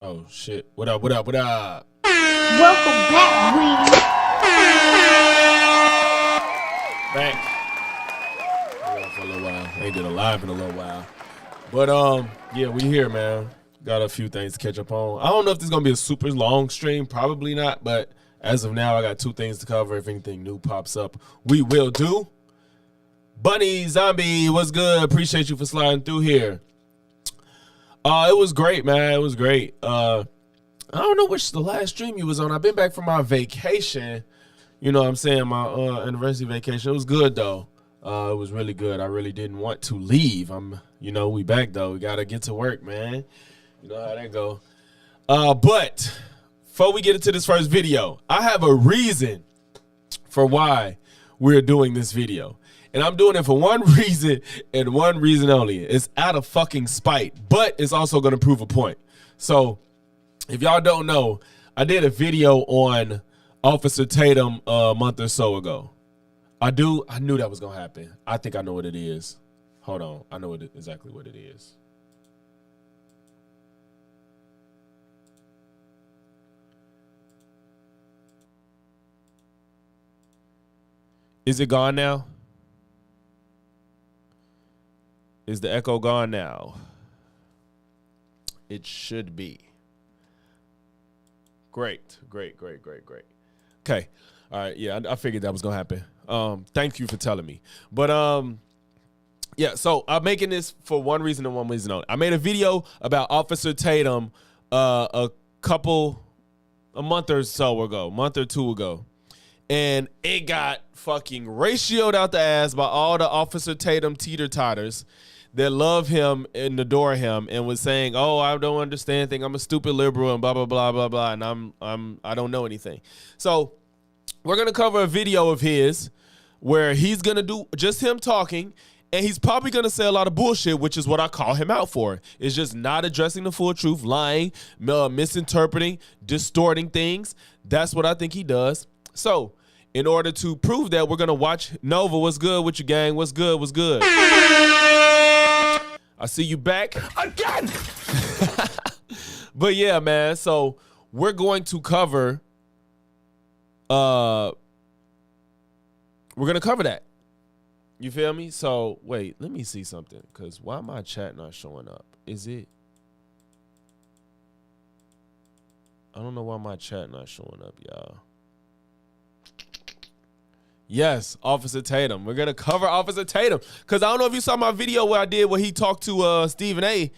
Oh shit. What up, what up, what up? Welcome back, Weenie. Back. For a little while. Ain't did a live in a little while. But yeah, we here, man. Got a few things to catch up on. I don't know if this is gonna be a super long stream, probably not, but as of now, I got two things to cover. If anything new pops up, we will do. Bunny Zombie, what's good? Appreciate you for sliding through here. It was great, man. It was great. I don't know which the last stream you was on. I've been back from my vacation. You know what I'm saying? My anniversary vacation. It was good though. It was really good. I really didn't want to leave. We back though. We gotta get to work, man. You know how that go. But before we get into this first video, I have a reason for why we're doing this video. And I'm doing it for one reason and one reason only. It's out of fucking spite, but it's also gonna prove a point. So if y'all don't know, I did a video on Officer Tatum a month or so ago. I knew that was gonna happen. I think I know what it is. Hold on, I know exactly what it is. Is it gone now? Is the echo gone now? It should be. Great. Okay. All right. Yeah, I figured that was gonna happen. Thank you for telling me. But yeah. So I'm making this for one reason and one reason only. I made a video about Officer Tatum a month or two ago, and it got fucking ratioed out the ass by all the Officer Tatum teeter-totters that love him and adore him and was saying, "Oh, I don't understand things. I'm a stupid liberal and blah blah blah blah blah." And I don't know anything. So we're gonna cover a video of his where he's gonna do just him talking, and he's probably gonna say a lot of bullshit, which is what I call him out for. It's just not addressing the full truth, lying, misinterpreting, distorting things. That's what I think he does. So in order to prove that, we're gonna watch Nova. What's good with you, gang? What's good? What's good? I see you back again. But yeah, man. So we're going to cover. We're gonna cover that. You feel me? So wait, let me see something. Cause why my chat not showing up? Is it? I don't know why my chat not showing up, y'all. Yes, Officer Tatum. We're gonna cover Officer Tatum because I don't know if you saw my video where he talked to Stephen A.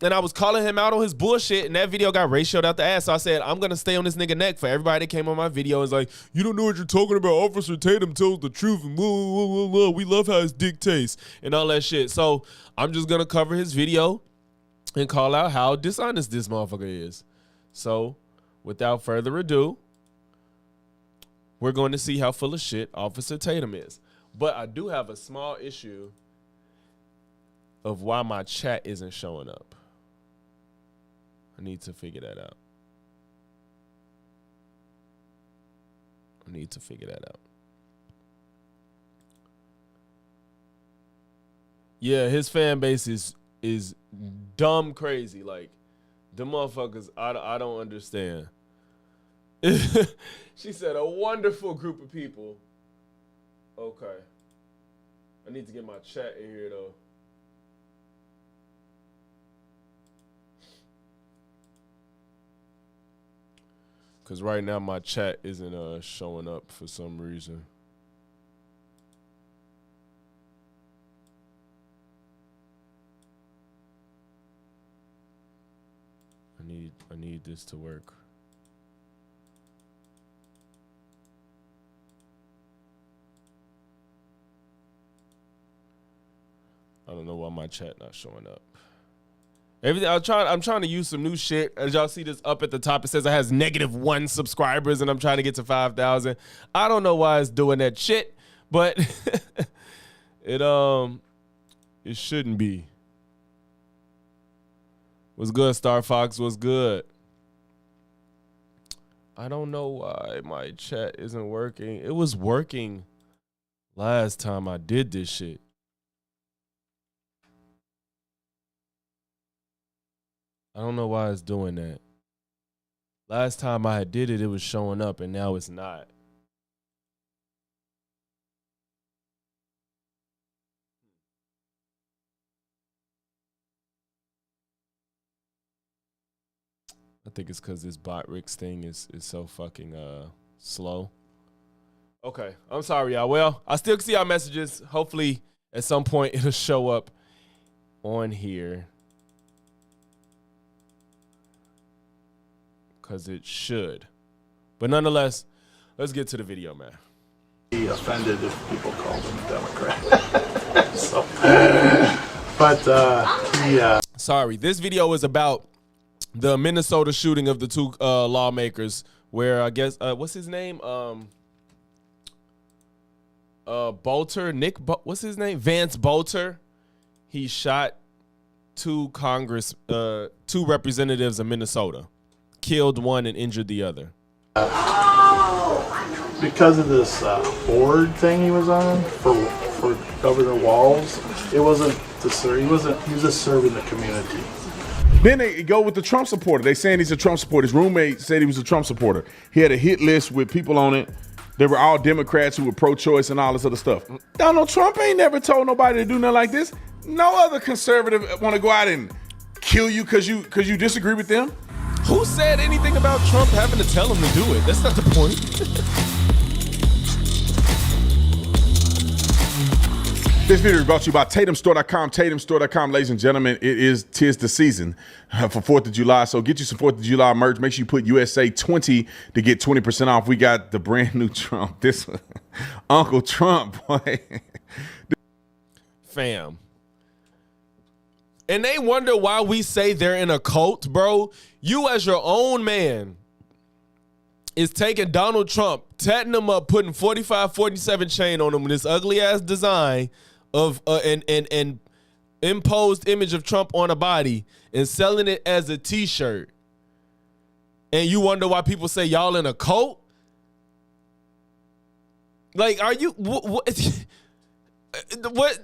And I was calling him out on his bullshit, and that video got ratioed out the ass. So I said, I'm gonna stay on this nigga neck for everybody that came on my video. Is like, you don't know what you're talking about. Officer Tatum tells the truth, and we love how his dick tastes and all that shit. So I'm just gonna cover his video and call out how dishonest this motherfucker is. So without further ado, we're going to see how full of shit Officer Tatum is. But I do have a small issue of why my chat isn't showing up. I need to figure that out. Yeah, his fan base is dumb crazy. Like, the motherfuckers, I don't understand. She said a wonderful group of people. Okay. I need to get my chat in here though. Cause right now my chat isn't showing up for some reason. I need this to work. I don't know why my chat not showing up. Everything I'm trying to use some new shit. As y'all see this up at the top, it says it has -1 subscribers, and I'm trying to get to 5,000. I don't know why it's doing that shit, but it shouldn't be. What's good, Star Fox? What's good? I don't know why my chat isn't working. It was working last time I did this shit. I don't know why it's doing that. Last time I did it, it was showing up, and now it's not. I think it's because this bot Rick's thing is so fucking slow. Okay, I'm sorry, y'all. Well, I still can see our messages. Hopefully, at some point, it'll show up on here. Because it should. But nonetheless, let's get to the video, man. Be offended if people call him a Democrat. Yeah. Sorry, this video is about the Minnesota shooting of the two lawmakers, where I guess what's his name? Bolter, what's his name? Vance Bolter. He shot two representatives of Minnesota, killed one and injured the other. Because of this board thing he was on for Governor Walz, it wasn't to serve. He was just serving the community. Then they go with the Trump supporter. They saying he's a Trump supporter. His roommate said he was a Trump supporter. He had a hit list with people on it. They were all Democrats who were pro-choice and all this other stuff. Donald Trump ain't never told nobody to do nothing like this. No other conservative want to go out and kill you because you disagree with them. Who said anything about Trump having to tell him to do it? That's not the point. This video is brought to you by TatumStore.com. TatumStore.com, ladies and gentlemen, tis the season for 4th of July. So get you some 4th of July merch. Make sure you put USA 20 to get 20% off. We got the brand new Trump. This Uncle Trump, boy. Fam. And they wonder why we say they're in a cult, bro. You as your own man is taking Donald Trump, tatting him up, putting 45-47 chain on him with this ugly ass design of and imposed image of Trump on a body and selling it as a t-shirt. And you wonder why people say y'all in a cult? Like, are you what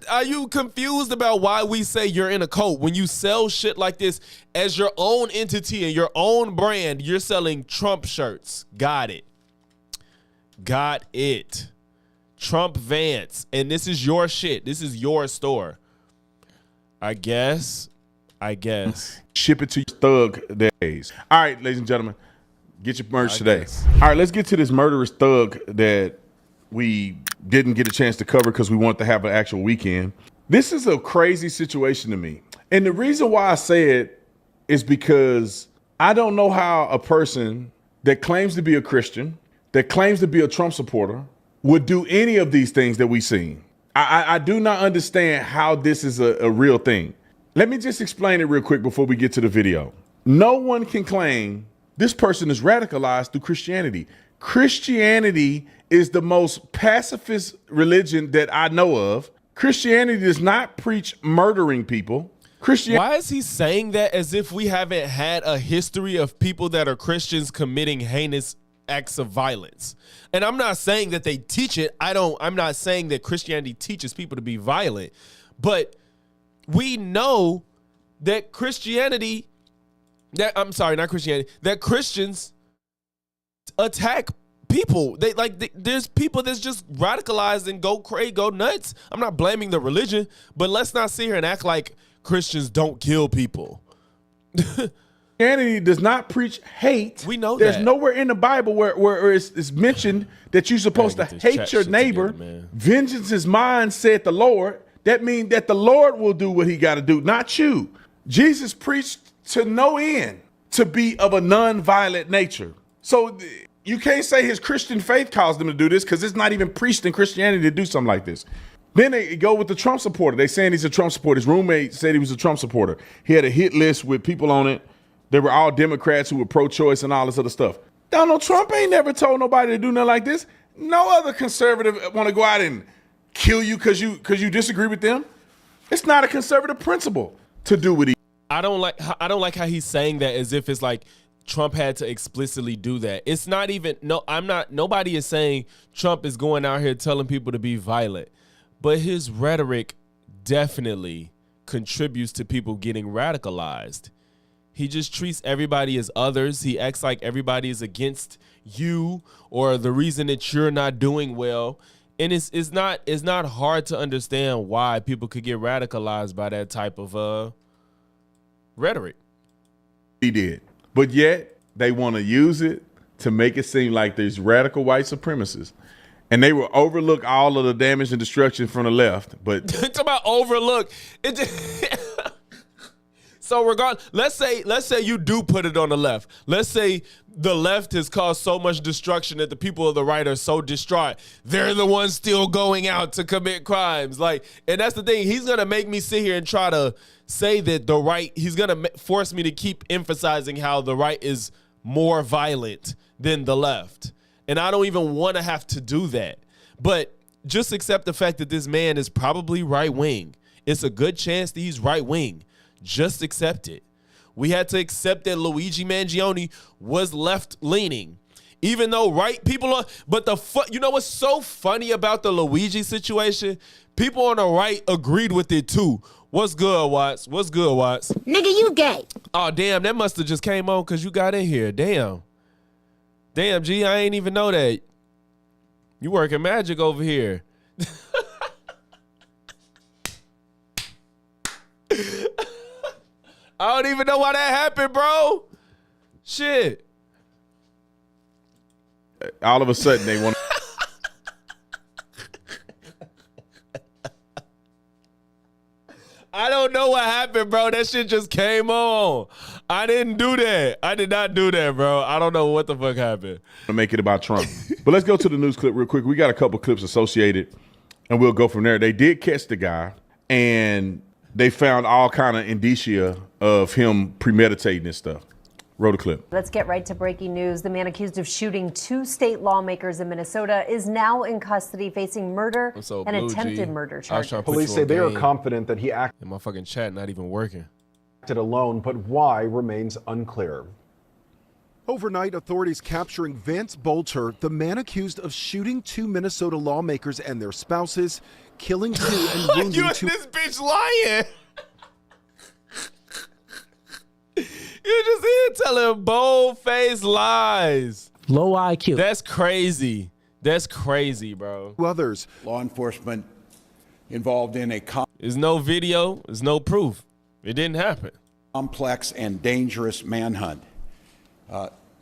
are you confused about why we say you're in a cult when you sell shit like this as your own entity and your own brand? You're selling Trump shirts. Got it. Trump Vance. And this is your shit. This is your store. I guess. Ship it to your thug days. All right, ladies and gentlemen, get your merch today. All right, let's get to this murderous thug that we didn't get a chance to cover because we wanted to have an actual weekend. This is a crazy situation to me. And the reason why I say it is because I don't know how a person that claims to be a Christian, that claims to be a Trump supporter, would do any of these things that we've seen. I do not understand how this is a real thing. Let me just explain it real quick before we get to the video. No one can claim this person is radicalized through Christianity. Christianity is the most pacifist religion that I know of. Christianity does not preach murdering people. Why is he saying that as if we haven't had a history of people that are Christians committing heinous acts of violence? And I'm not saying that they teach it. I'm not saying that Christianity teaches people to be violent, but we know that that Christians attack people. There's people that's just radicalized and go nuts. I'm not blaming the religion, but let's not sit here and act like Christians don't kill people. Christianity does not preach hate. We know There's that. nowhere in the Bible where it's mentioned that you're supposed to hate your neighbor. Together, Vengeance is mine, said the Lord. That means that the Lord will do what he got to do, not you. Jesus preached to no end to be of a non-violent nature. So you can't say his Christian faith caused him to do this because it's not even preached in Christianity to do something like this. Then they go with the Trump supporter. They saying he's a Trump supporter. His roommate said he was a Trump supporter. He had a hit list with people on it. They were all Democrats who were pro-choice and all this other stuff. Donald Trump ain't never told nobody to do nothing like this. No other conservative want to go out and kill you because you disagree with them. It's not a conservative principle to do what he. I don't like how he's saying that as if it's like Trump had to explicitly do that. It's not even nobody is saying Trump is going out here telling people to be violent, but his rhetoric definitely contributes to people getting radicalized. He just treats everybody as others. He acts like everybody is against you or the reason that you're not doing well. And it's not hard to understand why people could get radicalized by that type of rhetoric. He did. But yet they want to use it to make it seem like there's radical white supremacists. And they will overlook all of the damage and destruction from the left. But It's about overlook. It just So let's say you do put it on the left. Let's say the left has caused so much destruction that the people of the right are so distraught. They're the ones still going out to commit crimes. Like, and that's the thing. He's gonna make me sit here and try to say that the right. He's gonna force me to keep emphasizing how the right is more violent than the left, and I don't even want to have to do that. But just accept the fact that this man is probably right wing. It's a good chance that he's right wing. Just accept it. We had to accept that Luigi Mangione was left-leaning, even though right people are. But you know what's so funny about the Luigi situation? People on the right agreed with it too. What's good, Watts? What's good, Watts? Nigga, you gay. Oh, damn, that must have just came on because you got in here. Damn, G, I ain't even know that. You working magic over here. I don't even know why that happened, bro. Shit. all of a sudden they want I don't know what happened, bro. That shit just came on. I didn't do that. I did not do that, bro. I don't know what the fuck happened. to make it about Trump. But let's go to the news clip real quick. We got a couple clips associated, and we'll go from there. They did catch the guy, and they found all kind of indicia of him premeditating this stuff. Roll the clip. Let's get right to breaking news. The man accused of shooting 2 state lawmakers in Minnesota is now in custody facing murder and attempted murder charges. Police say they are confident that he acted And my fucking chat not even working. alone, but why remains unclear. Overnight, authorities capturing Vance Bolter, the man accused of shooting 2 Minnesota lawmakers and their spouses, killing 2 and wounding You and 2. this bitch lying. You just here telling bold-faced lies. Low IQ. That's crazy. That's crazy, bro. Others. Law enforcement involved in a There's no video. There's no proof. It didn't happen. complex and dangerous manhunt.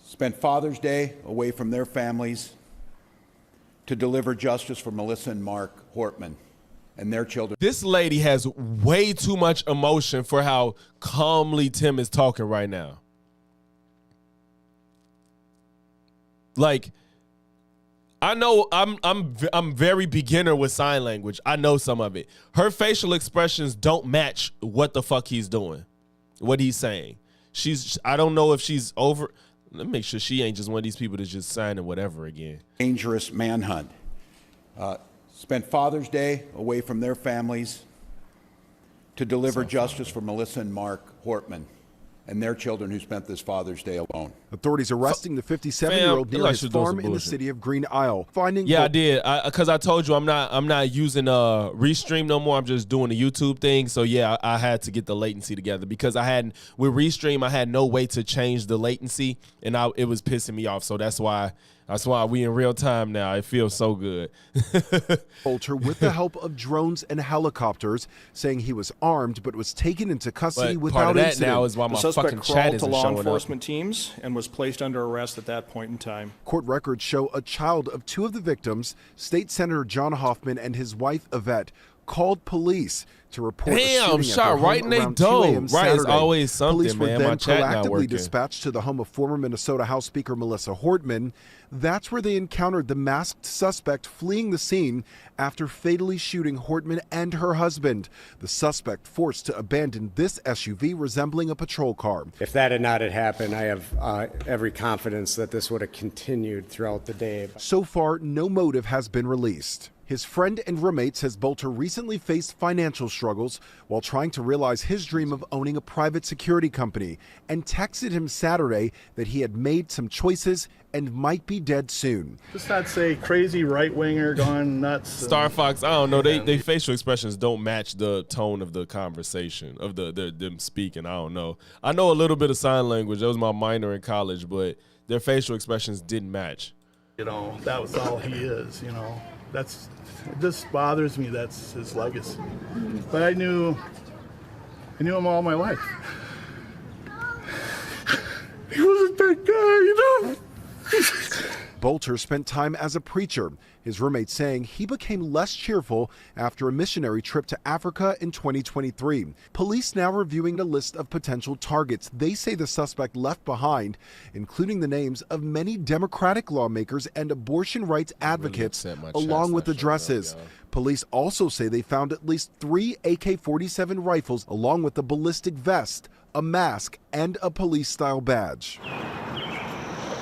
Spent Father's Day away from their families to deliver justice for Melissa and Mark Hortman and their children. This lady has way too much emotion for how calmly Tim is talking right now. Like, I know I'm very beginner with sign language. I know some of it. Her facial expressions don't match what the fuck he's doing, what he's saying. I don't know if she's over. Let me make sure she ain't just one of these people that's just signing whatever again. Dangerous manhunt. Spent Father's Day away from their families to deliver justice for Melissa and Mark Hortman and their children who spent this Father's Day alone. Authorities arresting the 57-year-old near his farm in the city of Green Isle. Finding I did. Because I told you I'm not using Restream no more. I'm just doing the YouTube thing. So yeah, I had to get the latency together because with Restream I had no way to change the latency, and it was pissing me off. So that's why we in real time now. It feels so good. Bolter with the help of drones and helicopters, saying he was armed but was taken into custody But without part of that incident. now is why my The fucking suspect chat crawled to isn't law showing enforcement teams and was placed under arrest at that point in time. Court records show a child of 2 of the victims, State Senator John Hoffman and his wife Yvette, called police to report a Damn, shooting shot at their right home in they around 2 dome. a.m. Right, it's Saturday. always something, Police were man. then My chat not proactively working. dispatched to the home of former Minnesota House Speaker Melissa Hortman. That's where they encountered the masked suspect fleeing the scene after fatally shooting Hortman and her husband. The suspect forced to abandon this SUV resembling a patrol car. If that had not happened, I have every confidence that this would have continued throughout the day. So far, no motive has been released. His friend and roommate says Bolter recently faced financial struggles while trying to realize his dream of owning a private security company, and texted him Saturday that he had made some choices and might be dead soon. Just not say crazy right winger gone nuts. Star Fox, I don't know. They facial expressions don't match the tone of the conversation of them speaking. I don't know. I know a little bit of sign language. That was my minor in college, but their facial expressions didn't match. You know, that was all he is. You know, it just bothers me. That's his legacy. But I knew him all my life. He wasn't that guy, you know. Bolter spent time as a preacher, his roommate saying he became less cheerful after a missionary trip to Africa in 2023. Police now reviewing a list of potential targets they say the suspect left behind, including the names of many Democratic lawmakers and abortion rights advocates, along with addresses. Police also say they found at least 3 AK-47 rifles, along with a ballistic vest, a mask, and a police-style badge.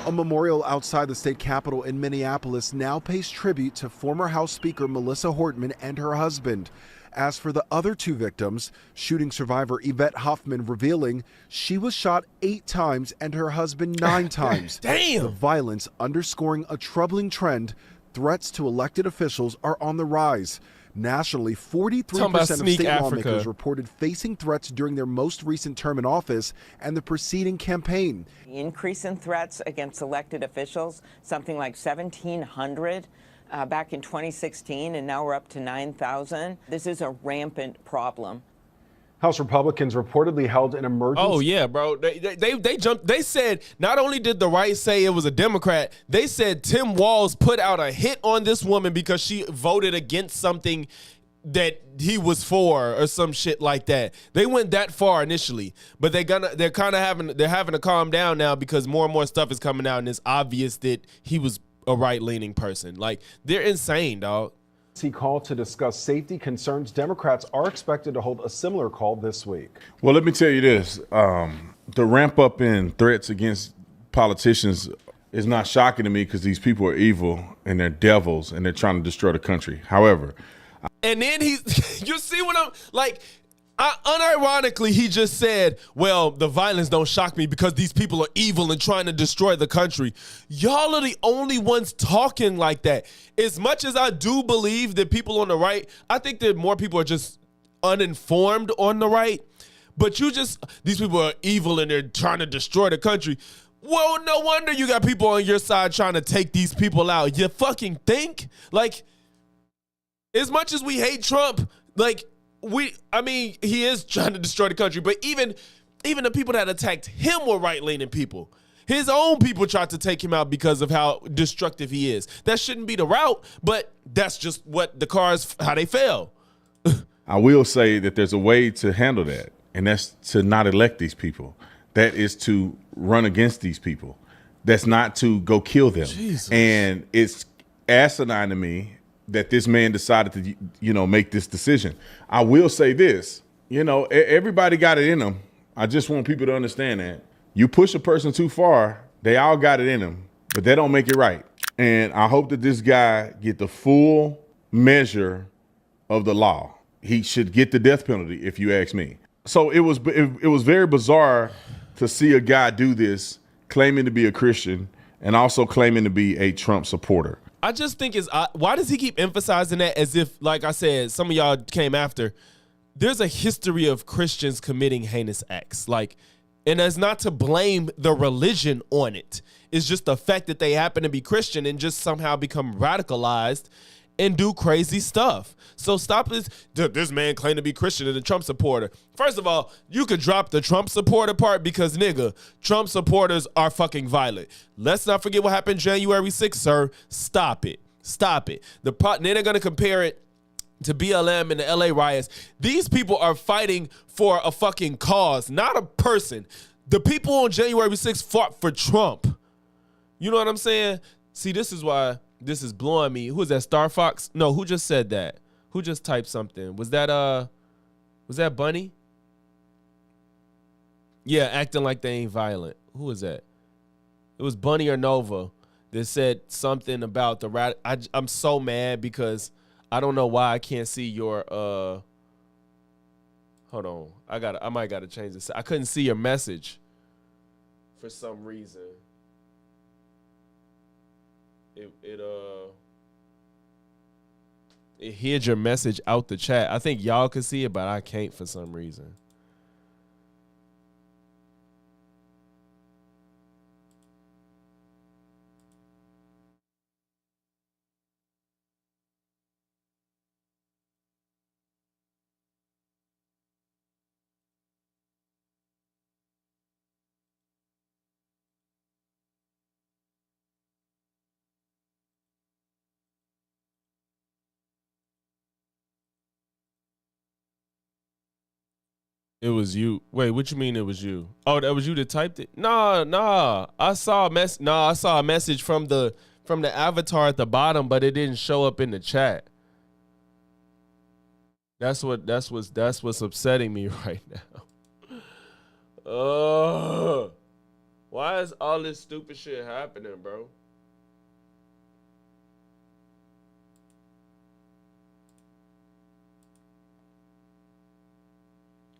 A memorial outside the state capitol in Minneapolis now pays tribute to former House Speaker Melissa Hortman and her husband. As for the other 2 victims, shooting survivor Yvette Hoffman revealing she was shot 8 times and her husband 9 times. Damn! The violence underscoring a troubling trend. Threats to elected officials are on the rise. Nationally, 43% of state lawmakers reported facing threats during their most recent term in office and the preceding campaign. The increase in threats against elected officials, something like 1,700 back in 2016, and now we're up to 9,000. This is a rampant problem. House Republicans reportedly held an emergency. Oh yeah, bro. They jumped. They said not only did the right say it was a Democrat, they said Tim Walz put out a hit on this woman because she voted against something that he was for or some shit like that. They went that far initially, but they're having to calm down now because more and more stuff is coming out and it's obvious that he was a right-leaning person. Like, they're insane, dog. Call to discuss safety concerns. Democrats are expected to hold a similar call this week. Well, let me tell you this. The ramp up in threats against politicians is not shocking to me because these people are evil and they're devils and they're trying to destroy the country. However, and then you see what I'm like, unironically, he just said, well, the violence don't shock me because these people are evil and trying to destroy the country. Y'all are the only ones talking like that. As much as I do believe that people on the right, I think that more people are just uninformed on the right. But these people are evil and they're trying to destroy the country. Well, no wonder you got people on your side trying to take these people out. You fucking think? Like, as much as we hate Trump, like, he is trying to destroy the country, but even the people that attacked him were right-leaning people. His own people tried to take him out because of how destructive he is. That shouldn't be the route, but that's just how they fell. I will say that there's a way to handle that, and that's to not elect these people. That is to run against these people. That's not to go kill them. Jesus. And it's asinine to me that this man decided to, make this decision. I will say this, everybody got it in them. I just want people to understand that. You push a person too far, they all got it in them, but they don't make it right. And I hope that this guy get the full measure of the law. He should get the death penalty, if you ask me. So it was very bizarre to see a guy do this, claiming to be a Christian and also claiming to be a Trump supporter. I just think why does he keep emphasizing that as if, like I said, some of y'all came after. There's a history of Christians committing heinous acts. And it's not to blame the religion on it. It's just the fact that they happen to be Christian and just somehow become radicalized and do crazy stuff. So stop this. This man claimed to be Christian and a Trump supporter. First of all, you could drop the Trump supporter part because, nigga, Trump supporters are fucking violent. Let's not forget what happened January 6th, sir. Stop it. Stop it. Then they're going to compare it to BLM and the LA riots. These people are fighting for a fucking cause, not a person. The people on January 6th fought for Trump. You know what I'm saying? See, this is why this is blowing me. Who is that, Star Fox? No, who just said that? Who just typed something? Was that Bunny? Yeah, acting like they ain't violent. Who was that? It was Bunny or Nova that said something about the I'm so mad because I don't know why I can't see your hold on. I might gotta change this. I couldn't see your message for some reason. It hid your message out the chat. I think y'all could see it, but I can't for some reason. It was you. Wait, what you mean it was you? Oh, that was you that typed it? Nah. I saw a message from the avatar at the bottom, but it didn't show up in the chat. That's what's upsetting me right now. Why is all this stupid shit happening, bro?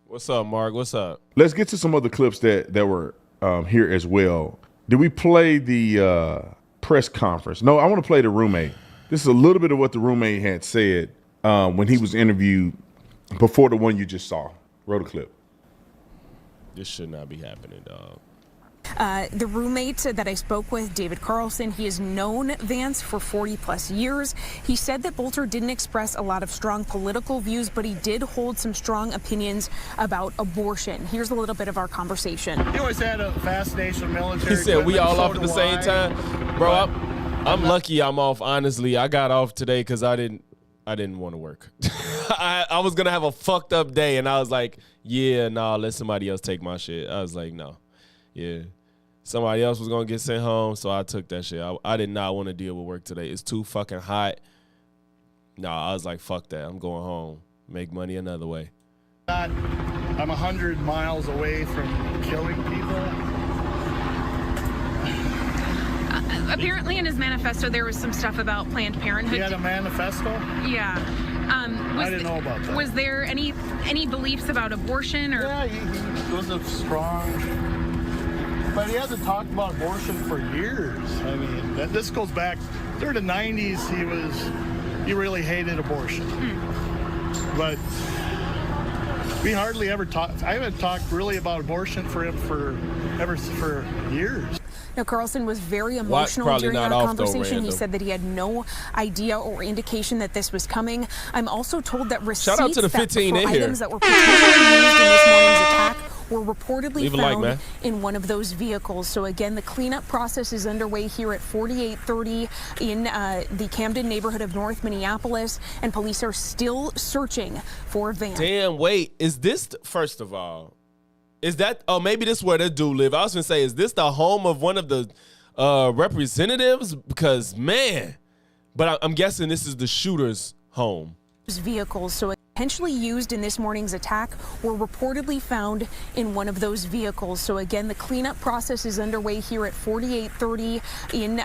What's up, Mark? What's up? Let's get to some other clips that were here as well. Did we play the press conference? No, I want to play the roommate. This is a little bit of what the roommate had said when he was interviewed before the one you just saw. Roll the clip. This should not be happening, dog. The roommate that I spoke with, David Carlson, he has known Vance for 40 plus years. He said that Bolter didn't express a lot of strong political views, but he did hold some strong opinions about abortion. Here's a little bit of our conversation. He always had a fascination with military. He said we all off at the same time. Bro, I'm lucky I'm off, honestly. I got off today because I didn't want to work. I was going to have a fucked up day, and I was like, yeah, nah, let somebody else take my shit. I was like, no. Yeah. Somebody else was going to get sent home, so I took that shit. I did not want to deal with work today. It's too fucking hot. Nah, I was like, fuck that. I'm going home. Make money another way. I'm 100 miles away from killing people. Apparently in his manifesto, there was some stuff about Planned Parenthood. He had a manifesto? Yeah. I didn't know about that. Was there any beliefs about abortion? Or? Yeah, he was a strong... But he hasn't talked about abortion for years. I mean, this goes back through the 90s. He really hated abortion. But we hardly ever talked. I haven't talked really about abortion for him for years. Now, Carlson was very emotional during our conversation. He said that he had no idea or indication that this was coming. I'm also told that receipts Shout out to the 15 for in here. items that were potentially used in this morning's attack were reportedly found like, in one of those vehicles. So again, the cleanup process is underway here at 4830 in the Camden neighborhood of North Minneapolis, and police are still searching for Vance. Damn, wait, is this, first of all, is that, oh, maybe this is where the dude live. I was going to say, is this the home of one of the representatives? Because, man, but I'm guessing this is the shooter's home. Vehicles, so potentially used in this morning's attack, were reportedly found in one of those vehicles. So again, the cleanup process is underway here at 4830 in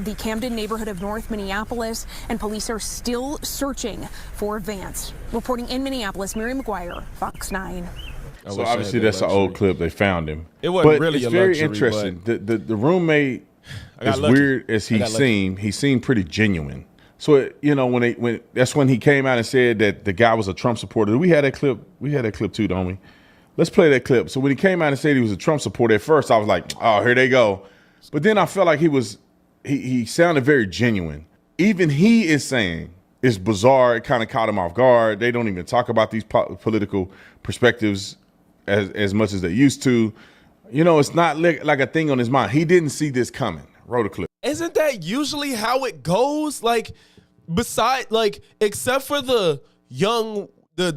the Camden neighborhood of North Minneapolis, and police are still searching for Vance. Reporting in Minneapolis, Mary McGuire, Fox 9. So obviously that's an old clip. They found him. It wasn't but really it's a very luxury, interesting. The roommate, as weird as he seemed pretty genuine. So when that's when he came out and said that the guy was a Trump supporter. We had that clip. We had that clip too, don't we? Let's play that clip. So when he came out and said he was a Trump supporter, at first I was like, oh, here they go. But then I felt like he sounded very genuine. Even he is saying it's bizarre. It kind of caught him off guard. They don't even talk about these political perspectives as much as they used to. It's not like a thing on his mind. He didn't see this coming. Roll the clip. Isn't that usually how it goes? Except for the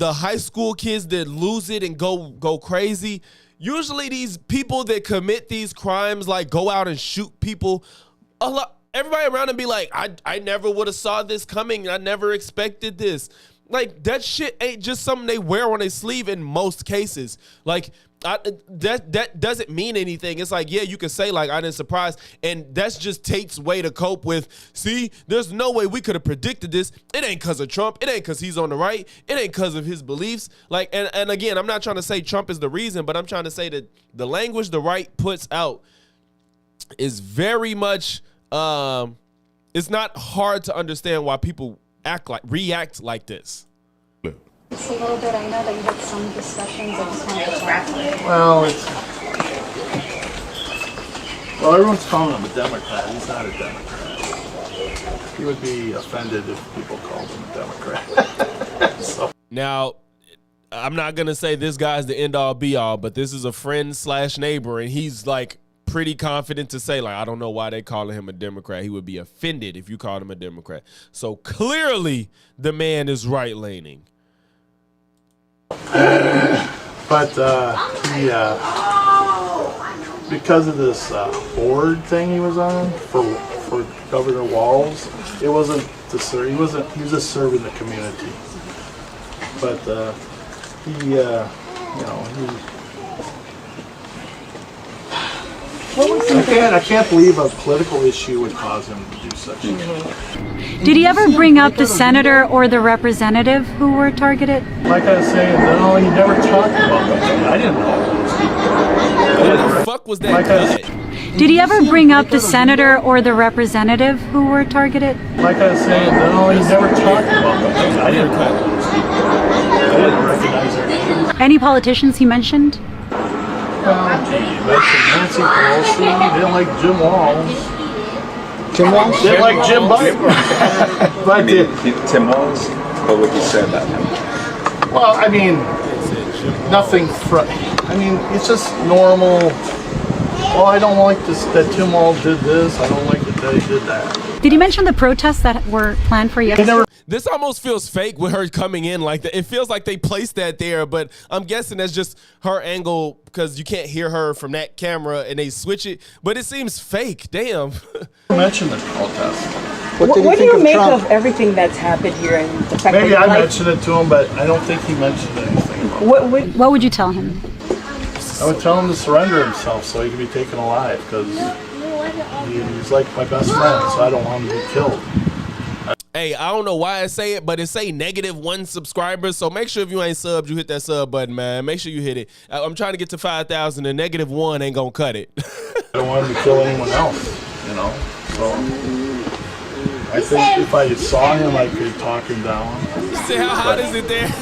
high school kids that lose it and go crazy, usually these people that commit these crimes go out and shoot people. Everybody around them be like, I never would have saw this coming. I never expected this. Like, that shit ain't just something they wear on their sleeve in most cases. Like, that doesn't mean anything. It's like, yeah, you can say, like, I didn't surprise. And that's just Tate's way to cope with, see, there's no way we could have predicted this. It ain't because of Trump. It ain't because he's on the right. It ain't because of his beliefs. Like, and again, I'm not trying to say Trump is the reason, but I'm trying to say that the language the right puts out is very much, it's not hard to understand why people react like this. Just a little bit. I know that you had some discussions. I just wanted to clarify. Well, everyone's calling him a Democrat. He's not a Democrat. He would be offended if people called him a Democrat. So. Now, I'm not gonna say this guy's the end all be all, but this is a friend / neighbor, and he's like pretty confident to say, like, I don't know why they calling him a Democrat. He would be offended if you called him a Democrat. So clearly the man is right-leaning. But he, because of this board thing he was on for Governor Walz, it wasn't to serve. He was just serving the community. But I can't believe a political issue would cause him to do such a thing. Did he ever bring up the senator or the representative who were targeted? Like I was saying, no, he never talked about them. I didn't know. What the fuck was that cut? Did he ever bring up the senator or the representative who were targeted? Like I was saying, no, he never talked about them. I didn't know. I didn't recognize their names. Any politicians he mentioned? Well, he mentioned Nancy Pelosi. He didn't like Jim Walz. Tim Walz? Didn't like Jim Biden. But Tim Walz? What would you say about him? Well, I mean, nothing. I mean, it's just normal. Well, I don't like this that Tim Walz did this. I don't like that he did that. Did he mention the protests that were planned for yesterday? This almost feels fake with her coming in like that. It feels like they placed that there, but I'm guessing that's just her angle because you can't hear her from that camera and they switch it. But it seems fake. Damn. Mention the protest. What do you make of everything that's happened here and the fact Maybe that I mentioned it to him, but I don't think he mentioned anything about it. What would you tell him? I would tell him to surrender himself so he can be taken alive because he's like my best friend, so I don't want him to be killed. Hey, I don't know why I say it, but it say -1 subscribers. So make sure if you ain't subbed, you hit that sub button, man. Make sure you hit it. I'm trying to get to 5,000 and -1 ain't gonna cut it. I don't want him to kill anyone else, you know. So I think if I saw him, I could talk him down. See how hot is it there?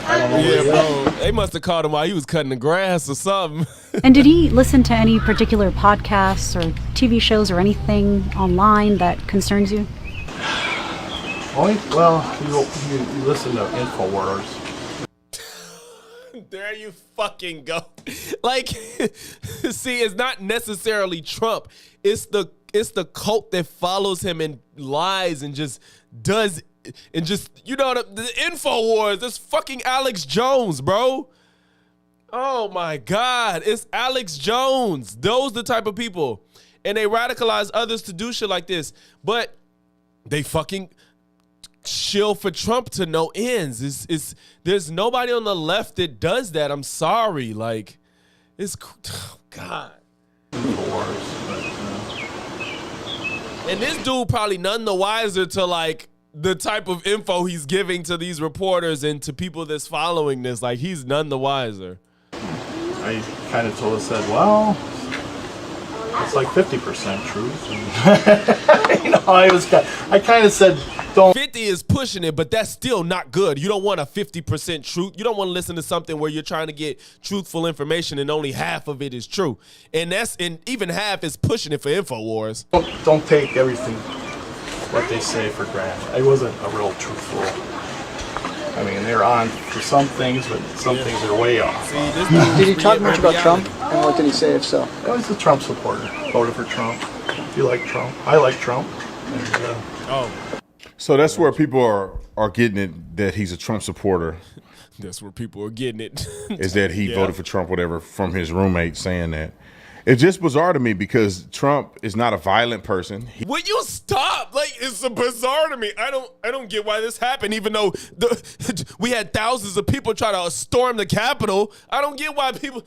I don't know yeah, bro. They must have caught him while he was cutting the grass or something. And did he listen to any particular podcasts or TV shows or anything online that concerns you? Well, you listen to InfoWars. There you fucking go. Like, see, it's not necessarily Trump. It's the cult that follows him and lies and just does. And just, you know, the InfoWars, it's fucking Alex Jones, bro. Oh my God, it's Alex Jones. Those the type of people. And they radicalize others to do shit like this. But they fucking shill for Trump to no ends. There's nobody on the left that does that. I'm sorry. Like, it's, oh God. And this dude probably none the wiser to, like, the type of info he's giving to these reporters and to people that's following this. Like, he's none the wiser. I kind of told us that, well, it's like 50% truth. And, you know, I kind of said, don't. 50 is pushing it, but that's still not good. You don't want a 50% truth. You don't want to listen to something where you're trying to get truthful information and only half of it is true. And even half is pushing it for InfoWars. Don't take everything what they say for granted. It wasn't a real truthful. I mean, they're on for some things, but some things are way off. Did he talk much about Trump? And what did he say if so? I was a Trump supporter. Voted for Trump. You like Trump? I like Trump. And, So that's where people are getting it, that he's a Trump supporter. That's where people are getting it. Is that he voted for Trump, whatever, from his roommate saying that. It's just bizarre to me because Trump is not a violent person. Will you stop? Like, it's bizarre to me. I don't get why this happened, even though we had thousands of people try to storm the Capitol. I don't get why people.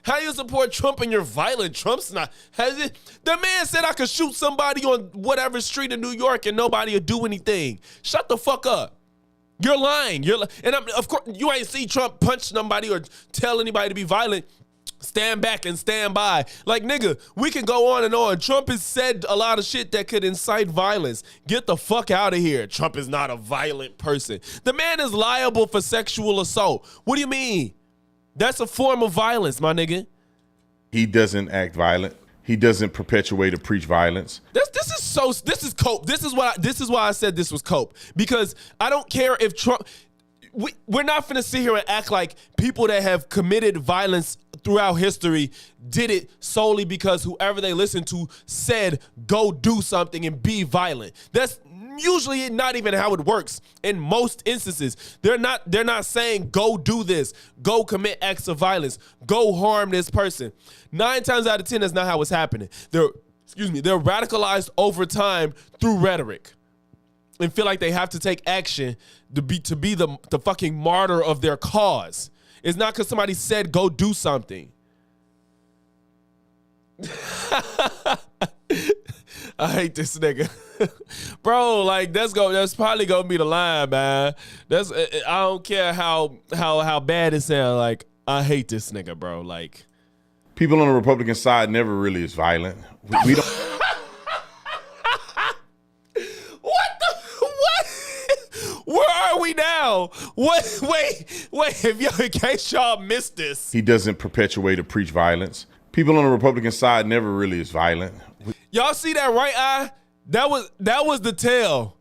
How you support Trump and you're violent? Trump's not. The man said I could shoot somebody on whatever street in New York and nobody would do anything. Shut the fuck up. You're lying. Of course, you ain't see Trump punch somebody or tell anybody to be violent. Stand back and stand by. Like, nigga, we can go on and on. Trump has said a lot of shit that could incite violence. Get the fuck out of here. Trump is not a violent person. The man is liable for sexual assault. What do you mean? That's a form of violence, my nigga. He doesn't act violent. He doesn't perpetuate or preach violence. This is cope. This is why I said this was cope. Because I don't care if Trump. We're not finna sit here and act like people that have committed violence throughout history did it solely because whoever they listened to said go do something and be violent. That's usually not even how it works. In most instances, they're not saying go do this, go commit acts of violence, go harm this person. 9 times out of 10, that's not how it's happening. They're radicalized over time through rhetoric and feel like they have to take action to be the fucking martyr of their cause. It's not because somebody said go do something. I hate this nigga. Bro, like that's probably gonna be the line, man. I don't care how bad it sounds, like I hate this nigga, bro. Like, people on the Republican side never really is violent. We don't. Where are we now? What? Wait. In case y'all missed this. He doesn't perpetuate or preach violence. People on the Republican side never really is violent. Y'all see that right eye? That was the tail.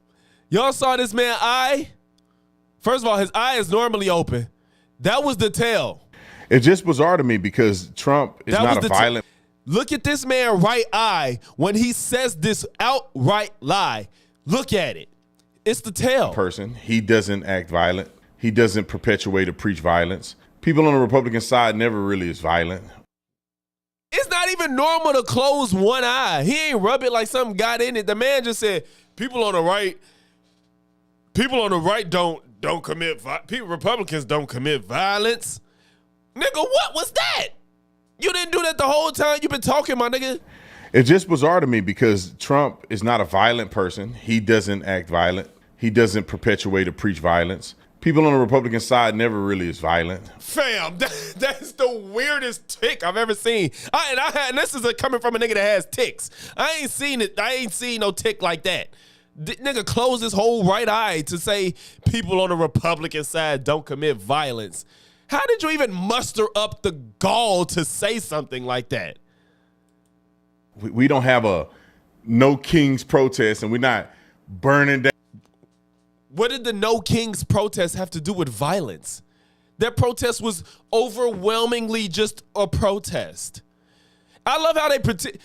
Y'all saw this man's eye? First of all, his eye is normally open. That was the tail. It's just bizarre to me because Trump is not a violent. Look at this man's right eye when he says this outright lie. Look at it. It's the tail. Person. He doesn't act violent. He doesn't perpetuate or preach violence. People on the Republican side never really is violent. It's not even normal to close one eye. He ain't rub it like something got in it. The man just said, people on the right don't commit Republicans don't commit violence. Nigga, what was that? You didn't do that the whole time you've been talking, my nigga. It's just bizarre to me because Trump is not a violent person. He doesn't act violent. He doesn't perpetuate or preach violence. People on the Republican side never really is violent. Fam, that's the weirdest tick I've ever seen. And this is coming from a nigga that has ticks. I ain't seen no tick like that. Nigga closed his whole right eye to say people on the Republican side don't commit violence. How did you even muster up the gall to say something like that? We don't have a No Kings protest, and we're not burning down. What did the No Kings protest have to do with violence? That protest was overwhelmingly just a protest. I love how they pretend.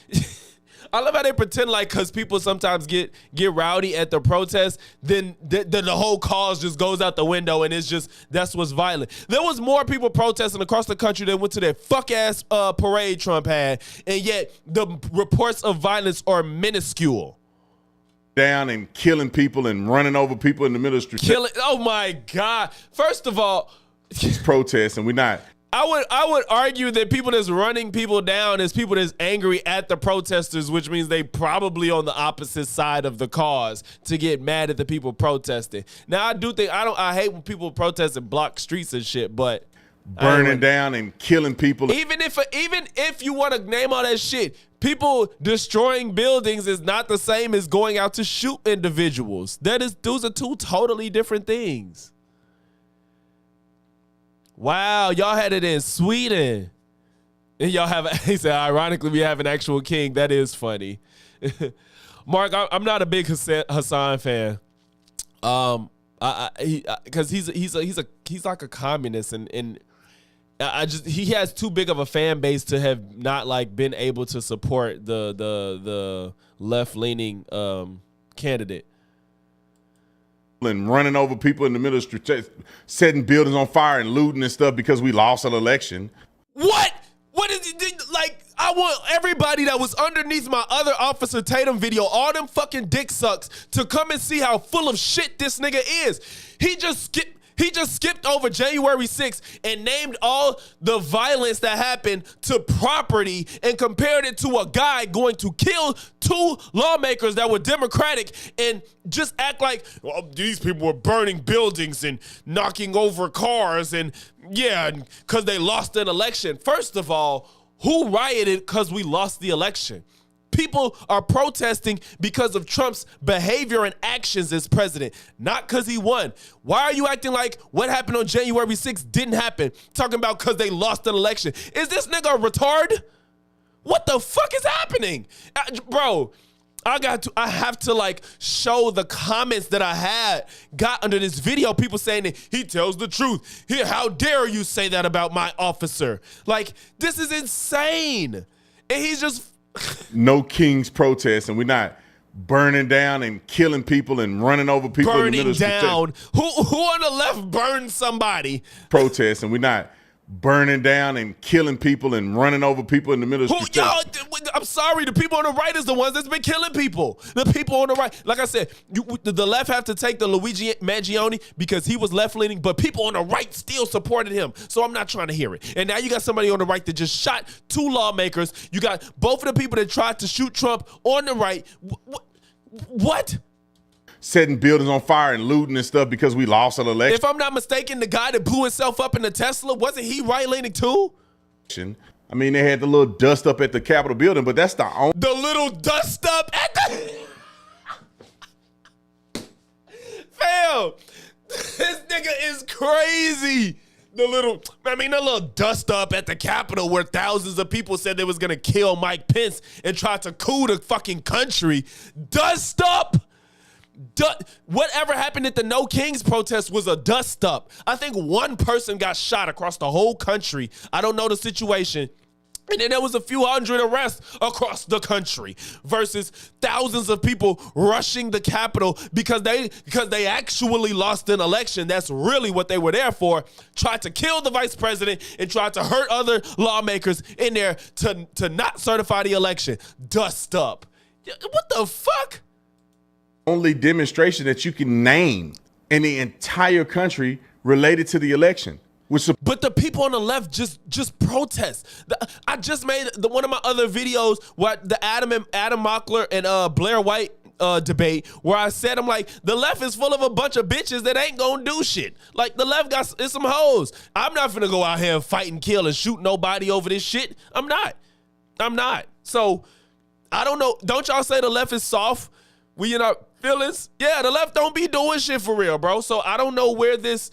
I love how they pretend like because people sometimes get rowdy at the protest, then the whole cause just goes out the window and it's just that's what's violent. There was more people protesting across the country that went to that fuck ass parade Trump had, and yet the reports of violence are minuscule. Down and killing people and running over people in the middle of the street. Oh my God! First of all, it's protests, and we're not. I would argue that people that's running people down is people that's angry at the protesters, which means they probably on the opposite side of the cause to get mad at the people protesting. Now I do think I hate when people protest and block streets and shit, but burning down and killing people. Even if you want to name all that shit, people destroying buildings is not the same as going out to shoot individuals. Those are two totally different things. Wow, y'all had it in Sweden. And y'all have, he said, ironically, we have an actual king. That is funny. Mark, I'm not a big Hassan fan. Because he's like a communist, and he has too big of a fan base to have not like been able to support the left-leaning candidate. And running over people in the middle of the street, setting buildings on fire and looting and stuff because we lost an election. What is it like? I want everybody that was underneath my other Officer Tatum video, all them fucking dick sucks, to come and see how full of shit this nigga is. He just skipped over January 6th and named all the violence that happened to property and compared it to a guy going to kill 2 lawmakers that were Democratic and just act like, well, these people were burning buildings and knocking over cars and because they lost an election. First of all, who rioted because we lost the election? People are protesting because of Trump's behavior and actions as president, not because he won. Why are you acting like what happened on January 6th didn't happen? Talking about because they lost an election. Is this nigga a retard? What the fuck is happening? Bro, I have to like show the comments that I got under this video. People saying that he tells the truth. Here, how dare you say that about my officer? Like, this is insane. And he's just... No Kings protest, and we're not burning down and killing people and running over people. Burning down. Who on the left burned somebody? Protest, and we're not burning down and killing people and running over people in the middle of the street. I'm sorry, the people on the right is the ones that's been killing people. The people on the right, like I said, the left have to take the Luigi Mangione because he was left-leaning, but people on the right still supported him. So I'm not trying to hear it. And now you got somebody on the right that just shot 2 lawmakers. You got both of the people that tried to shoot Trump on the right. What? Setting buildings on fire and looting and stuff because we lost an election. If I'm not mistaken, the guy that blew himself up in the Tesla, wasn't he right-leaning too? I mean, they had the little dust up at the Capitol building, but that's the only... The little dust up at the... Fam, this nigga is crazy. The little dust up at the Capitol where thousands of people said they was going to kill Mike Pence and try to coup the fucking country. Dust up. Whatever happened at the No Kings protest was a dust up. I think one person got shot across the whole country. I don't know the situation. And then there was a few hundred arrests across the country versus thousands of people rushing the Capitol because they actually lost an election. That's really what they were there for. Tried to kill the vice president and tried to hurt other lawmakers in there to not certify the election. Dust up. What the fuck? Only demonstration that you can name in the entire country related to the election. But the people on the left just protest. I just made one of my other videos, what the Adam Mockler and Blair White debate, where I said, I'm like, the left is full of a bunch of bitches that ain't gonna do shit. Like, the left is some hoes. I'm not finna go out here and fight and kill and shoot nobody over this shit. I'm not. So I don't know. Don't y'all say the left is soft? We in our feelings? Yeah, the left don't be doing shit for real, bro. So I don't know where this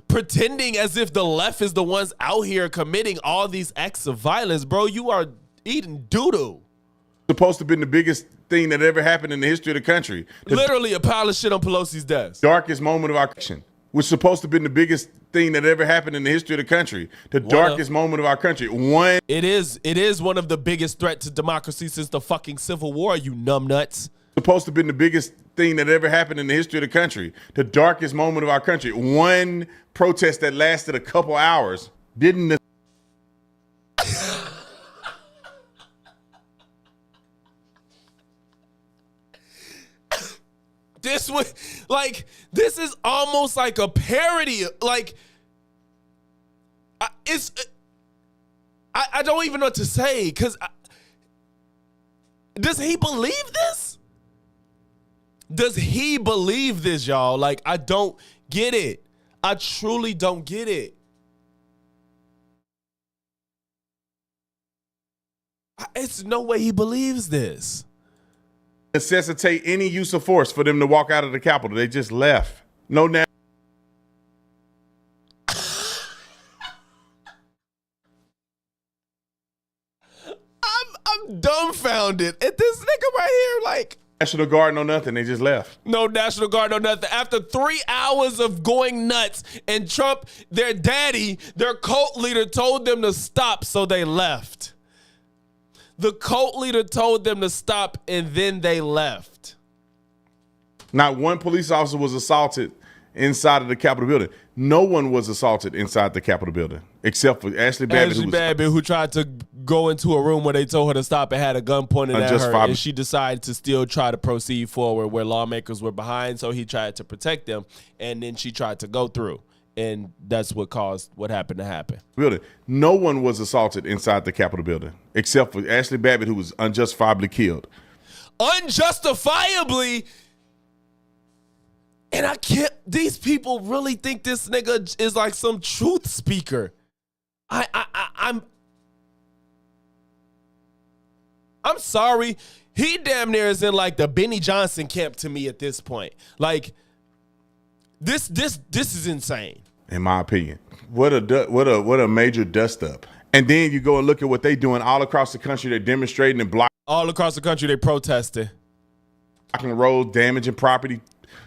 pretending as if the left is the ones out here committing all these acts of violence, bro. You are eating doo-doo. Supposed to have been the biggest thing that ever happened in the history of the country. Literally a pile of shit on Pelosi's desk. Darkest moment of our country. Was supposed to have been the biggest thing that ever happened in the history of the country. The darkest moment of our country. It is one of the biggest threats to democracy since the fucking Civil War, you numbnuts. Supposed to have been the biggest thing that ever happened in the history of the country. The darkest moment of our country. One protest that lasted a couple hours didn't. This is almost like a parody. Like, I don't even know what to say, because does he believe this? Does he believe this, y'all? Like, I don't get it. I truly don't get it. It's no way he believes this. Necessitate any use of force for them to walk out of the Capitol. They just left. No now. I'm dumbfounded at this nigga right here. Like, National Guard, no nothing. They just left. No National Guard, no nothing. After 3 hours of going nuts, and Trump, their daddy, their cult leader, told them to stop, so they left. The cult leader told them to stop, and then they left. Not one police officer was assaulted inside of the Capitol building. No one was assaulted inside the Capitol building except for Ashley Babbitt, who tried to go into a room where they told her to stop and had a gun pointed at her, and she decided to still try to proceed forward where lawmakers were behind, so he tried to protect them, and then she tried to go through, and that's what caused what happened to happen. No one was assaulted inside the Capitol building except for Ashley Babbitt, who was unjustifiably killed. Unjustifiably? And I can't, these people really think this nigga is like some truth speaker. I'm sorry. He damn near is in like the Benny Johnson camp to me at this point. Like this is insane. In my opinion. What a major dust up. And then you go and look at what they doing all across the country. They're demonstrating and blocking. All across the country they protesting. Blocking the roads, damaging property,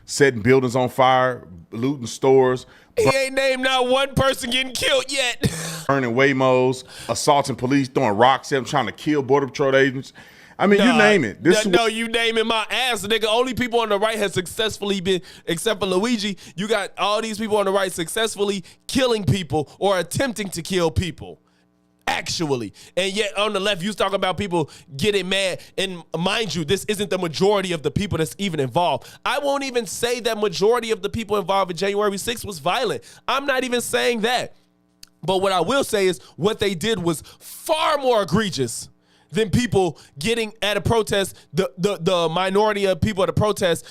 setting buildings on fire, looting stores. He ain't named not one person getting killed yet. Burning Waymos, assaulting police, throwing rocks at them, trying to kill Border Patrol agents. I mean, you name it. You name it, my ass, nigga. Only people on the right have successfully been, except for Luigi, you got all these people on the right successfully killing people or attempting to kill people. Actually. And yet on the left, you talking about people getting mad. And mind you, this isn't the majority of the people that's even involved. I won't even say that majority of the people involved in January 6th was violent. I'm not even saying that. But what I will say is what they did was far more egregious than people getting at a protest, the minority of people at a protest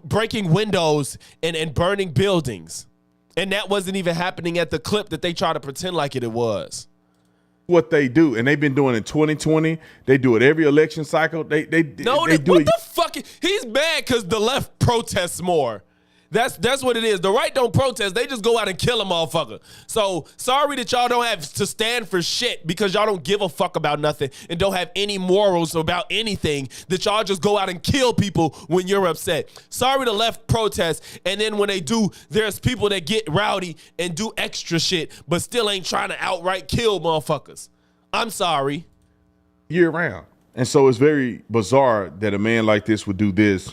breaking windows and burning buildings. And that wasn't even happening at the clip that they try to pretend like it was. What they do, and they've been doing it in 2020. They do it every election cycle. They do it. What the fuck? He's mad because the left protests more. That's what it is. The right don't protest. They just go out and kill a motherfucker. So sorry that y'all don't have to stand for shit because y'all don't give a fuck about nothing and don't have any morals about anything, that y'all just go out and kill people when you're upset. Sorry the left protests, and then when they do, there's people that get rowdy and do extra shit but still ain't trying to outright kill motherfuckers. I'm sorry. Year round. And so it's very bizarre that a man like this would do this,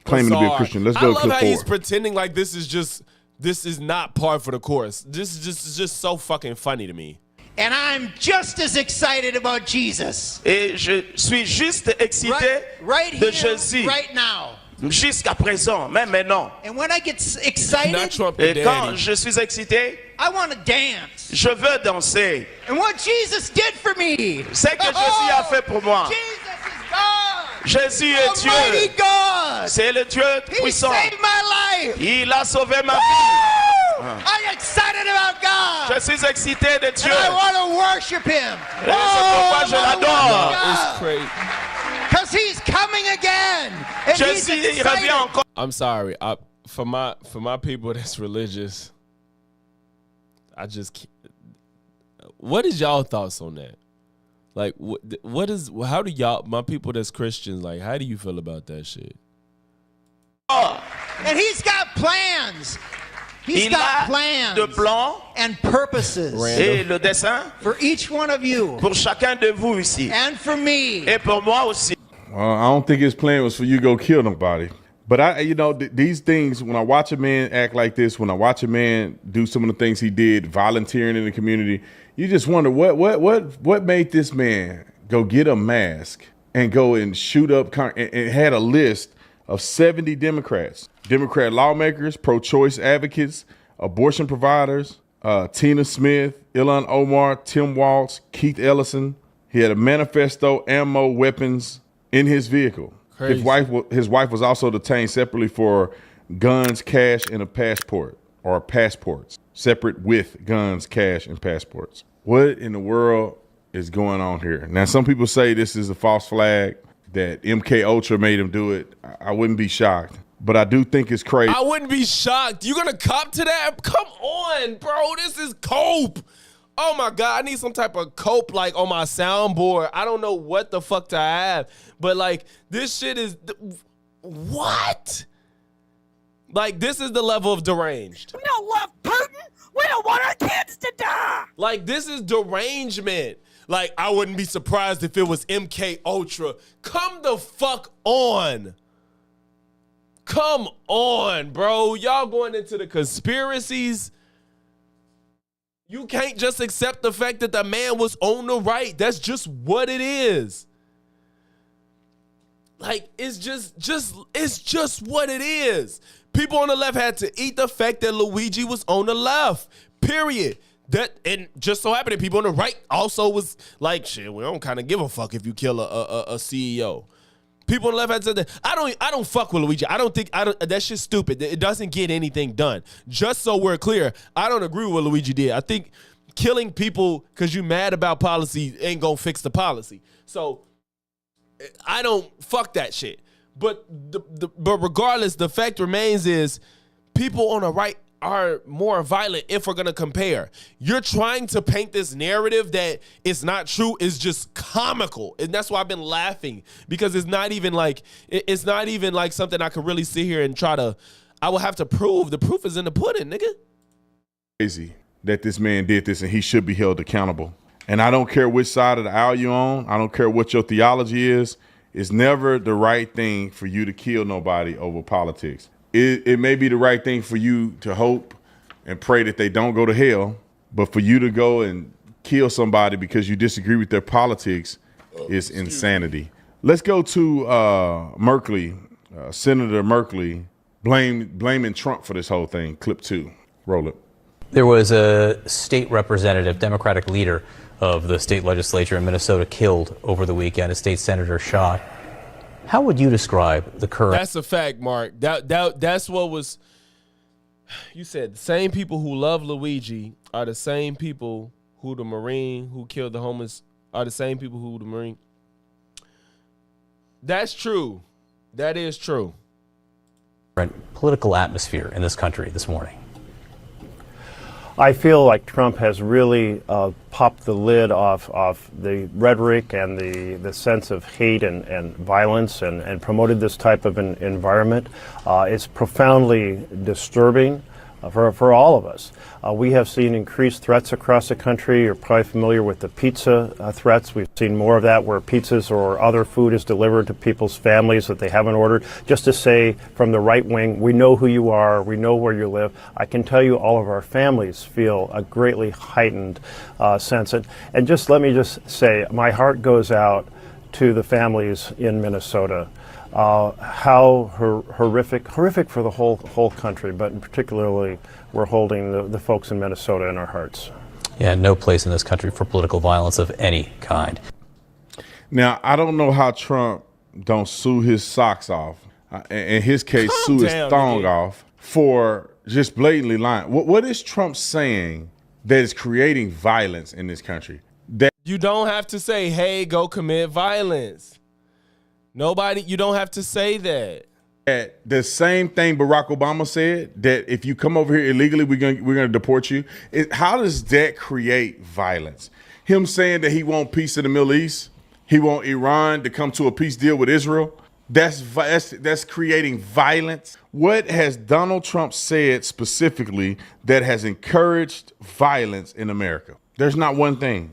claiming to be a Christian. Let's go to I love how he's pretending like this is not par for the course. This is just so fucking funny to me. And I'm just as excited about Jesus. Et je suis juste excité right de here, Jésus. right now. Jusqu'à présent, même maintenant. And when I get excited, et quand je suis excité, I want to dance. Je veux danser. And what Jesus did for me. C'est que Jésus a fait pour moi. Jesus is God. Jésus est Dieu. C'est le Dieu puissant. He saved my life. Il a sauvé ma vie. I'm excited about God. Je suis excité de Dieu. And I want to worship Him. C'est pourquoi je l'adore. It's crazy. Because He's coming again. And Jésus He's revient encore. I'm sorry. For my people that's religious, I just can't. What is y'all thoughts on that? Like, how do y'all, my people that's Christians, like, how do you feel about that shit? And He's got plans. He's got plans de plans and purposes et le dessein for each one of you, pour chacun de vous ici, and for me, et pour moi aussi. Well, I don't think his plan was for you to go kill nobody. But these things, when I watch a man act like this, when I watch a man do some of the things he did, volunteering in the community, you just wonder what made this man go get a mask and go and shoot up and had a list of 70 Democrat lawmakers, pro-choice advocates, abortion providers, Tina Smith, Ilhan Omar, Tim Walz, Keith Ellison. He had a manifesto, ammo, weapons in his vehicle. Crazy. His wife was also detained separately for guns, cash, and a passport, or passports, separate with guns, cash, and passports. What in the world is going on here? Now, some people say this is a false flag, that MK Ultra made him do it. I wouldn't be shocked, but I do think it's crazy. I wouldn't be shocked. You gonna cop to that? Come on, bro. This is cope. Oh my God, I need some type of cope like on my soundboard. I don't know what the fuck to have, but like this shit is what? Like this is the level of deranged. We don't love Putin. We don't want our kids to die. Like this is derangement. Like I wouldn't be surprised if it was MK Ultra. Come the fuck on. Come on, bro. Y'all going into the conspiracies. You can't just accept the fact that the man was on the right. That's just what it is. Like, it's just what it is. People on the left had to eat the fact that Luigi was on the left. Period. That, and just so happened that people on the right also was like, shit, we don't kind of give a fuck if you kill a CEO. People on the left had said that. I don't fuck with Luigi. That shit's stupid. It doesn't get anything done. Just so we're clear, I don't agree with what Luigi did. I think killing people because you mad about policy ain't gonna fix the policy. So I don't fuck that shit. But regardless, the fact remains is people on the right are more violent if we're going to compare. You're trying to paint this narrative that it's not true. It's just comical. And that's why I've been laughing, because it's not even like something I could really sit here and I will have to prove. The proof is in the pudding, nigga. Crazy that this man did this and he should be held accountable. And I don't care which side of the aisle you're on. I don't care what your theology is. It's never the right thing for you to kill nobody over politics. It may be the right thing for you to hope and pray that they don't go to hell, but for you to go and kill somebody because you disagree with their politics is insanity. Let's go to Merkley, Senator Merkley, blaming Trump for this whole thing. Clip 2. Roll it. There was a state representative, Democratic leader of the state legislature in Minnesota killed over the weekend, a state senator shot. How would you describe the current? That's a fact, Mark. That's what was. You said the same people who love Luigi are the same people who the Marine who killed the homeless are the same people who the Marine. That's true. That is true. Political atmosphere in this country this morning. I feel like Trump has really popped the lid off the rhetoric and the sense of hate and violence and promoted this type of an environment. It's profoundly disturbing for all of us. We have seen increased threats across the country. You're probably familiar with the pizza threats. We've seen more of that where pizzas or other food is delivered to people's families that they haven't ordered. Just to say from the right wing, we know who you are, we know where you live. I can tell you all of our families feel a greatly heightened sense. And just let me just say, my heart goes out to the families in Minnesota. How horrific for the whole country, but particularly we're holding the folks in Minnesota in our hearts. Yeah, no place in this country for political violence of any kind. Now, I don't know how Trump don't sue his socks off. In his case, sue his thong off for just blatantly lying. What is Trump saying that is creating violence in this country? That you don't have to say, hey, go commit violence. You don't have to say that. The same thing Barack Obama said, that if you come over here illegally, we're gonna deport you. How does that create violence? Him saying that he want peace in the Middle East, he want Iran to come to a peace deal with Israel. That's creating violence. What has Donald Trump said specifically that has encouraged violence in America? There's not one thing.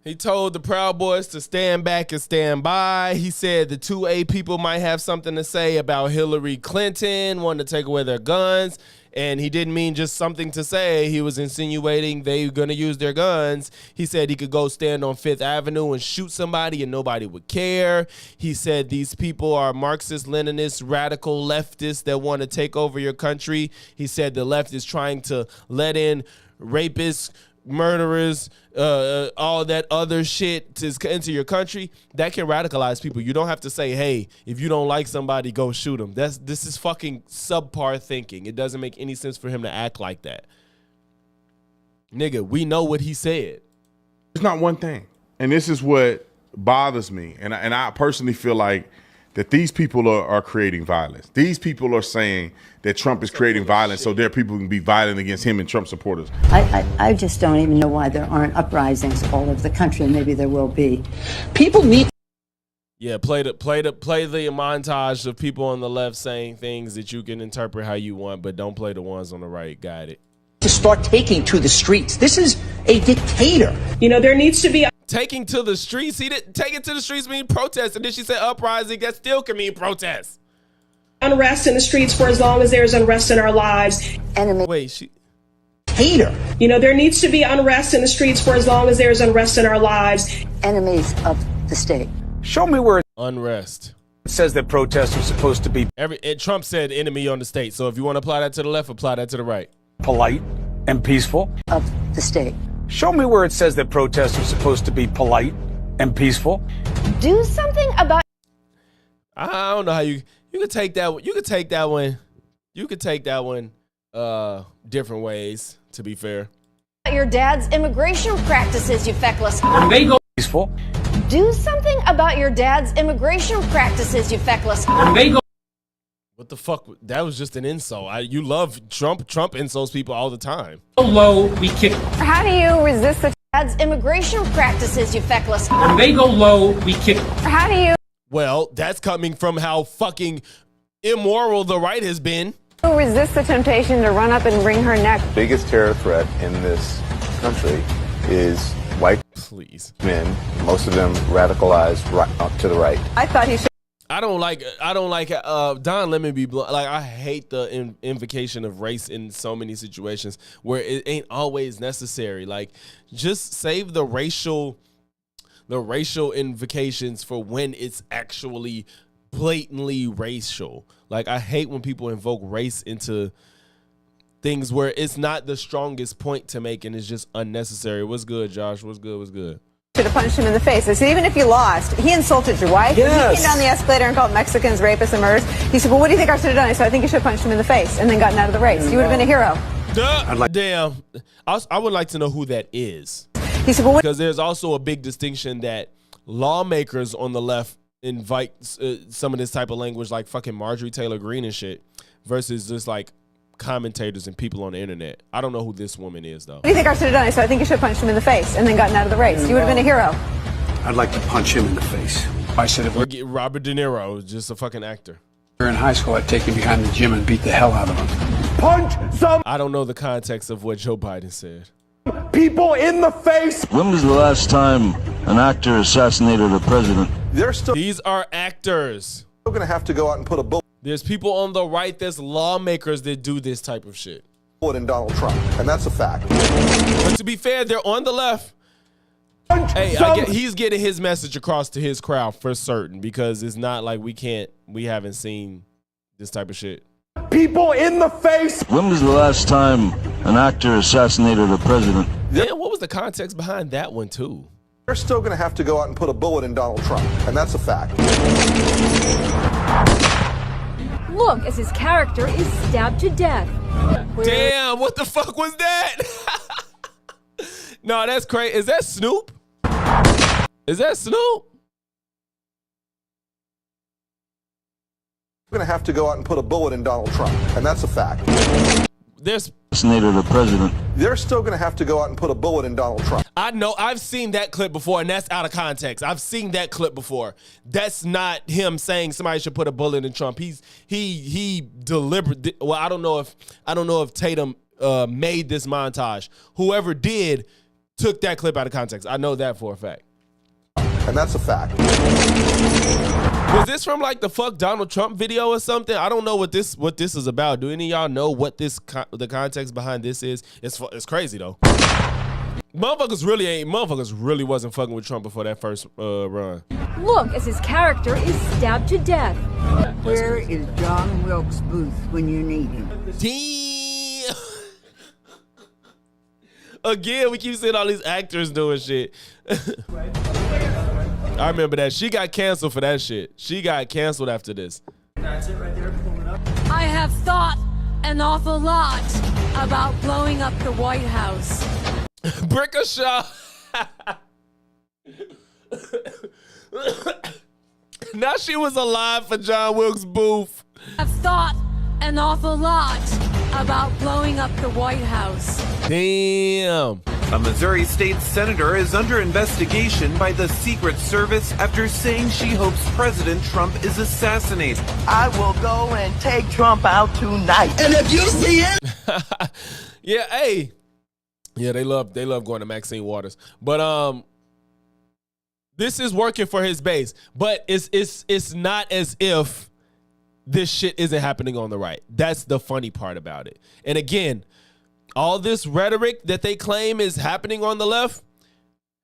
He told the Proud Boys to stand back and stand by. He said the 2A people might have something to say about Hillary Clinton wanting to take away their guns. And he didn't mean just something to say. He was insinuating they were going to use their guns. He said he could go stand on Fifth Avenue and shoot somebody and nobody would care. He said these people are Marxist, Leninist, radical leftists that want to take over your country. He said the left is trying to let in rapists, murderers, all that other shit into your country. That can radicalize people. You don't have to say, hey, if you don't like somebody, go shoot them. This is fucking subpar thinking. It doesn't make any sense for him to act like that. Nigga, we know what he said. It's not one thing. And this is what bothers me. And I personally feel like that these people are creating violence. These people are saying that Trump is creating violence so their people can be violent against him and Trump supporters. I just don't even know why there aren't uprisings all over the country. Maybe there will be. People need. Yeah, play the montage of people on the left saying things that you can interpret how you want, but don't play the ones on the right. Got it. To start taking to the streets. This is a dictator. You know, there needs to be taking to the streets. He didn't take it to the streets mean protest, and then she said uprising. That still can mean protest. unrest in the streets for as long as there's unrest in our lives. Wait, she Hater. You know, there needs to be unrest in the streets for as long as there's unrest in our lives. Enemies of the state. Show me where it unrest. says that protests are supposed to be Trump said enemy on the state. So if you want to apply that to the left, apply that to the right. polite and peaceful. Of the state. Show me where it says that protests are supposed to be polite and peaceful. Do something about. I don't know how you could take that. You could take that one. You could take that one different ways. To be fair, Your dad's immigration practices, you feckless. They go peaceful. Do something about your dad's immigration practices, you feckless. They go. what the fuck? That was just an insult. You love Trump. Trump insults people all the time. Low, we kick. How do you resist the dad's immigration practices, you feckless? They go low, we kick. How do you Well, that's coming from how fucking immoral the right has been. resist the temptation to run up and wring her neck? Biggest terror threat in this country is white men, most of them radicalized right up to the right. I thought he should. I don't like Don Lemon be blunt. Like, I hate the invocation of race in so many situations where it ain't always necessary. Like, just save the racial invocations for when it's actually blatantly racial. Like, I hate when people invoke race into things where it's not the strongest point to make and it's just unnecessary. What's good, Josh? What's good? What's good? Should have punched him in the face. I said, even if you lost, he insulted your wife. Yes. He came down the escalator and called Mexicans rapists and murderers. He said, well, what do you think I should have done? I said, I think you should have punched him in the face and then gotten out of the race. You would have been a hero. Damn. I would like to know who that is. He said, well, because there's also a big distinction that lawmakers on the left invite some of this type of language like fucking Marjorie Taylor Greene and shit versus just like commentators and people on the internet. I don't know who this woman is, though. what do you think I should have done? I said, I think you should have punched him in the face and then gotten out of the race. You would have been a hero. I'd like to punch him in the face. I said if Or get Robert De Niro, just a fucking actor. we were in high school, I'd take him behind the gym and beat the hell out of him. Punch some I don't know the context of what Joe Biden said. people in the face. When was the last time an actor assassinated a president? These are actors. We're going to have to go out and put a bullet There's people on the right, there's lawmakers that do this type of shit. in Donald Trump, and that's a fact. But to be fair, they're on the left. Hey, he's getting his message across to his crowd for certain because it's not like we haven't seen this type of shit. People in the face. When was the last time an actor assassinated a president? Damn, what was the context behind that one too? They're still going to have to go out and put a bullet in Donald Trump, and that's a fact. Look as his character is stabbed to death. Damn, what the fuck was that? No, that's crazy. Is that Snoop? Is that Snoop? We're going to have to go out and put a bullet in Donald Trump, and that's a fact. There's Assassinated a president. They're still going to have to go out and put a bullet in Donald Trump. I know. I've seen that clip before, and that's out of context. I've seen that clip before. That's not him saying somebody should put a bullet in Trump. He deliberate. Well, I don't know if Tatum made this montage. Whoever did took that clip out of context. I know that for a fact. And that's a fact. Was this from like the fuck Donald Trump video or something? I don't know what this is about. Do any of y'all know what the context behind this is? It's crazy though. Motherfuckers really wasn't fucking with Trump before that first run. Look as his character is stabbed to death. Where is John Wilkes Booth when you need him? Damn. Again, we keep seeing all these actors doing shit. I remember that. She got canceled for that shit. She got canceled after this. That's it right there. Pull it up. I have thought an awful lot about blowing up the White House. Brickashaw. Now she was alive for John Wilkes Booth. I've thought an awful lot about blowing up the White House. Damn. A Missouri state senator is under investigation by the Secret Service after saying she hopes President Trump is assassinated. I will go and take Trump out tonight. And if you see it, yeah, hey. Yeah, they love going to Maxine Waters. But this is working for his base. But it's not as if this shit isn't happening on the right. That's the funny part about it. And again, all this rhetoric that they claim is happening on the left,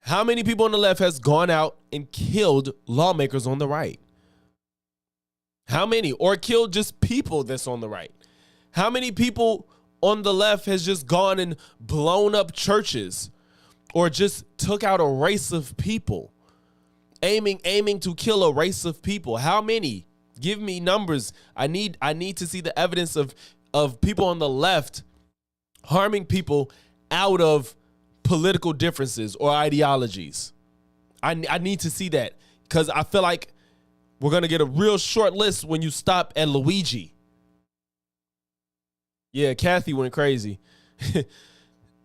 how many people on the left has gone out and killed lawmakers on the right? How many? Or killed just people that's on the right? How many people on the left has just gone and blown up churches or just took out a race of people, aiming to kill a race of people? How many? Give me numbers. I need to see the evidence of people on the left harming people out of political differences or ideologies. I need to see that, because I feel like we're going to get a real short list when you stop at Luigi. Yeah, Kathy went crazy.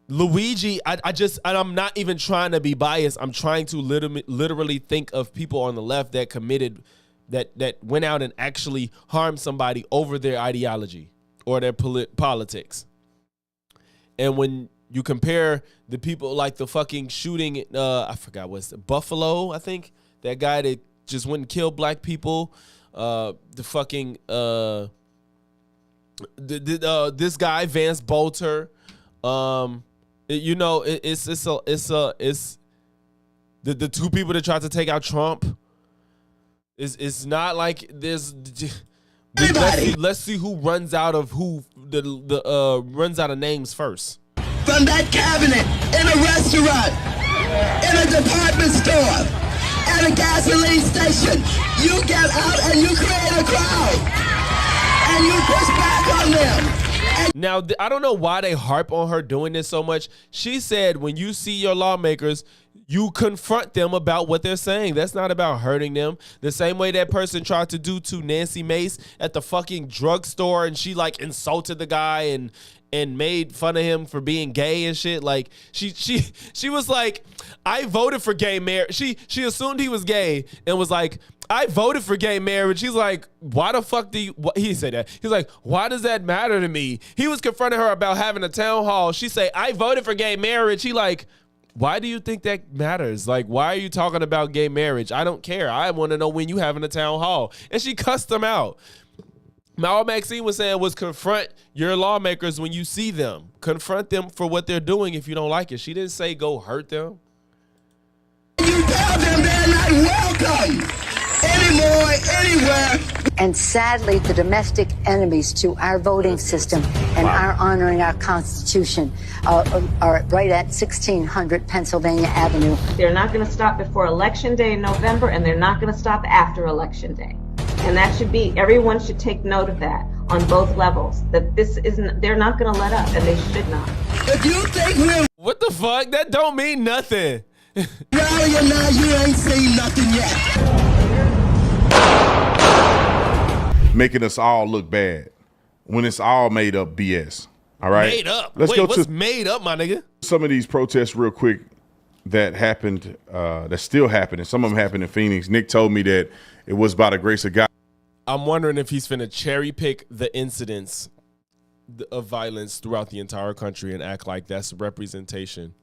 Luigi, I'm not even trying to be biased. I'm trying to literally think of people on the left that committed, that went out and actually harmed somebody over their ideology or their politics. And when you compare the people like the fucking shooting, I forgot what's it, Buffalo, I think, that guy that just went and killed black people, the fucking this guy Vance Bolter, you know, it's the two people that tried to take out Trump. It's not like there's. Let's see who runs out of runs out of names first. From that cabinet, in a restaurant, in a department store, at a gasoline station, you get out and you create a crowd, and you push back on them. Now, I don't know why they harp on her doing this so much. She said when you see your lawmakers, you confront them about what they're saying. That's not about hurting them. The same way that person tried to do to Nancy Mace at the fucking drugstore, and she like insulted the guy and made fun of him for being gay and shit. Like she was like, I voted for gay marriage. She assumed he was gay and was like, I voted for gay marriage. He's like, why the fuck do you, he said that. He's like, why does that matter to me? He was confronting her about having a town hall. She say, I voted for gay marriage. He like, why do you think that matters? Like, why are you talking about gay marriage? I don't care. I want to know when you having a town hall. And she cussed him out. All Maxine was saying was confront your lawmakers when you see them. Confront them for what they're doing if you don't like it. She didn't say go hurt them. You tell them they're not welcome anymore, anywhere. And sadly, the domestic enemies to our voting system and our honoring our Constitution are right at 1600 Pennsylvania Avenue. They're not going to stop before Election Day in November, and they're not going to stop after Election Day. And that should be, everyone should take note of that on both levels, that this isn't, they're not going to let up, and they should not. If you think we're what the fuck? That don't mean nothing. rally or not, you ain't seen nothing yet. Making us all look bad when it's all made up BS. All right, Made up. Let's Wait, go what's to made up, my nigga? some of these protests real quick that happened. That's still happening. Some of them happened in Phoenix. Nick told me that it was by the grace of God. I'm wondering if he's finna cherry pick the incidents of violence throughout the entire country and act like that's a representation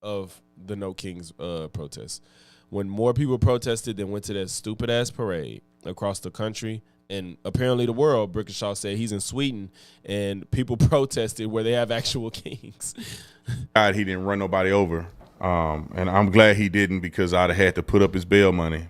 of the No Kings protest. When more people protested than went to that stupid ass parade across the country and apparently the world, Brickenshaw said he's in Sweden and people protested where they have actual kings. God, he didn't run nobody over. And I'm glad he didn't, because I'd have had to put up his bail money.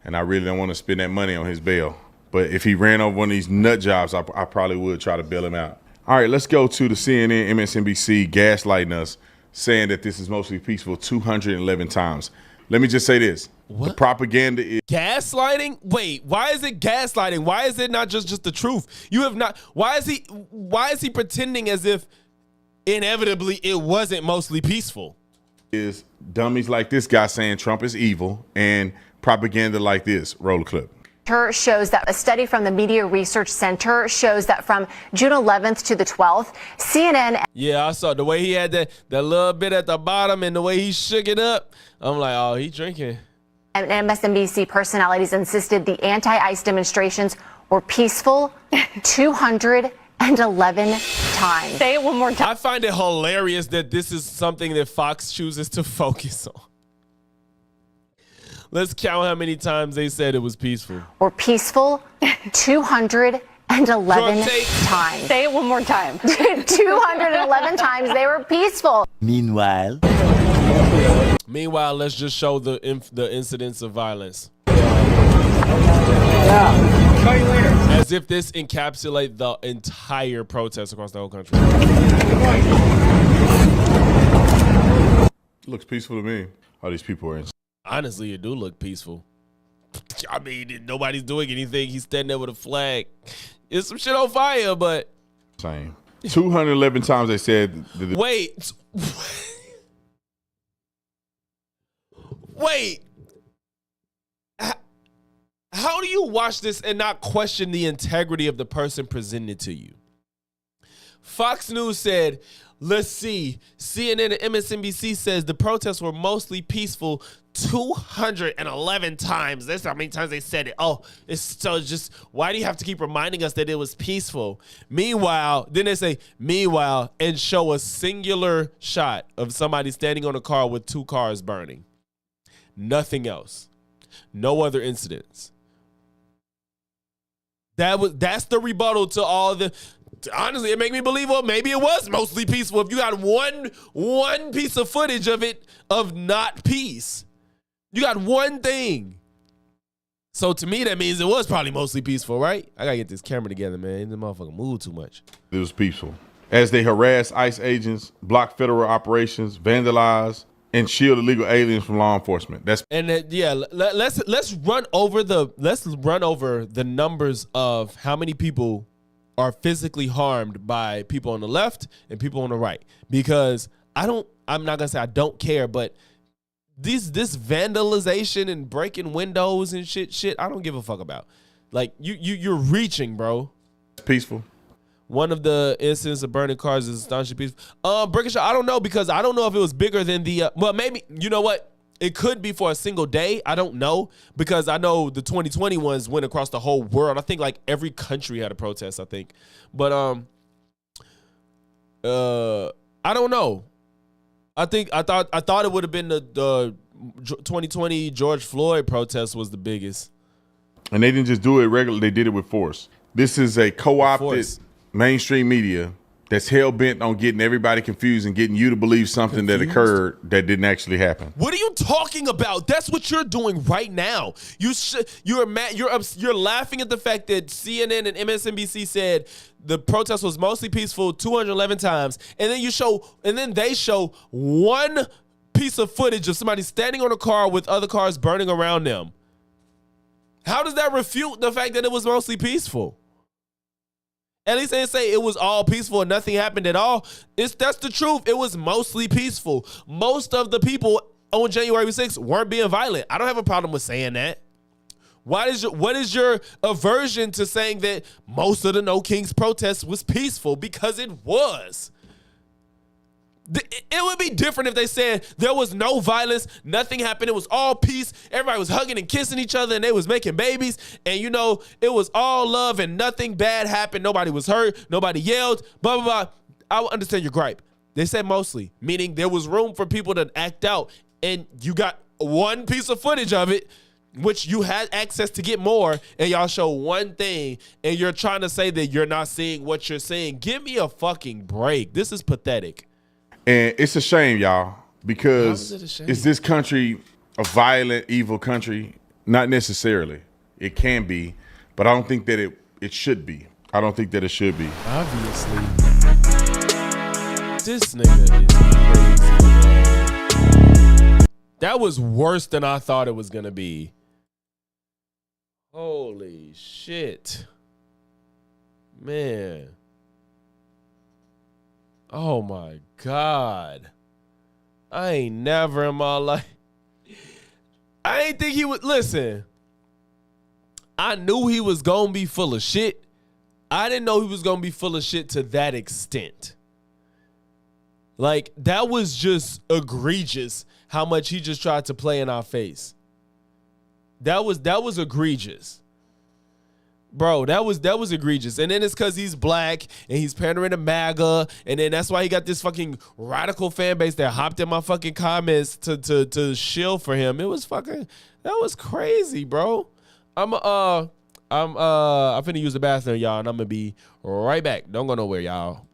And I really don't want to spend that money on his bail. But if he ran over one of these nut jobs, I probably would try to bail him out. All right, let's go to the CNN, MSNBC gaslighting us, saying that this is mostly peaceful 211 times. Let me just say this. What? The propaganda is gaslighting? Wait, why is it gaslighting? Why is it not just the truth? You have not, why is he pretending as if inevitably it wasn't mostly peaceful? Is dummies like this guy saying Trump is evil and propaganda like this. Roll the clip. Shows that a study from the Media Research Center shows that from June 11th to the 12th, CNN. Yeah, I saw the way he had that little bit at the bottom and the way he shook it up. I'm like, oh, he drinking. And MSNBC personalities insisted the anti-ICE demonstrations were peaceful 211 times. Say it one more time. I find it hilarious that this is something that Fox chooses to focus on. Let's count how many times they said it was peaceful. Were peaceful 211 times. Say it one more time. 211 times they were peaceful. Meanwhile, let's just show the incidents of violence. As if this encapsulates the entire protest across the whole country. Looks peaceful to me. All these people are in. Honestly, it do look peaceful. I mean, nobody's doing anything. He's standing there with a flag. It's some shit on fire, but same. 211 times they said. Wait. Wait. How do you watch this and not question the integrity of the person presented to you? Fox News said, let's see. CNN and MSNBC says the protests were mostly peaceful 211 times. That's how many times they said it. Oh, it's so just, why do you have to keep reminding us that it was peaceful? Meanwhile, then they say, meanwhile, and show a singular shot of somebody standing on a car with 2 cars burning. Nothing else. No other incidents. That's the rebuttal to all the. Honestly, it made me believe, well, maybe it was mostly peaceful. If you got one piece of footage of it of not peace, you got one thing. So to me, that means it was probably mostly peaceful, right? I gotta get this camera together, man. This motherfucker moved too much. It was peaceful as they harassed ICE agents, blocked federal operations, vandalized, and shield illegal aliens from law enforcement. Let's run over the numbers of how many people are physically harmed by people on the left and people on the right. Because I'm not gonna say I don't care, but this vandalization and breaking windows and shit, I don't give a fuck about. Like you're reaching, bro. It's peaceful. One of the incidents of burning cars is astonishingly peaceful. Brickenshaw, I don't know, because I don't know if it was bigger than the. Well, maybe, you know what? It could be for a single day. I don't know, because I know the 2020 ones went across the whole world. I think like every country had a protest, I think. But I don't know. I thought it would have been the 2020 George Floyd protest was the biggest. And they didn't just do it regularly, they did it with force. This is a co-opted mainstream media that's hell-bent on getting everybody confused and getting you to believe something that occurred that didn't actually happen. What are you talking about? That's what you're doing right now. You're laughing at the fact that CNN and MSNBC said the protest was mostly peaceful 211 times, and then they show one piece of footage of somebody standing on a car with other cars burning around them. How does that refute the fact that it was mostly peaceful? At least they say it was all peaceful and nothing happened at all. That's the truth. It was mostly peaceful. Most of the people on January 6th weren't being violent. I don't have a problem with saying that. What is your aversion to saying that most of the No Kings protest was peaceful? Because it was. It would be different if they said there was no violence, nothing happened, it was all peace, everybody was hugging and kissing each other, and they was making babies, and it was all love and nothing bad happened, nobody was hurt, nobody yelled, blah, blah, blah. I would understand your gripe. They said mostly, meaning there was room for people to act out, and you got one piece of footage of it, which you had access to get more, and y'all show one thing, and you're trying to say that you're not seeing what you're seeing. Give me a fucking break. This is pathetic. And it's a shame, y'all, because is this country a violent, evil country? Not necessarily. It can be, but I don't think that it should be. I don't think that it should be. Obviously. This nigga is crazy. That was worse than I thought it was going to be. Holy shit. Man. Oh my God. I ain't never in my life. I ain't think he would listen. I knew he was going to be full of shit. I didn't know he was going to be full of shit to that extent. Like, that was just egregious how much he just tried to play in our face. That was egregious. Bro, that was egregious. And then it's because he's black and he's pandering to MAGA. And then that's why he got this fucking radical fan base that hopped in my fucking comments to shill for him. That was crazy, bro. I'm finna use the bathroom, y'all, and I'm gonna be right back. Don't go nowhere, y'all.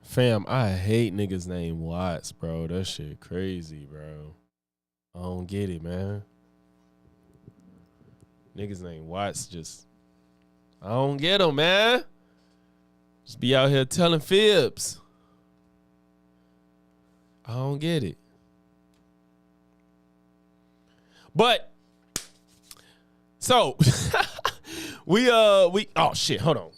Fam, I hate niggas named Watts, bro. That shit crazy, bro. I don't get it, man. Niggas named Watts just, I don't get them, man. Just be out here telling fibs. I don't get it. But, so, we, oh shit, hold on.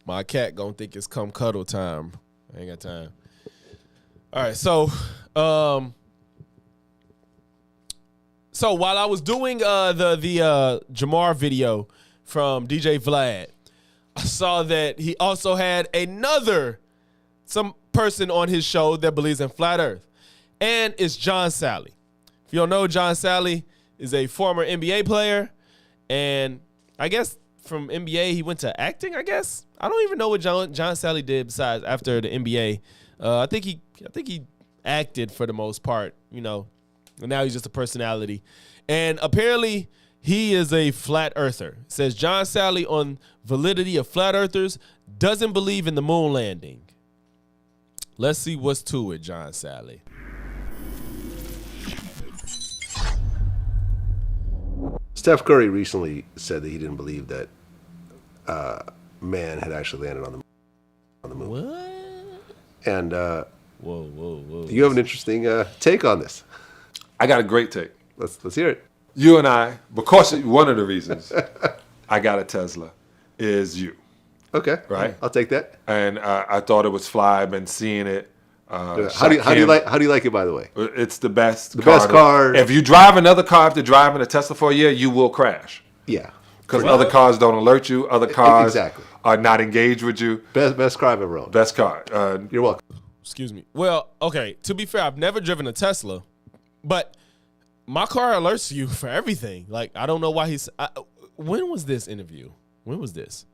My cat gonna think it's come cuddle time. I ain't got time. All right, so while I was doing the Jamar video from DJ Vlad, I saw that he also had some person on his show that believes in flat Earth, and it's John Sally. If you don't know, John Sally is a former NBA player, and I guess from NBA he went to acting. I guess I don't even know what John Sally did besides after the NBA. I think he acted for the most part, you know. And now he's just a personality. And apparently he is a flat earther. It says John Sally on validity of flat earthers, doesn't believe in the moon landing. Let's see what's to it, John Sally. Steph Curry recently said that he didn't believe that man had actually landed on the moon. What? And whoa. You have an interesting take on this. I got a great take. Let's hear it. You and I, because one of the reasons I got a Tesla is you. Okay. Right? I'll take that. And I thought it was fly. I've been seeing it. How do you like it, by the way? It's the best. Best car. If you drive another car after driving a Tesla for a year, you will crash. Yeah. Because other cars don't alert you. Other cars exactly. are not engaged with you. Best car I've ever owned. Best car. You're welcome. Excuse me. Well, okay. To be fair, I've never driven a Tesla, But my car alerts you for everything. Like, I don't know why when was this interview? When was this?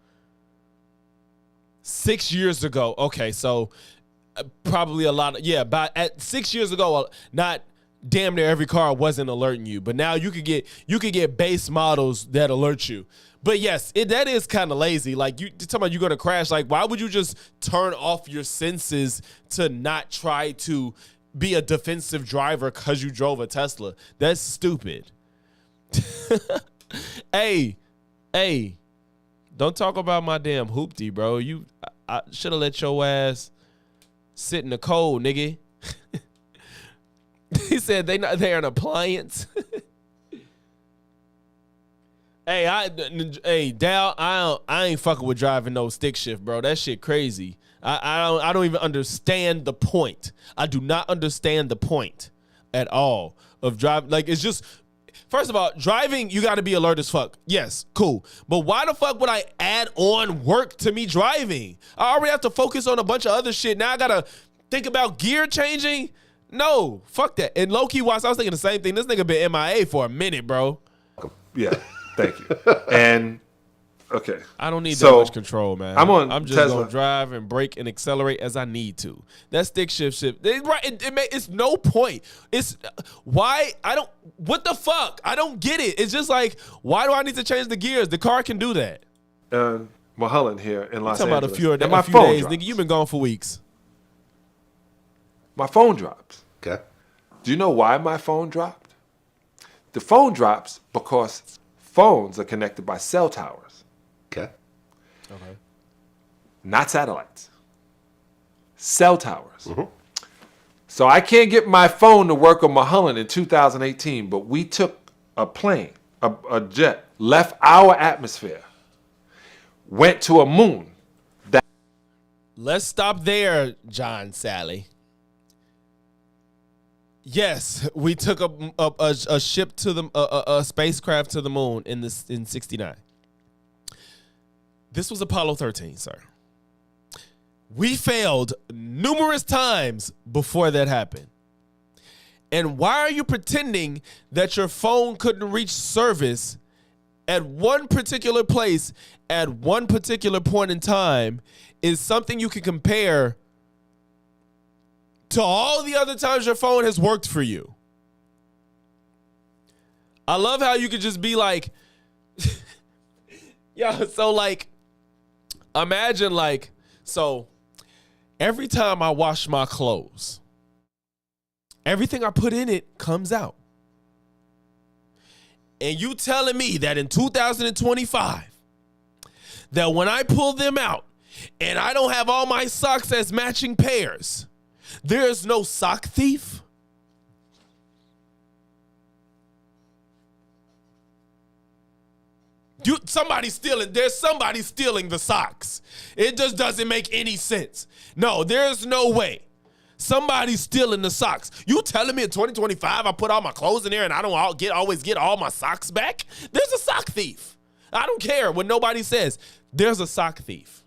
6 years ago. Okay, so probably a lot of, about at 6 years ago, not damn near every car wasn't alerting you, but now you could get base models that alert you. But yes, that is kind of lazy. Like, you talking about you're gonna crash. Like, why would you just turn off your senses to not try to be a defensive driver because you drove a Tesla? That's stupid. Hey, don't talk about my damn hoopty, bro. I should have let your ass sit in the cold, nigga. He said they're an appliance. Hey, Dal, I ain't fucking with driving no stick shift, bro. That shit crazy. I don't even understand the point. I do not understand the point at all of driving. Like, it's just, first of all, driving, you got to be alert as fuck. Yes, cool. But why the fuck would I add on work to me driving? I already have to focus on a bunch of other shit. Now I got to think about gear changing? No, fuck that. And low-key, whilst I was thinking the same thing, this nigga been MIA for a minute, bro. Yeah, thank you. And, okay. I don't need that much control, man. I'm just Tesla. going to drive and brake and accelerate as I need to. That stick shift. It's no point. It's why I don't, what the fuck? I don't get it. It's just like, why do I need to change the gears? The car can do that. Mulholland here in Los Angeles. About a few days, drops. nigga. You've been gone for weeks. My phone drops. Okay. Do you know why my phone dropped? The phone drops because phones are connected by cell towers. Okay. Not satellites. Cell towers. So I can't get my phone to work on Mulholland in 2018, but we took a plane, a jet, left our atmosphere, went to a moon. Let's stop there, John Sally. Yes, we took a ship to a spacecraft to the moon in 69. This was Apollo 13, sir. We failed numerous times before that happened. And why are you pretending that your phone couldn't reach service at one particular place at one particular point in time is something you can compare to all the other times your phone has worked for you? I love how you could just be like, so like, imagine like, so every time I wash my clothes, everything I put in it comes out. And you telling me that in 2025, that when I pull them out and I don't have all my socks as matching pairs, there's no sock thief? There's somebody stealing the socks. It just doesn't make any sense. No, there's no way. Somebody's stealing the socks. You telling me in 2025 I put all my clothes in there and I don't always get all my socks back? There's a sock thief. I don't care what nobody says. There's a sock thief.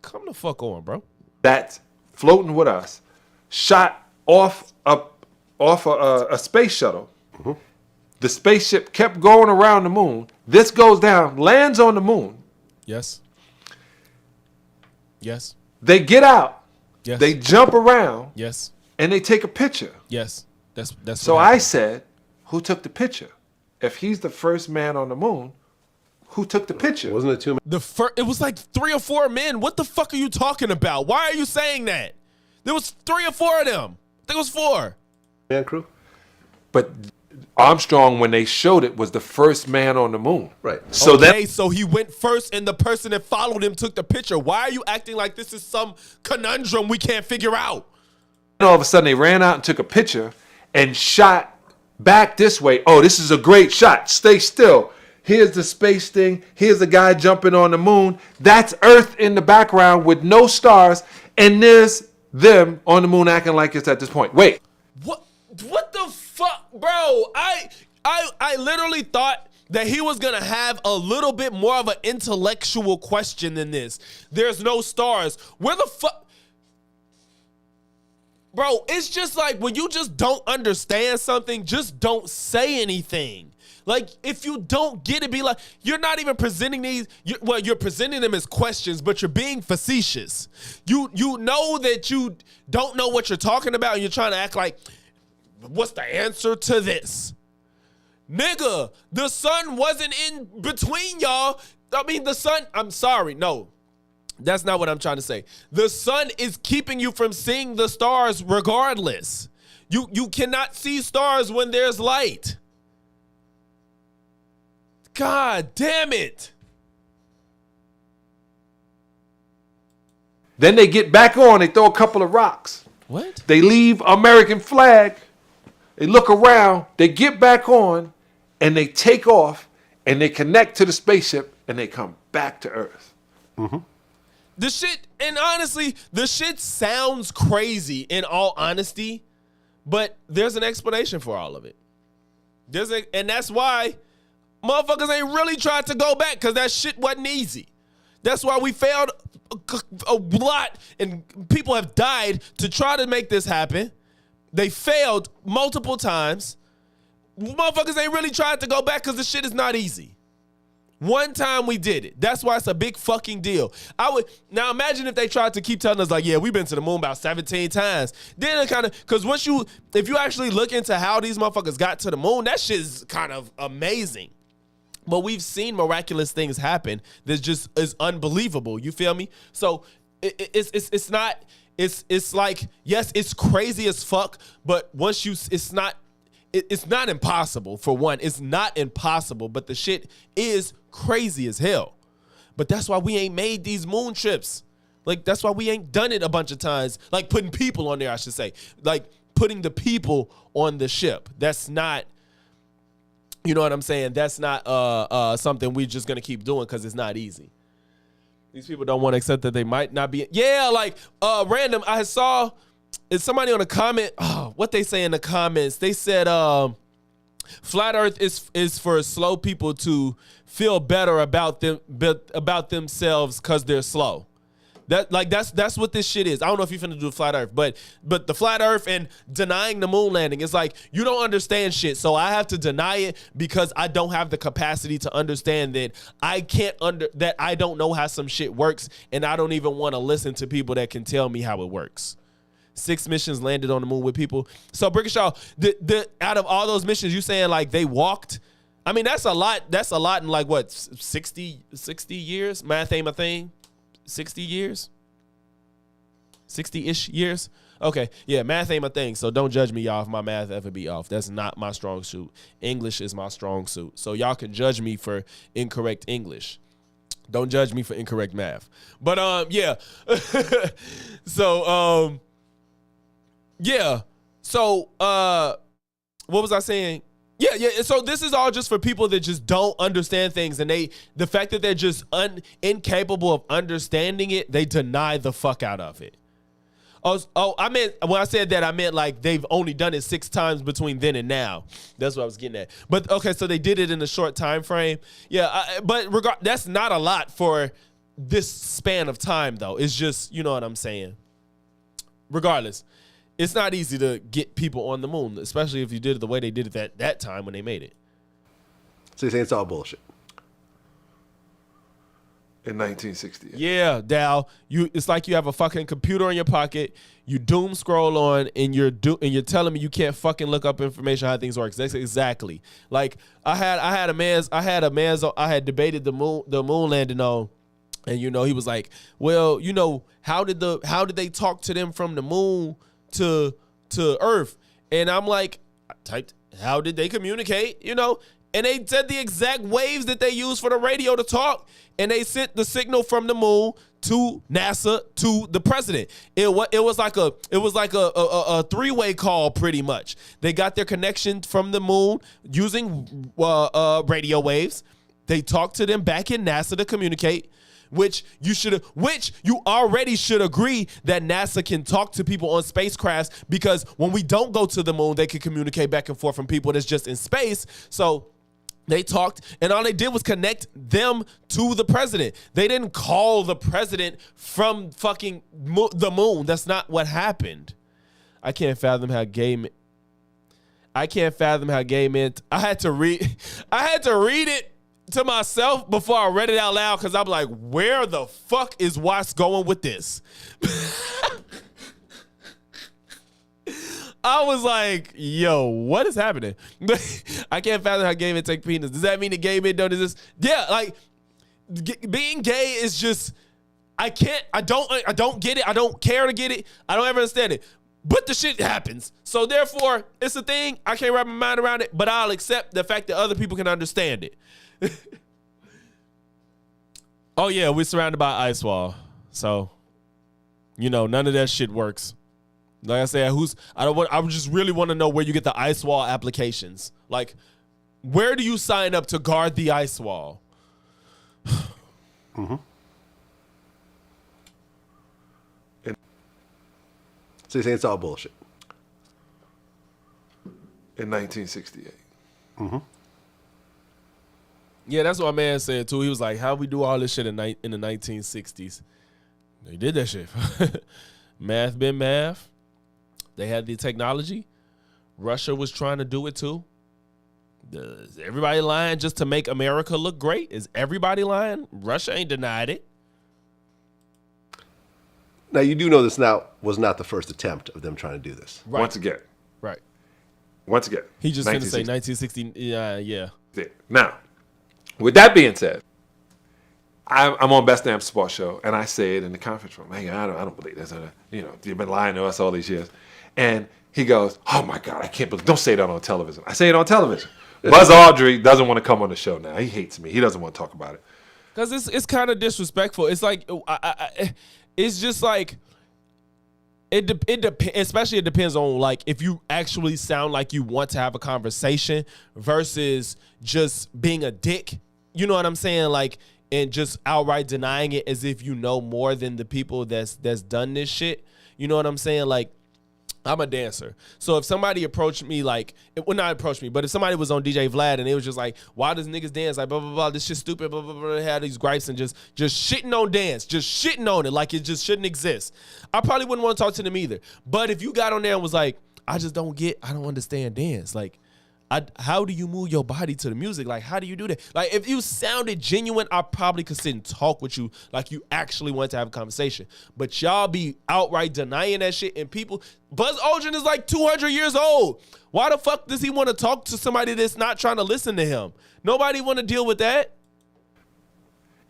Come the fuck on, bro. That's floating with us, shot off a space shuttle. The spaceship kept going around the moon. This goes down, lands on the moon. Yes. Yes. They get out. Yes. They jump around. Yes. And they take a picture. Yes. That's so I said, who took the picture? If he's the first man on the moon, who took the picture? Wasn't it two men? It was like 3 or 4 men. What the fuck are you talking about? Why are you saying that? There was 3 or 4 of them. I think it was 4. Man crew? But Armstrong, when they showed it, was the first man on the moon. Right. So so he went first and the person that followed him took the picture. Why are you acting like this is some conundrum we can't figure out? And all of a sudden they ran out and took a picture and shot back this way. Oh, this is a great shot. Stay still. Here's the space thing. Here's a guy jumping on the moon. That's Earth in the background with no stars. And there's them on the moon acting like it's at this point. Wait. What the fuck, bro? I literally thought that he was gonna have a little bit more of an intellectual question than this. There's no stars. Where the fuck? Bro, it's just like when you just don't understand something, just don't say anything. Like, if you don't get it, be like, you're not even presenting these. You're presenting them as questions, but you're being facetious. You know that you don't know what you're talking about, and you're trying to act like, what's the answer to this? Nigga, the sun wasn't in between y'all. I mean, the sun, I'm sorry, no. That's not what I'm trying to say. The sun is keeping you from seeing the stars regardless. You cannot see stars when there's light. God damn it. Then they get back on, they throw a couple of rocks. What? They leave American flag. They look around, they get back on, and they take off, and they connect to the spaceship, and they come back to Earth. Mm-hmm. The shit, and honestly, the shit sounds crazy in all honesty, but there's an explanation for all of it. And that's why motherfuckers ain't really tried to go back, because that shit wasn't easy. That's why we failed a lot, and people have died to try to make this happen. They failed multiple times. Motherfuckers ain't really tried to go back because the shit is not easy. One time we did it. That's why it's a big fucking deal. Now imagine if they tried to keep telling us like, yeah, we've been to the moon about 17 times. Then it kind of, because if you actually look into how these motherfuckers got to the moon, that shit is kind of amazing. But we've seen miraculous things happen that just is unbelievable. You feel me? So it's not, it's like, yes, it's crazy as fuck, but once it's not impossible. For one, it's not impossible, but the shit is crazy as hell. But that's why we ain't made these moon trips. Like, that's why we ain't done it a bunch of times. Like, putting people on there, I should say. Like, putting the people on the ship. That's not, you know what I'm saying? That's not something we're just going to keep doing because it's not easy. These people don't want to accept that they might not be. Yeah, like, random. I saw somebody on a comment. Oh, what they say in the comments? They said, flat Earth is for slow people to feel better about themselves because they're slow. That's what this shit is. I don't know if you're finna do flat Earth, but the flat Earth and denying the moon landing, it's like, you don't understand shit, so I have to deny it because I don't have the capacity to understand that that I don't know how some shit works, and I don't even want to listen to people that can tell me how it works. 6 missions landed on the moon with people. So Brickishaw, out of all those missions, you saying like they walked? I mean, that's a lot. That's a lot in like what, 60 years? Math ain't my thing. 60 years? 60-ish years? Okay, yeah, math ain't my thing, so don't judge me, y'all, if my math ever be off. That's not my strong suit. English is my strong suit. So y'all can judge me for incorrect English. Don't judge me for incorrect math. But, yeah. So, yeah. So, what was I saying? Yeah. So this is all just for people that just don't understand things, and the fact that they're just incapable of understanding it, they deny the fuck out of it. I meant, when I said that, I meant like they've only done it 6 times between then and now. That's what I was getting at. But okay, so they did it in a short time frame. Yeah, but that's not a lot for this span of time, though. It's just, you know what I'm saying. Regardless, it's not easy to get people on the moon, especially if you did it the way they did it that time when they made it. So you're saying it's all bullshit? In 1968. Yeah, Dal. It's like you have a fucking computer in your pocket. You doom scroll on, and you're telling me you can't fucking look up information how things work. That's exactly like I had debated the moon landing on. And, you know, he was like, well, you know, how did they talk to them from the moon to Earth? And I'm like, I typed, how did they communicate? You know, and they said the exact waves that they use for the radio to talk. And they sent the signal from the moon to NASA to the president. It was like a 3-way call pretty much. They got their connection from the moon using radio waves. They talked to them back in NASA to communicate. Which you already should agree that NASA can talk to people on spacecrafts, because when we don't go to the moon, they can communicate back and forth from people that's just in space. So they talked, and all they did was connect them to the president. They didn't call the president from fucking the moon. That's not what happened. I can't fathom how gay men. I had to read it to myself before I read it out loud because I'm like, where the fuck is Watts going with this? I was like, yo, what is happening? I can't fathom how gay men take penis. Does that mean that gay men don't exist? Yeah, like being gay is just, I don't get it. I don't care to get it. I don't ever understand it. But the shit happens. So therefore, it's a thing. I can't wrap my mind around it, but I'll accept the fact that other people can understand it. Oh yeah, we're surrounded by ice wall. So, none of that shit works. Like I said, I just really want to know where you get the ice wall applications. Like, where do you sign up to guard the ice wall? Mm-hmm. So you're saying it's all bullshit? In 1968. Mm-hmm. Yeah, that's what my man said too. He was like, "How we do all this shit in the 1960s?" They did that shit. Math been math. They had the technology. Russia was trying to do it too. Is everybody lying just to make America look great? Is everybody lying? Russia ain't denied it. Now, you do know this was not the first attempt of them trying to do this. Right. Once again. He just going to say 1960. Yeah. Now, with that being said, I'm on Best Damn Sports Show, and I say it in the conference room. Hey, I don't believe this. You've been lying to us all these years. And he goes, oh, my God, I can't believe. Don't say that on television. I say it on television. Buzz Aldrin doesn't want to come on the show now. He hates me. He doesn't want to talk about it. Because it's kind of disrespectful. It's like, it's just like, especially it depends on like if you actually sound like you want to have a conversation versus just being a dick. You know what I'm saying? Like, and just outright denying it as if you know more than the people that's done this shit. You know what I'm saying? Like, I'm a dancer. So if somebody approached me like, well, not approached me, but if somebody was on DJ Vlad and it was just like, why does niggas dance? Like, blah, blah, blah, this shit's stupid, blah, blah, blah, they had these gripes and just shitting on dance, just shitting on it like it just shouldn't exist. I probably wouldn't want to talk to them either. But if you got on there and was like, I don't understand dance. Like, how do you move your body to the music? Like, how do you do that? Like, if you sounded genuine, I probably could sit and talk with you like you actually want to have a conversation. But y'all be outright denying that shit. And people, Buzz Aldrin is like 200 years old. Why the fuck does he want to talk to somebody that's not trying to listen to him? Nobody want to deal with that.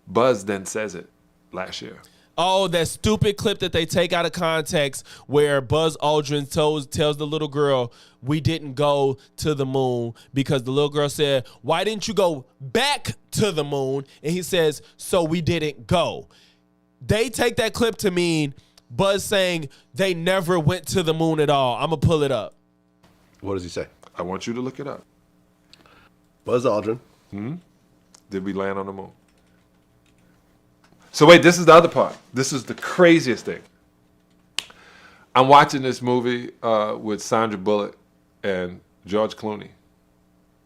Buzz then says it last year. Oh, that stupid clip that they take out of context where Buzz Aldrin tells the little girl, we didn't go to the moon because the little girl said, why didn't you go back to the moon? And he says, so we didn't go. They take that clip to mean Buzz saying they never went to the moon at all. I'm going to pull it up. What does he say? I want you to look it up. Buzz Aldrin. Did we land on the moon? So wait, this is the other part. This is the craziest thing. I'm watching this movie with Sandra Bullock and George Clooney,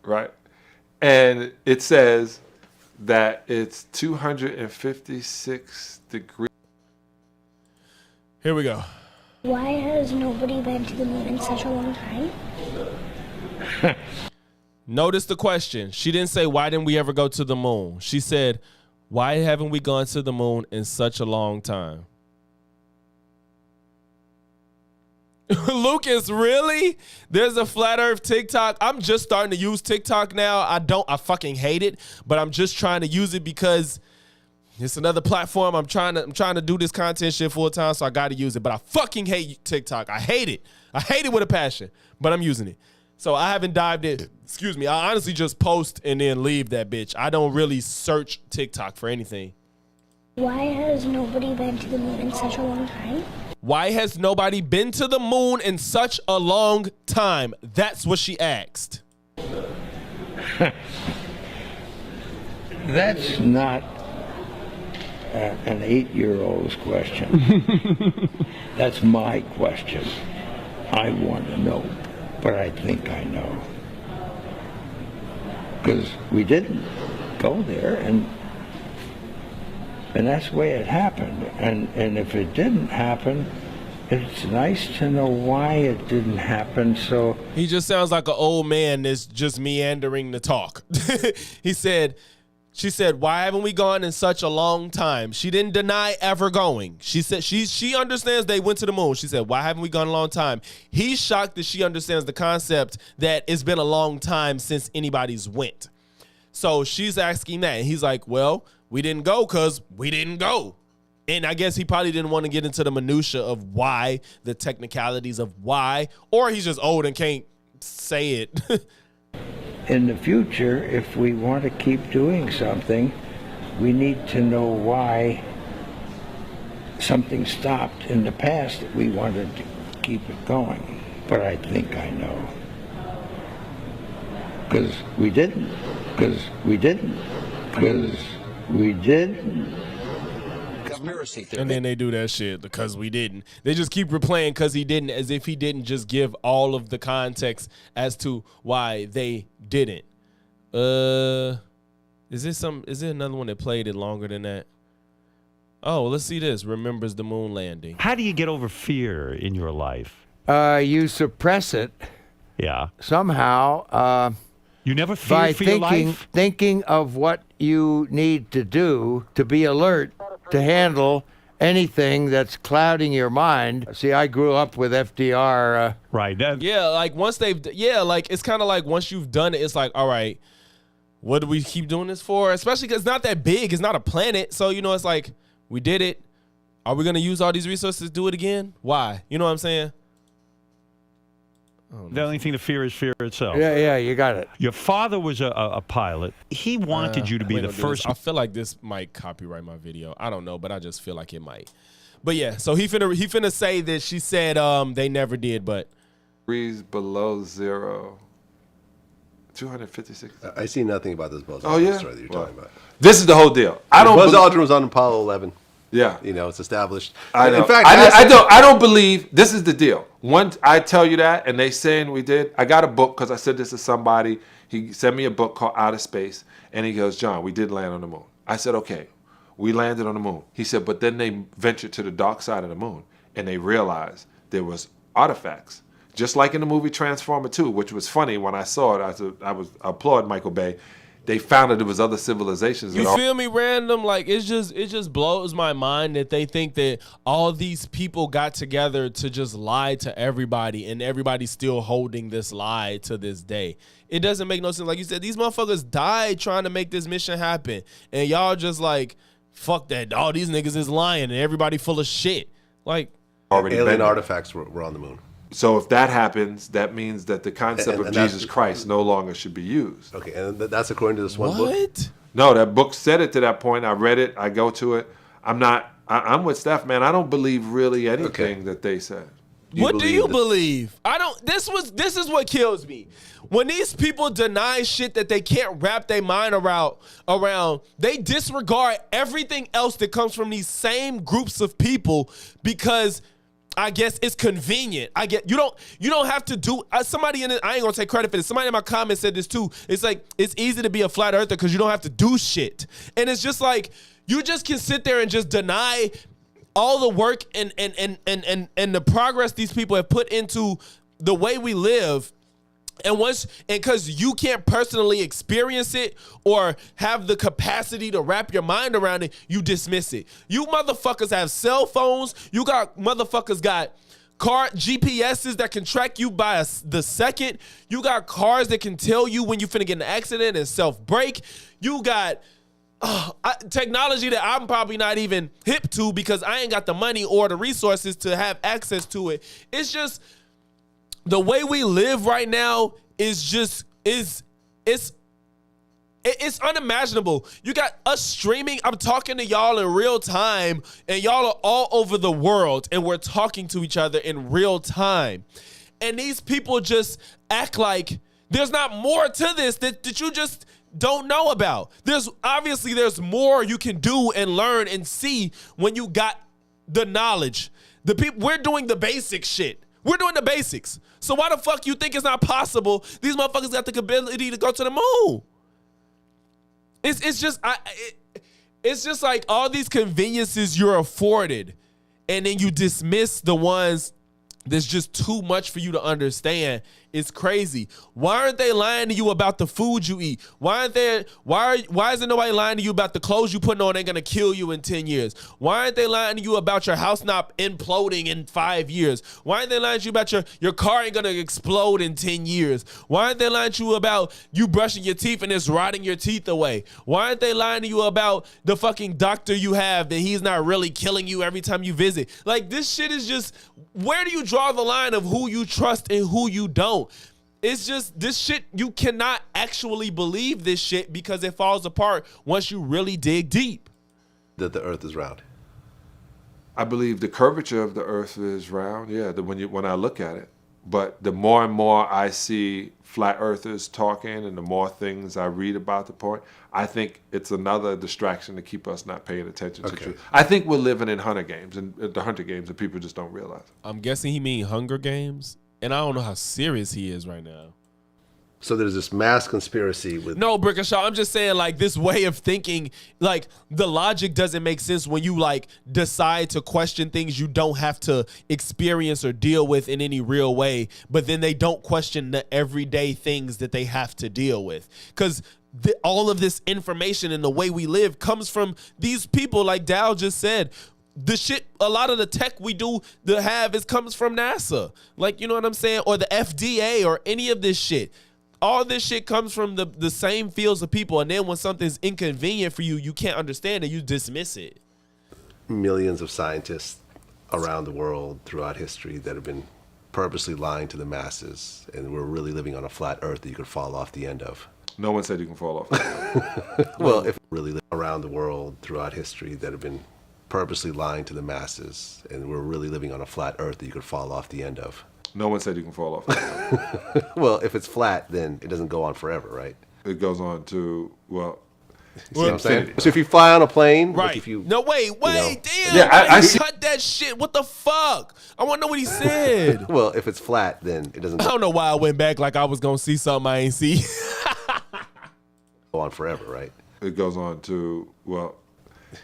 right? And it says that it's 256 degrees. Here we go. Why has nobody been to the moon in such a long time? Notice the question. She didn't say, why didn't we ever go to the moon? She said, why haven't we gone to the moon in such a long time? Lucas, really? There's a flat earth TikTok. I'm just starting to use TikTok now. I fucking hate it, but I'm just trying to use it because it's another platform. I'm trying to do this content shit full time, so I got to use it. But I fucking hate TikTok. I hate it. I hate it with a passion, but I'm using it. So I haven't dived in. Excuse me. I honestly just post and then leave that bitch. I don't really search TikTok for anything. Why has nobody been to the moon in such a long time? Why has nobody been to the moon in such a long time? That's what she asked. That's not an 8-year-old's question. That's my question. I want to know, but I think I know. Because we didn't go there, and that's the way it happened. And if it didn't happen, it's nice to know why it didn't happen. So he just sounds like an old man that's just meandering to talk. She said, why haven't we gone in such a long time? She didn't deny ever going. She said she understands they went to the moon. She said, why haven't we gone a long time? He's shocked that she understands the concept that it's been a long time since anybody's went. So she's asking that. And he's like, well, we didn't go because we didn't go. And I guess he probably didn't want to get into the minutia of why, the technicalities of why, or he's just old and can't say it. in the future, if we want to keep doing something, we need to know why something stopped in the past that we wanted to keep it going. But I think I know. Because we didn't. Because we didn't. Because we didn't. Conspiracy theory. And then they do that shit because we didn't. They just keep replaying because he didn't, as if he didn't just give all of the context as to why they didn't. Is there another one that played it longer than that? Oh, let's see this. Remembers the moon landing. How do you get over fear in your life? You suppress it. Yeah. Somehow. You never fear by for your life? thinking of what you need to do to be alert to handle anything that's clouding your mind. See, I grew up with FDR. Right. Yeah, like it's kind of like once you've done it, it's like, all right, what do we keep doing this for? Especially because it's not that big. It's not a planet. So, it's like, we did it. Are we going to use all these resources to do it again? Why? You know what I'm saying? The only thing to fear is fear itself. Yeah, you got it. Your father was a pilot. He wanted you to be the first. I feel like this might copyright my video. I don't know, but I just feel like it might. But yeah, so he finna say that she said they never did, but degrees below zero. 256. I see nothing about this Buzz Oh, Aldrin yeah? story that you're talking about. This is the whole deal. Buzz Aldrin was on Apollo 11. Yeah, it's established. I know. In fact, I don't believe this is the deal. Once I tell you that, and they saying we did, I got a book because I said this to somebody. He sent me a book called Outer Space, and he goes, John, we did land on the moon. I said, okay, we landed on the moon. He said, but then they ventured to the dark side of the moon, and they realized there was artifacts, just like in the movie Transformer 2, which was funny when I saw it. I applaud Michael Bay. They found that there was other civilizations. You feel me, random? Like it just blows my mind that they think that all these people got together to just lie to everybody, and everybody's still holding this lie to this day. It doesn't make no sense. Like you said, these motherfuckers died trying to make this mission happen, and y'all just like, fuck that. All these niggas is lying, and everybody full of shit. Like alien artifacts were on the moon. So if that happens, that means that the concept of Jesus Christ no longer should be used. Okay, and that's according to this one book? What? No, that book said it to that point. I read it. I go to it. I'm with Steph, man. I don't believe really anything that they said. What do you believe? I don't. This is what kills me. When these people deny shit that they can't wrap their mind around, they disregard everything else that comes from these same groups of people because I guess it's convenient. You don't have to do somebody in it. I ain't gonna take credit for this. Somebody in my comments said this too. It's like it's easy to be a flat earther because you don't have to do shit. And it's just like you just can sit there and just deny all the work and the progress these people have put into the way we live. And because you can't personally experience it or have the capacity to wrap your mind around it, you dismiss it. You motherfuckers have cell phones. You got motherfuckers got GPSs that can track you by the second. You got cars that can tell you when you finna get in an accident and self-brake. You got technology that I'm probably not even hip to because I ain't got the money or the resources to have access to it. It's just the way we live right now is unimaginable. You got us streaming. I'm talking to y'all in real time, and y'all are all over the world, and we're talking to each other in real time. And these people just act like there's not more to this that you just don't know about. There's more you can do and learn and see when you got the knowledge. We're doing the basic shit. We're doing the basics. So why the fuck you think it's not possible? These motherfuckers got the ability to go to the moon. It's just like all these conveniences you're afforded, and then you dismiss the ones that's just too much for you to understand. It's crazy. Why aren't they lying to you about the food you eat? Why isn't nobody lying to you about the clothes you putting on ain't gonna kill you in 10 years? Why aren't they lying to you about your house not imploding in 5 years? Why aren't they lying to you about your car ain't gonna explode in 10 years? Why aren't they lying to you about you brushing your teeth and it's rotting your teeth away? Why aren't they lying to you about the fucking doctor you have that he's not really killing you every time you visit? Like, this shit is just, where do you draw the line of who you trust and who you don't? It's just, this shit, you cannot actually believe this shit because it falls apart once you really dig deep. That the earth is round. I believe the curvature of the earth is round, yeah, when I look at it. But the more and more I see flat earthers talking and the more things I read about the point, I think it's another distraction to keep us not paying attention to truth. I think we're living in Hunger Games, and the Hunter Games, and people just don't realize. I'm guessing he mean Hunger Games, and I don't know how serious he is right now. So there's this mass conspiracy with... No, Brickashaw, I'm just saying, like, this way of thinking, like, the logic doesn't make sense when you, like, decide to question things you don't have to experience or deal with in any real way, but then they don't question the everyday things that they have to deal with. Because all of this information and the way we live comes from these people, like Dal just said. The shit, a lot of the tech we do to have comes from NASA. Like, you know what I'm saying? Or the FDA or any of this shit. All this shit comes from the same fields of people, and then when something's inconvenient for you, you can't understand it, you dismiss it. Millions of scientists around the world throughout history that have been purposely lying to the masses, and we're really living on a flat earth that you could fall off the end of. No one said you can fall off. Well, if really around the world throughout history that have been purposely lying to the masses, and we're really living on a flat earth that you could fall off the end of. No one said you can fall off. Well, if it's flat, then it doesn't go on forever, right? It goes on to, well... You see what I'm saying? So if you fly on a plane... Right. Like if you, no, wait, damn. Yeah, I see. Cut that shit. What the fuck? I want to know what he said. Well, if it's flat, then it doesn't I don't know why I went back like I was going to see something I ain't see. go on forever, right? It goes on to, well...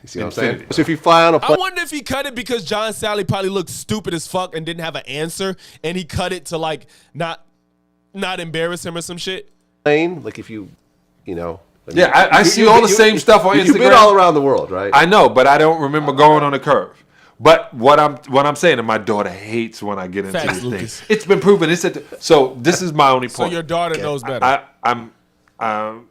You see what I'm saying? So if you fly on a plane... I wonder if he cut it because John Sally probably looked stupid as fuck and didn't have an answer, and he cut it to, like, not embarrass him or some shit. Plane, like if you know... Yeah, I see all the same stuff on Instagram. You've been all around the world, right? I know, but I don't remember going on a curve. But what I'm saying, and my daughter hates when I get into Facts, these Lucas. things. It's been proven. So this is my only point. So your daughter knows better. I'm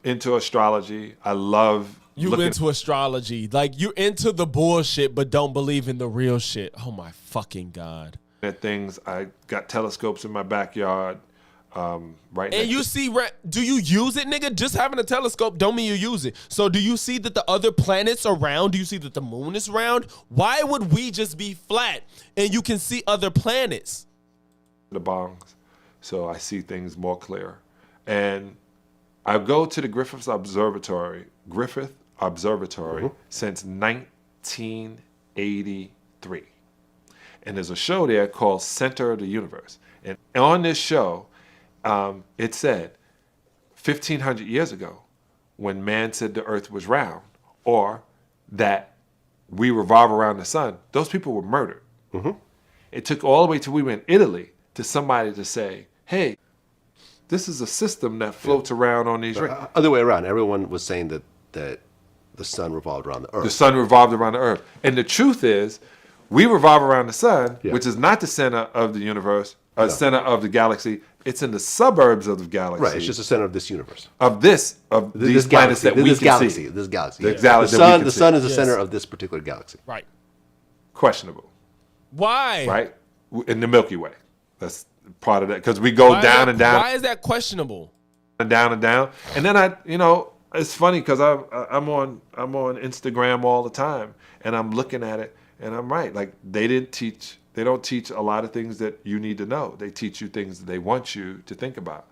into astrology. I love... You into astrology. Like, you're into the bullshit, but don't believe in the real shit. Oh, my fucking God. At things. I got telescopes in my backyard. Right. And you see, do you use it, nigga? Just having a telescope don't mean you use it. So do you see that the other planets are round? Do you see that the moon is round? Why would we just be flat and you can see other planets? The bongs. So I see things more clear. And I go to the Griffith Observatory since 1983. And there's a show there called Center of the Universe. And on this show, it said 1,500 years ago, when man said the earth was round, or that we revolve around the sun, those people were murdered. Mm-hmm. It took all the way till we were in Italy to somebody to say, hey, this is a system that floats around on these rings. Other way around. Everyone was saying that the sun revolved around the earth. The sun revolved around the earth. And the truth is, we revolve around the sun, which is not the center of the universe, center of the galaxy. It's in the suburbs of the galaxy. Right, it's just the center of this universe. Of these planets that we can see. This galaxy. The sun is the center of this particular galaxy. Right. Questionable. Why? Right? In the Milky Way. That's part of that. Because we go down and down. Why is that questionable? And down and down. And then it's funny because I'm on Instagram all the time, and I'm looking at it, and I'm right. Like, they don't teach a lot of things that you need to know. They teach you things that they want you to think about.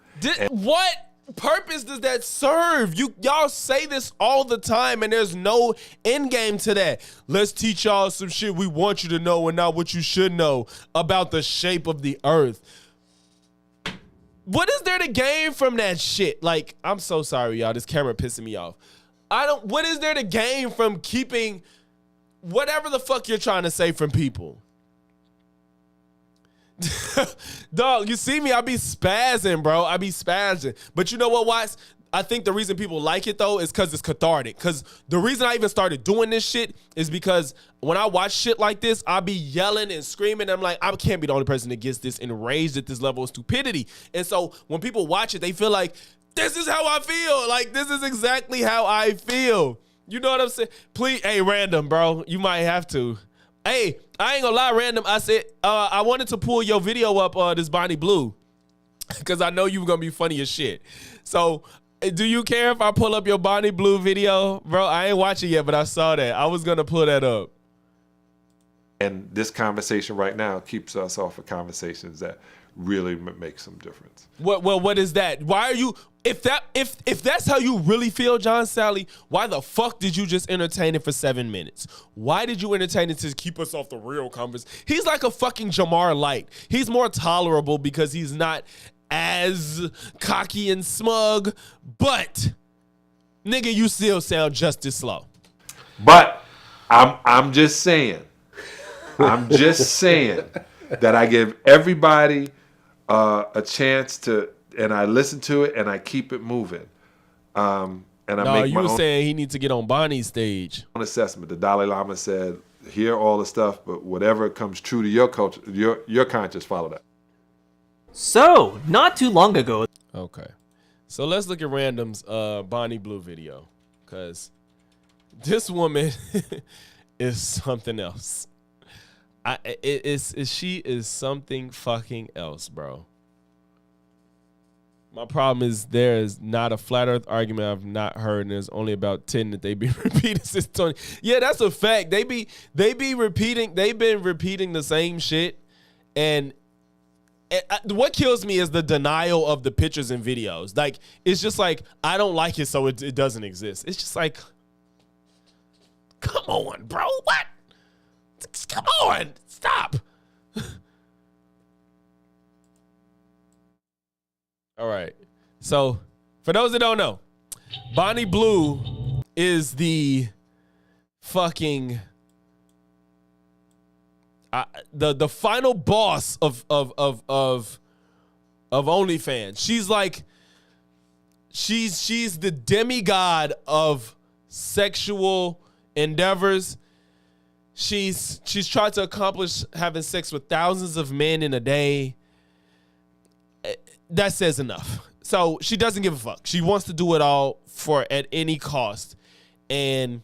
What purpose does that serve? Y'all say this all the time, and there's no end game to that. Let's teach y'all some shit we want you to know and not what you should know about the shape of the earth. What is there to gain from that shit? Like, I'm so sorry, y'all. This camera pissing me off. What is there to gain from keeping whatever the fuck you're trying to say from people? Dog, you see me, I be spazzing, bro. I be spazzing. But you know what, Watts? I think the reason people like it, though, is because it's cathartic. Because the reason I even started doing this shit is because when I watch shit like this, I be yelling and screaming. I'm like, I can't be the only person that gets this enraged at this level of stupidity. And so when people watch it, they feel like, this is how I feel. Like, this is exactly how I feel. You know what I'm saying? Please, hey, Random, bro. You might have to. Hey, I ain't gonna lie, Random. I said, I wanted to pull your video up, this Bonnie Blue, because I know you were gonna be funny as shit. So, do you care if I pull up your Bonnie Blue video? Bro, I ain't watching yet, but I saw that. I was gonna pull that up. And this conversation right now keeps us off of conversations that really make some difference. What is that? Why are you, if that's how you really feel, John Sally, why the fuck did you just entertain it for 7 minutes? Why did you entertain it to keep us off the real conversation? He's like a fucking Jamar Light. He's more tolerable because he's not as cocky and smug, but nigga, you still sound just as slow. But I'm just saying that I give everybody a chance to, and I listen to it and I keep it moving. And I make my own. Saying he needs to get on Bonnie's stage. Assessment. The Dalai Lama said, hear all the stuff, but whatever comes true to your culture, your conscience, follow that. So, not too long ago. Okay. So let's look at Random's Bonnie Blue video. Because this woman is something else. She is something fucking else, bro. My problem is there is not a flat earth argument I've not heard, and there's only about 10 that they be repeating since 20. Yeah, that's a fact. They've been repeating the same shit, and what kills me is the denial of the pictures and videos. Like, it's just like, I don't like it, so it doesn't exist. It's just like, come on, bro. What? Come on. Stop. All right. So, for those that don't know, Bonnie Blue is the fucking the final boss of OnlyFans. She's like, she's the demigod of sexual endeavors. She's tried to accomplish having sex with thousands of men in a day. That says enough. So she doesn't give a fuck. She wants to do it all at any cost. And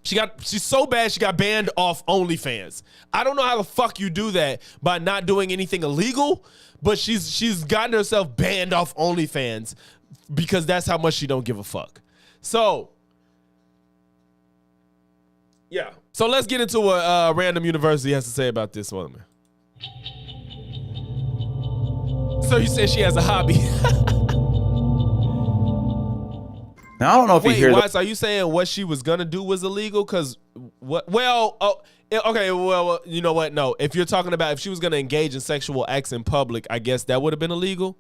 she's so bad she got banned off OnlyFans. I don't know how the fuck you do that by not doing anything illegal, but she's gotten herself banned off OnlyFans because that's how much she don't give a fuck. So yeah. So let's get into what Random University has to say about this woman. So you said she has a hobby. Now I don't know if you hear. Wait, are you saying what she was gonna do was illegal? Cause what? Well, okay. Well, you know what? No, if you're talking about if she was gonna engage in sexual acts in public, I guess that would have been illegal.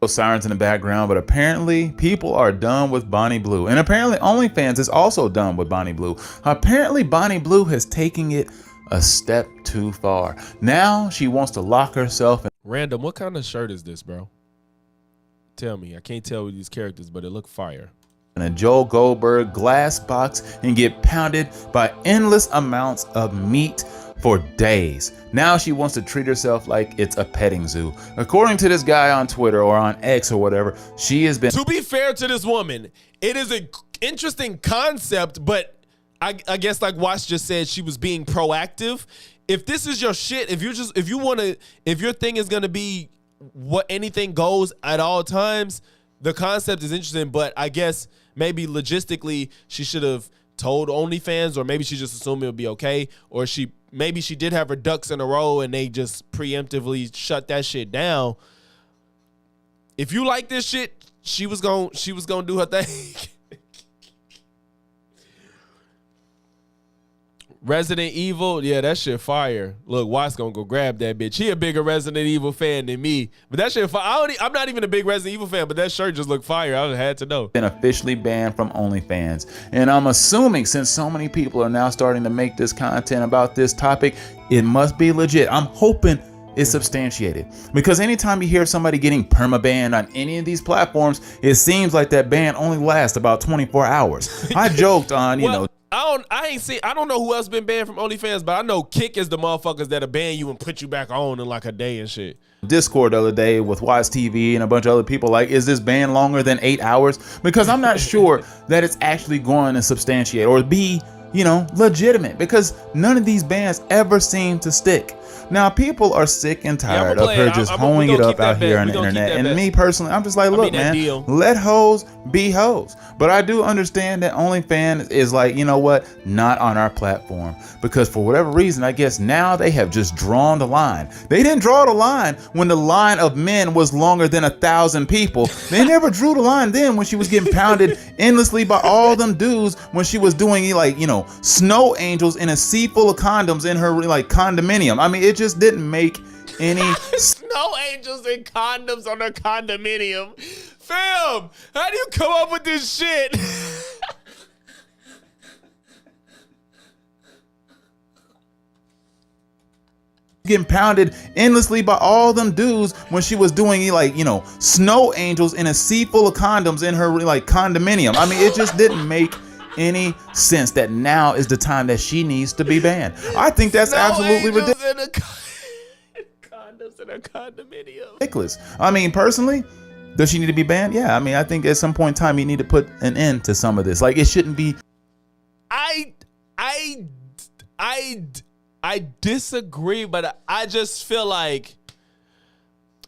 Sirens in the background, but apparently people are done with Bonnie Blue, and apparently OnlyFans is also done with Bonnie Blue. Apparently Bonnie Blue has taken it a step too far. Now she wants to lock herself in. Random, what kind of shirt is this, bro? Tell me. I can't tell with these characters, but it look fire. In a Joel Goldberg glass box and get pounded by endless amounts of meat for days. Now she wants to treat herself like it's a petting zoo. According to this guy on Twitter or on X or whatever, she has been. To be fair to this woman, it is an interesting concept, but I guess like Watts just said, she was being proactive. If this is your shit, if your thing is gonna be what anything goes at all times, the concept is interesting, but I guess maybe logistically she should have told OnlyFans, or maybe she just assumed it would be okay, or maybe she did have her ducks in a row and they just preemptively shut that shit down. If you like this shit, she was gonna do her thing. Resident Evil, yeah, that shit fire. Look, Watts gonna go grab that bitch. He a bigger Resident Evil fan than me, but that shit fire. I'm not even a big Resident Evil fan, but that shirt just looked fire. I just had to know. Been officially banned from OnlyFans, and I'm assuming since so many people are now starting to make this content about this topic, it must be legit. I'm hoping it's substantiated, because anytime you hear somebody getting permabanned on any of these platforms, it seems like that ban only lasts about 24 hours. I joked on, you know. I don't know who else been banned from OnlyFans, but I know Kick is the motherfuckers that'll ban you and put you back on in like a day and shit. Discord the other day with Watch TV and a bunch of other people like, is this ban longer than 8 hours? Because I'm not sure that it's actually going to substantiate or be, you know, legitimate, because none of these bans ever seem to stick. Now, people are sick and tired of her just hoeing it up out here on the internet. And me personally, I'm just like, look, man, let hoes be hoes. But I do understand that OnlyFans is like, you know what, not on our platform. Because for whatever reason, I guess now they have just drawn the line. They didn't draw the line when the line of men was longer than 1,000 people. They never drew the line then when she was getting pounded endlessly by all them dudes when she was doing, like, you know, snow angels in a sea full of condoms in her, like, condominium. I mean, it just didn't make any snow angels and condoms on a condominium. Fam, how do you come up with this shit? Getting pounded endlessly by all them dudes when she was doing, like, you know, snow angels in a sea full of condoms in her, like, condominium. I mean, it just didn't make any sense that now is the time that she needs to be banned. I think that's absolutely ridiculous. Condoms in a condominium. Ridiculous. I mean, personally, does she need to be banned? Yeah. I mean, I think at some point in time you need to put an end to some of this. Like, it shouldn't be. I disagree, but I just feel like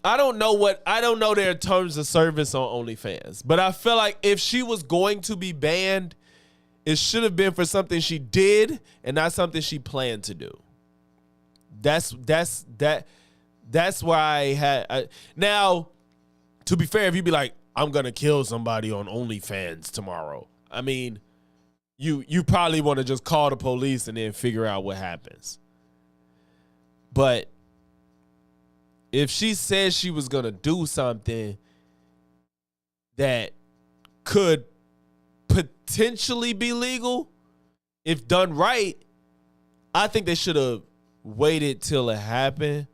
I don't know their terms of service on OnlyFans, but I feel like if she was going to be banned, it should have been for something she did and not something she planned to do. That's why I had. Now, to be fair, if you be like, I'm gonna kill somebody on OnlyFans tomorrow, I mean, you probably want to just call the police and then figure out what happens. But if she says she was gonna do something that could potentially be legal, if done right, I think they should have waited till it happened.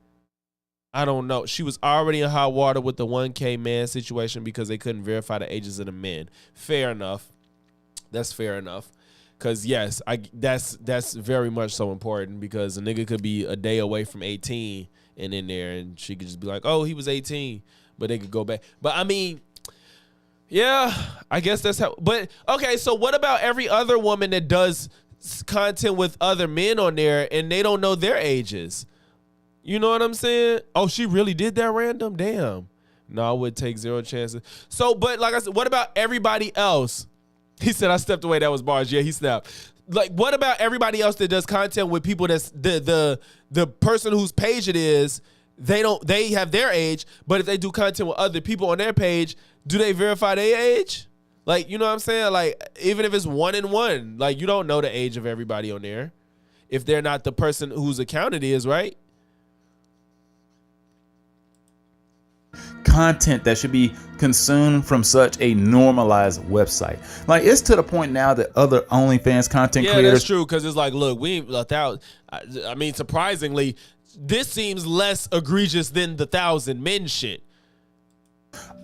I don't know. She was already in hot water with the 1K man situation because they couldn't verify the ages of the men. Fair enough. That's fair enough. Cause yes, that's very much so important, because a nigga could be a day away from 18 and in there, and she could just be like, oh, he was 18, but they could go back. But I mean, yeah, I guess that's how. But okay, so what about every other woman that does content with other men on there and they don't know their ages? You know what I'm saying? Oh, she really did that random? Damn. No, I would take zero chances. So, but like I said, what about everybody else? He said, I stepped away. That was bars. Yeah, he snapped. Like, what about everybody else that does content with people that's the person whose page it is, they have their age, but if they do content with other people on their page, do they verify their age? Like, you know what I'm saying? Like, even if it's 1 and 1, like, you don't know the age of everybody on there if they're not the person whose account it is, right? Content that should be consumed from such a normalized website. Like, it's to the point now that other OnlyFans content creators. Yeah, that's true, because it's like, look, we ain't 1,000. I mean, surprisingly, this seems less egregious than the 1,000 men shit.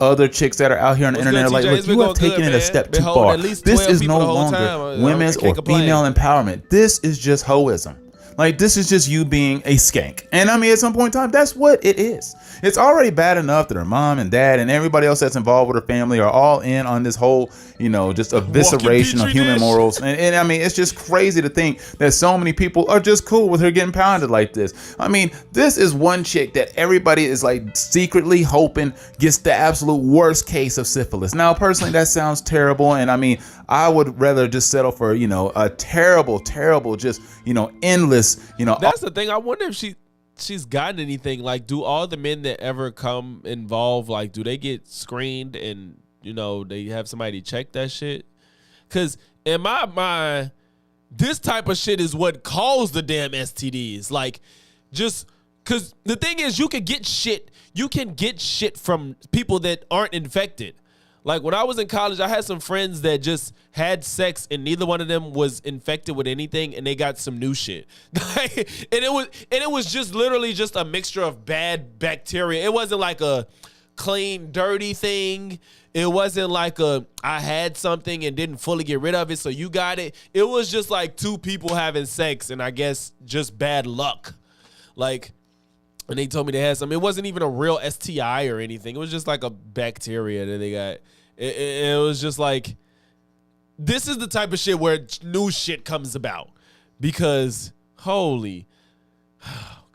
Other chicks that are out here on the internet are like, look, you have taken it a step too far. This is no longer women's or female empowerment. This is just hoism. Like, this is just you being a skank. And I mean, at some point in time, that's what it is. It's already bad enough that her mom and dad and everybody else that's involved with her family are all in on this whole, you know, just evisceration of human morals. And I mean, it's just crazy to think that so many people are just cool with her getting pounded like this. I mean, this is one chick that everybody is like secretly hoping gets the absolute worst case of syphilis. Now, personally, that sounds terrible. And I mean, I would rather just settle for, you know, a terrible, just, you know, endless, you know. That's the thing. I wonder if she's gotten anything. Like, do all the men that ever come involved, like, do they get screened and, you know, they have somebody check that shit? Because in my mind, this type of shit is what caused the damn STDs. Like, just because the thing is, you can get shit from people that aren't infected. Like, when I was in college, I had some friends that just had sex and neither one of them was infected with anything, and they got some new shit. and it was just literally just a mixture of bad bacteria. It wasn't like a clean, dirty thing. It wasn't like I had something and didn't fully get rid of it, so you got it. It was just like two people having sex, and I guess just bad luck. Like, and they told me they had something. It wasn't even a real STI or anything. It was just like a bacteria that they got. It was just like, this is the type of shit where new shit comes about. Because, oh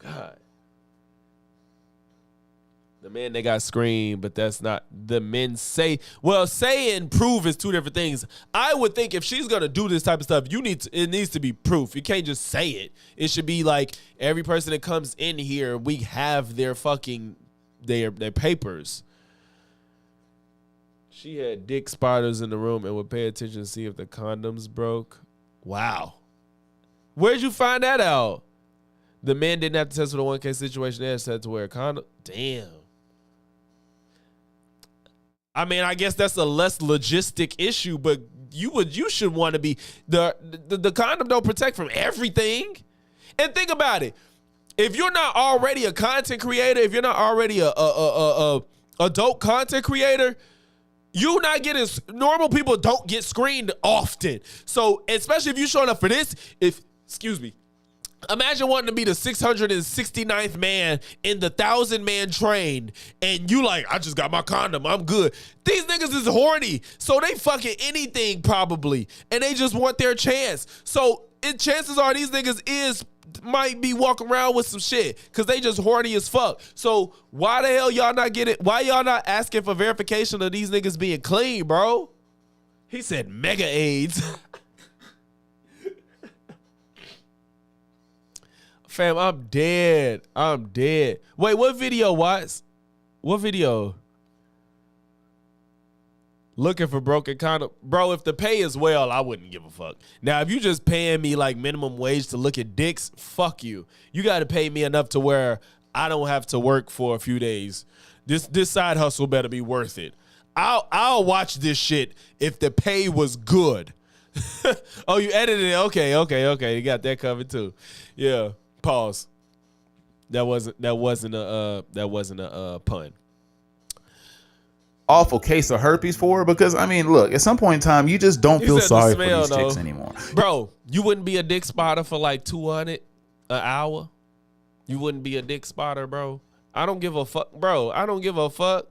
God. The men, they got screamed, but that's not the men say. Well, say and prove is two different things. I would think if she's gonna do this type of stuff, it needs to be proof. You can't just say it. It should be like every person that comes in here, we have their fucking their papers. She had dick spotters in the room and would pay attention to see if the condoms broke. Wow. Where'd you find that out? The men didn't have to test for the 1K situation. They just had to wear a condom. Damn. I mean, I guess that's a less logistic issue, but you should want to be the condom don't protect from everything. And think about it. If you're not already a content creator, if you're not already a adult content creator, you not getting, normal people don't get screened often. So especially if you're showing up for this, imagine wanting to be the 669th man in the 1,000-man train, and you like, I just got my condom, I'm good. These niggas is horny, so they fucking anything probably, and they just want their chance. So chances are these niggas might be walking around with some shit because they just horny as fuck. So why the hell y'all not getting? Why y'all not asking for verification of these niggas being clean, bro? He said mega AIDS. Fam, I'm dead. Wait, what video, Watts? What video? Looking for broken condom. Bro, if the pay is well, I wouldn't give a fuck. Now, if you just paying me like minimum wage to look at dicks, fuck you. You got to pay me enough to where I don't have to work for a few days. This side hustle better be worth it. I'll watch this shit if the pay was good. Oh, you edited it? Okay. You got that covered too. Yeah. Pause. That wasn't a pun. Awful case of herpes for her, because I mean, look, at some point in time, you just don't feel sorry for these chicks anymore. Bro, you wouldn't be a dick spotter for like $200 an hour. You wouldn't be a dick spotter, bro. I don't give a fuck, bro. I don't give a fuck.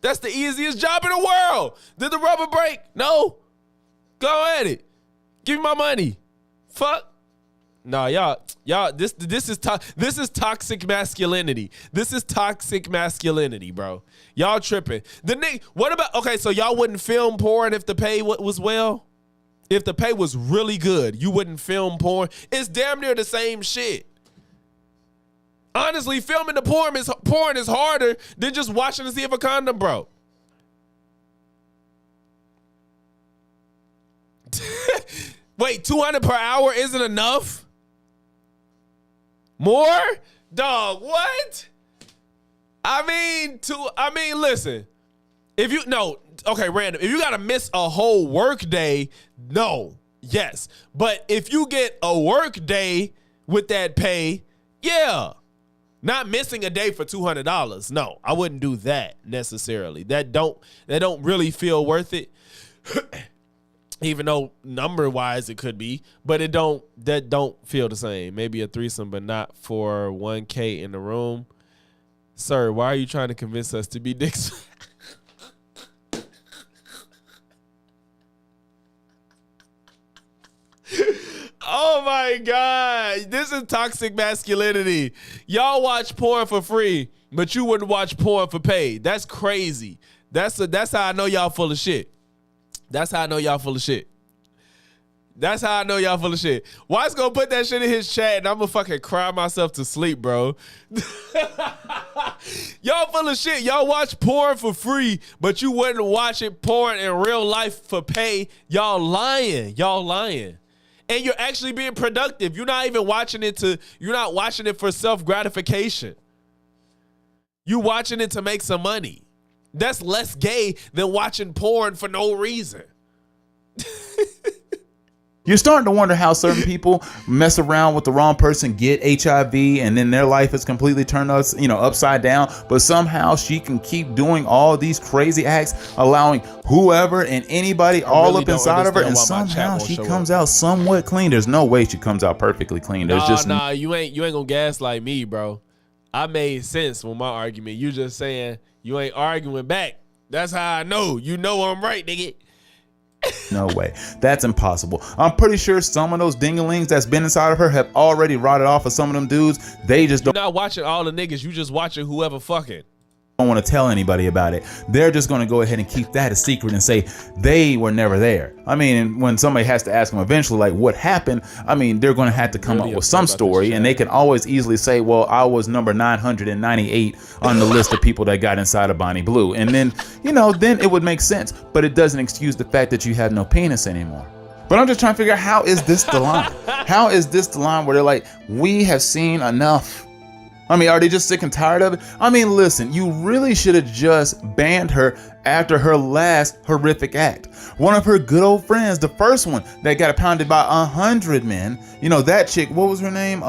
That's the easiest job in the world. Did the rubber break? No. Go at it. Give me my money. Fuck. Nah, y'all. This is toxic masculinity. This is toxic masculinity, bro. Y'all tripping. What about? Okay, so y'all wouldn't film porn if the pay was well. If the pay was really good, you wouldn't film porn. It's damn near the same shit. Honestly, filming the porn is harder than just watching to see if a condom broke. Wait, $200 per hour isn't enough? More? Dog, what? I mean, listen. Random. If you gotta miss a whole work day, no. Yes. But if you get a work day with that pay, yeah. Not missing a day for $200. No, I wouldn't do that necessarily. That don't really feel worth it. Even though number-wise it could be, but that don't feel the same. Maybe a threesome, but not for 1K in the room. Sir, why are you trying to convince us to be dicks? Oh my God. This is toxic masculinity. Y'all watch porn for free, but you wouldn't watch porn for pay. That's crazy. That's how I know y'all full of shit. That's how I know y'all full of shit. Why's gonna put that shit in his chat and I'm gonna fucking cry myself to sleep, bro. Y'all full of shit. Y'all watch porn for free, but you wouldn't watch it porn in real life for pay. Y'all lying. and you're actually being productive. You're not even watching it to. You're not watching it for self gratification. You watching it to make some money. That's less gay than watching porn for no reason. You're starting to wonder how certain people mess around with the wrong person, get HIV, and then their life is completely turned upside down. But somehow she can keep doing all these crazy acts, allowing whoever and anybody all up inside of her, and somehow she comes out somewhat clean. There's no way she comes out perfectly clean. There's you ain't gonna gaslight me, bro. I made sense with my argument. You just saying you ain't arguing back. That's how I know. You know I'm right, nigga. No way. That's impossible. I'm pretty sure some of those dinglings that's been inside of her have already rotted off of some of them dudes. They just You're not watching all the niggas. You just watching whoever fucking. Don't want to tell anybody about it. They're just going to go ahead and keep that a secret and say they were never there. I mean, when somebody has to ask them eventually, like, what happened? I mean, they're going to have to come up with some story, and they can always easily say, well, I was number 998 on the list of people that got inside of Bonnie Blue. And then, then it would make sense. But it doesn't excuse the fact that you have no penis anymore. But I'm just trying to figure out, how is this the line? How is this the line where they're like, we have seen enough? I mean, are they just sick and tired of it? I mean, listen, you really should have just banned her after her last horrific act. One of her good old friends, the first one that got pounded by 100 men, that chick, what was her name?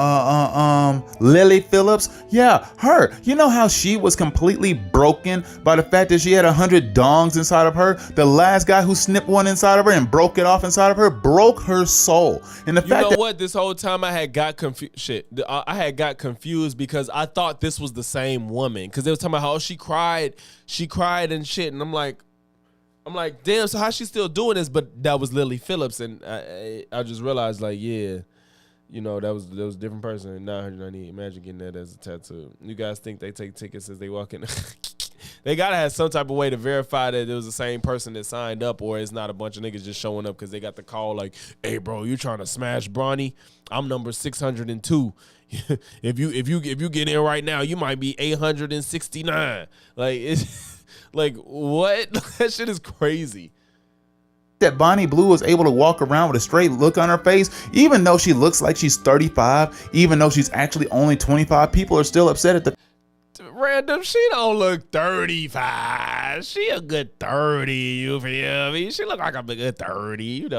Lily Phillips. Yeah, her. You know how she was completely broken by the fact that she had 100 dongs inside of her? The last guy who snipped one inside of her and broke it off inside of her broke her soul. And the fact that what? This whole time I had got confused. I had got confused because I thought this was the same woman, because they were talking about how she cried and shit, and I'm like, damn, so how's she still doing this? But that was Lily Phillips, and I just realized, like, yeah, that was a different person. 990. Imagine getting that as a tattoo. You guys think they take tickets as they walk in? They gotta have some type of way to verify that it was the same person that signed up, or it's not a bunch of niggas just showing up because they got the call like, hey, bro, you trying to smash Bronny? I'm number 602. if you get in right now, you might be 869. Like, it's like, what? That shit is crazy. That Bonnie Blue was able to walk around with a straight look on her face, even though she looks like she's 35, even though she's actually only 25, people are still upset at the random. She don't look 35. She a good 30. You feel me? She look like a good 30.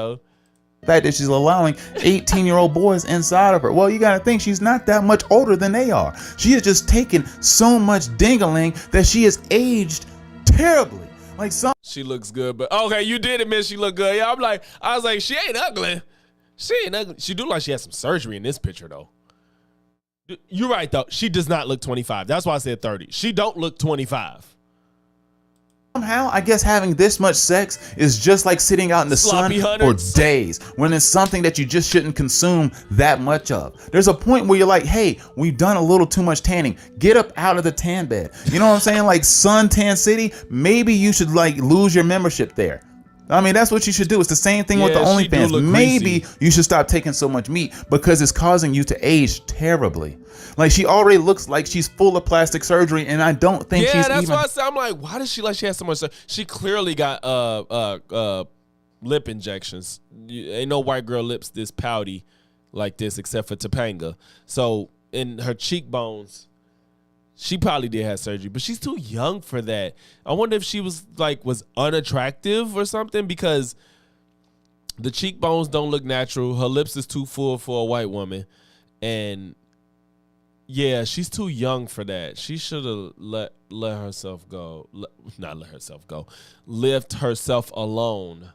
Fact that she's allowing 18-year-old boys inside of her. Well, you gotta think she's not that much older than they are. She has just taken so much dingaling that she has aged terribly. Like she looks good, but okay, you did admit she looked good. Yeah, I was like, she ain't ugly. She ain't ugly. She do like she had some surgery in this picture though. You're right though. She does not look 25. That's why I said 30. She don't look 25. Somehow, I guess having this much sex is just like sitting out in the sun for days, when it's something that you just shouldn't consume that much of. There's a point where you're like, hey, we've done a little too much tanning. Get up out of the tan bed. You know what I'm saying? Like Suntan City, maybe you should like lose your membership there. I mean, that's what you should do. It's the same thing with the OnlyFans. Maybe you should stop taking so much meat because it's causing you to age terribly. Like, she already looks like she's full of plastic surgery, and I don't think she's that's why I said, I'm like, why does she like she has so much? She clearly got lip injections. Ain't no white girl lips this pouty like this except for Topanga. So in her cheekbones, she probably did have surgery, but she's too young for that. I wonder if she was unattractive or something, because the cheekbones don't look natural. Her lips is too full for a white woman. And yeah, she's too young for that. She should have let herself go. Not let herself go. Left herself alone.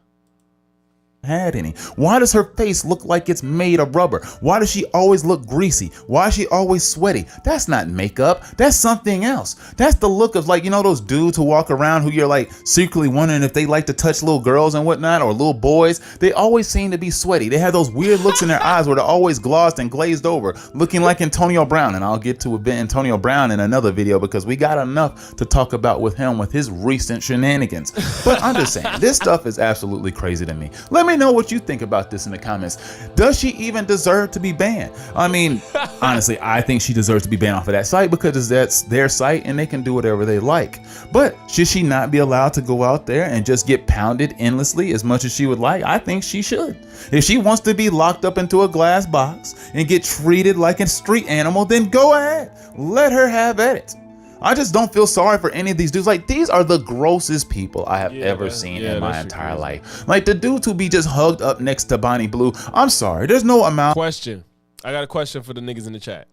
Had any. Why does her face look like it's made of rubber? Why does she always look greasy? Why is she always sweaty? That's not makeup. That's something else. That's the look of, like, those dudes who walk around who you're like secretly wondering if they like to touch little girls and whatnot, or little boys. They always seem to be sweaty. They have those weird looks in their eyes where they're always glossed and glazed over, looking like Antonio Brown. And I'll get to a bit Antonio Brown in another video, because we got enough to talk about with him with his recent shenanigans. But I'm just saying, this stuff is absolutely crazy to me. Let me me know what you think about this in the comments. Does she even deserve to be banned? I mean, honestly, I think she deserves to be banned off of that site because that's their site and they can do whatever they like. But should she not be allowed to go out there and just get pounded endlessly as much as she would like? I think she should. If she wants to be locked up into a glass box and get treated like a street animal, then go ahead. Let her have at it. I just don't feel sorry for any of these dudes. Like, these are the grossest people I have ever seen in my entire life. Like, the dudes who be just hugged up next to Bonnie Blue. I'm sorry. There's no amount. Question. I got a question for the niggas in the chat.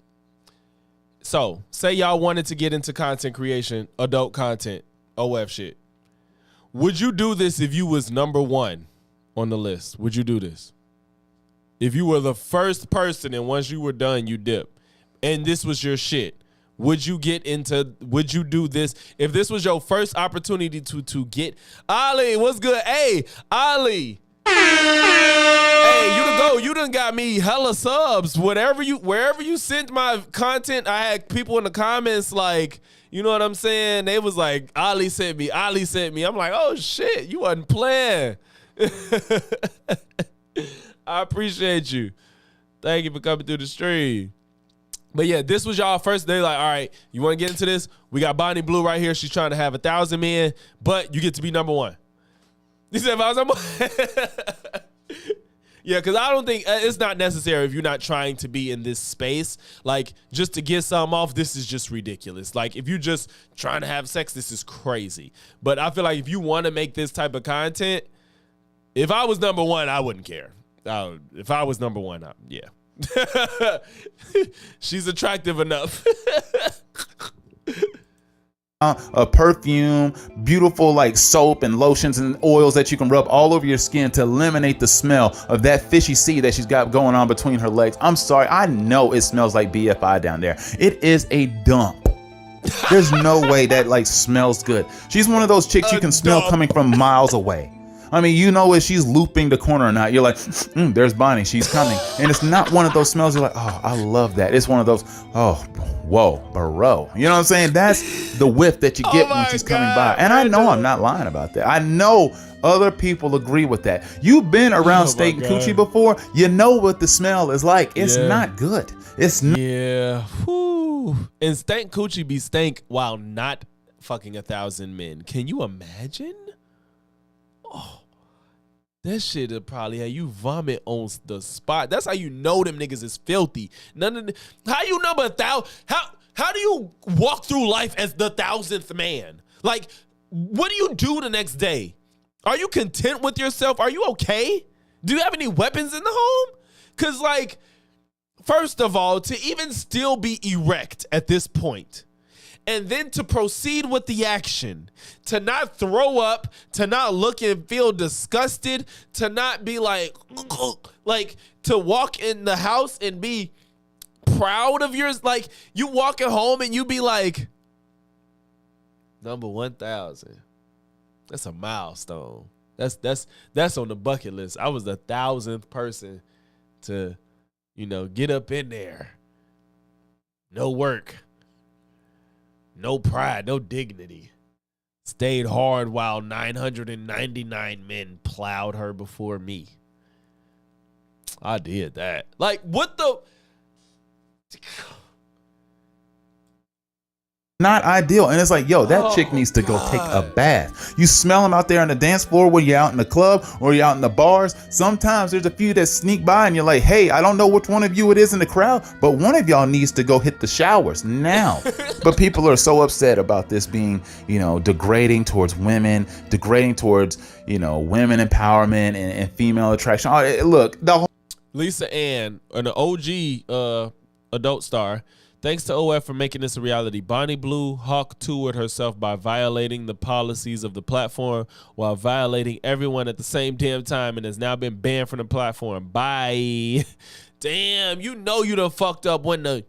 So, say y'all wanted to get into content creation, adult content, OF shit. Would you do this if you was number 1 on the list? Would you do this? If you were the first person and once you were done, you dip. And this was your shit. Would you do this? If this was your first opportunity to get Ali, what's good? Hey, Ali. Hey, you to go. You done got me hella subs. Wherever you sent my content, I had people in the comments like, you know what I'm saying? They was like, Ali sent me. Ali sent me. I'm like, oh shit, you wasn't playing. I appreciate you. Thank you for coming through the stream. But yeah, this was y'all first day. Like, all right, you want to get into this? We got Bonnie Blue right here. She's trying to have 1,000 men, but you get to be number 1. You said if I was number 1? Yeah, because I don't think it's not necessary if you're not trying to be in this space. Like, just to get something off, this is just ridiculous. Like, if you're just trying to have sex, this is crazy. But I feel like if you want to make this type of content, if I was number 1, I wouldn't care. If I was number 1, yeah. She's attractive enough. A perfume, beautiful like soap and lotions and oils that you can rub all over your skin to eliminate the smell of that fishy sea that she's got going on between her legs. I'm sorry, I know it smells like BFI down there. It is a dump. There's no way that like smells good. She's one of those chicks you can smell coming from miles away. I mean, you know if she's looping the corner or not. You're like, there's Bonnie, she's coming. And it's not one of those smells you're like, oh, I love that. It's one of those, oh, whoa, bro. You know what I'm saying? That's the whiff that you get when she's coming by. And I know I'm not lying about that. I know other people agree with that. You've been around steak and coochie before. You know what the smell is like. It's not good. It's not. Yeah. Whew. And stank coochie be stank while not fucking 1,000 men. Can you imagine? Oh, that shit'll probably have you vomit on the spot. That's how you know them niggas is filthy. How you number 1,000? How do you walk through life as the 1,000th man? Like, what do you do the next day? Are you content with yourself? Are you okay? Do you have any weapons in the home? Cause like, first of all, to even still be erect at this point, and then to proceed with the action, to not throw up, to not look and feel disgusted, to not be like to walk in the house and be proud of yours. Like you walking home and you be like, number 1,000. That's a milestone. That's on the bucket list. I was the 1,000th person to, get up in there. No work. No pride, no dignity. Stayed hard while 999 men plowed her before me. I did that. Like, what the? Not ideal. And it's like, yo, that chick needs to go take a bath. You smell them out there on the dance floor when you're out in the club or you're out in the bars. Sometimes there's a few that sneak by and you're like, hey, I don't know which one of you it is in the crowd, but one of y'all needs to go hit the showers now. But people are so upset about this being, degrading towards women, degrading towards, women empowerment and female attraction. Look, the whole Lisa Ann, an OG adult star. Thanks to OF for making this a reality. Bonnie Blue Hawk toured herself by violating the policies of the platform while violating everyone at the same damn time and has now been banned from the platform. Bye. Damn, you done fucked up when the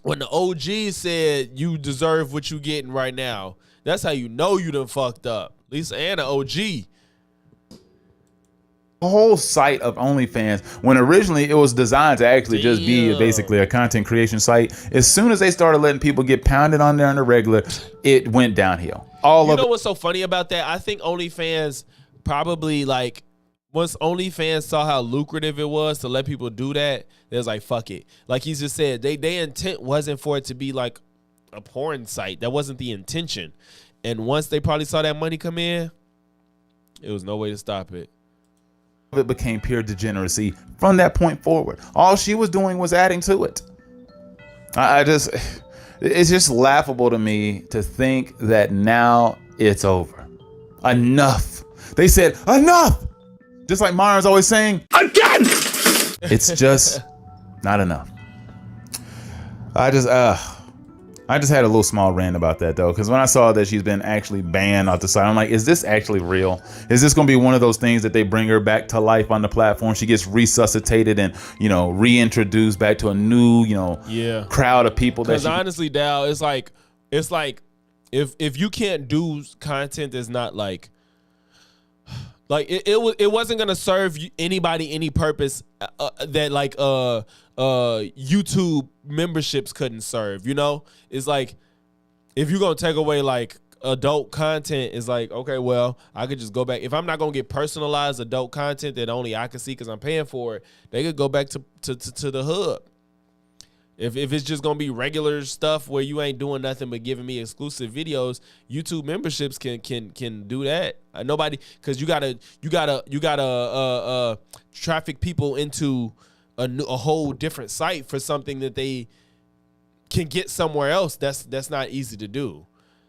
OG said you deserve what you getting right now. That's how you know you done fucked up. Lisa Ann, an OG. whole site of OnlyFans, when originally it was designed to actually just be basically a content creation site, as soon as they started letting people get pounded on there on the regular, it went downhill. You know what's so funny about that? I think OnlyFans probably OnlyFans saw how lucrative it was to let people do that, they was like, fuck it. Like he's just said, they intent wasn't for it to be like a porn site. That wasn't the intention. And once they probably saw that money come in, it was no way to stop it. It became pure degeneracy from that point forward. All she was doing was adding to it. It's just laughable to me to think that now it's over. Enough. They said, enough! Just like Myron's always saying, again! It's just not enough. I just had a little small rant about that though, because when I saw that she's been actually banned off the site, I'm like, is this actually real? Is this going to be one of those things that they bring her back to life on the platform? She gets resuscitated and, reintroduced back to a new, crowd of people. Because honestly, Dal, it's like if you can't do content that's not like it wasn't gonna serve anybody any purpose that like YouTube memberships couldn't serve. It's like if you're gonna take away like adult content, it's like, okay, well, I could just go back. If I'm not gonna get personalized adult content that only I can see because I'm paying for it, they could go back to the hub. If it's just gonna be regular stuff where you ain't doing nothing but giving me exclusive videos, YouTube memberships can do that. Nobody, because you gotta traffic people into a whole different site for something that they can get somewhere else. That's not easy to do.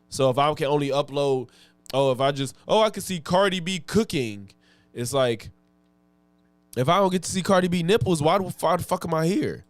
So if I can only upload, I can see Cardi B cooking. It's like, if I don't get to see Cardi B nipples, why the fuck am I here?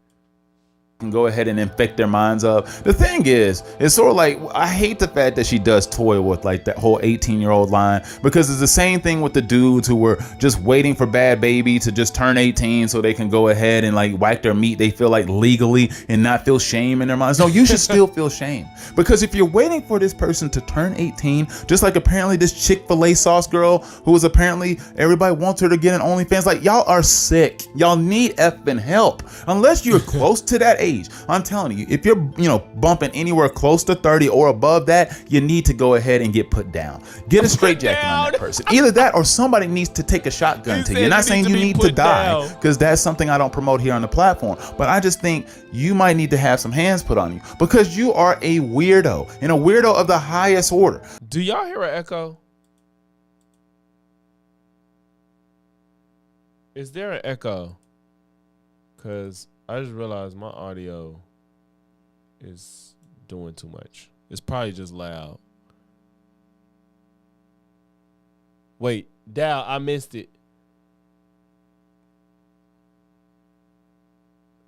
Can go ahead and infect their minds of. The thing is, it's sort of like, I hate the fact that she does toy with like that whole 18-year-old line, because it's the same thing with the dudes who were just waiting for Bad Baby to just turn 18 so they can go ahead and like whack their meat, they feel like legally, and not feel shame in their minds. No, you should still feel shame, because if you're waiting for this person to turn 18, just like apparently this Chick-fil-A sauce girl who was apparently everybody wants her to get an OnlyFans, like, y'all are sick. Y'all need effing help. Unless you're close to that age, I'm telling you, if you're bumping anywhere close to 30 or above that, you need to go ahead and get put down. Get a straitjacket on that person. Either that or somebody needs to take a shotgun to you. Not saying you need to die, because that's something I don't promote here on the platform, but I just think you might need to have some hands put on you, because you are a weirdo, and a weirdo of the highest order. Do y'all hear an echo? Is there an echo? Because I just realized my audio is doing too much. It's probably just loud. Wait, Dal, I missed it.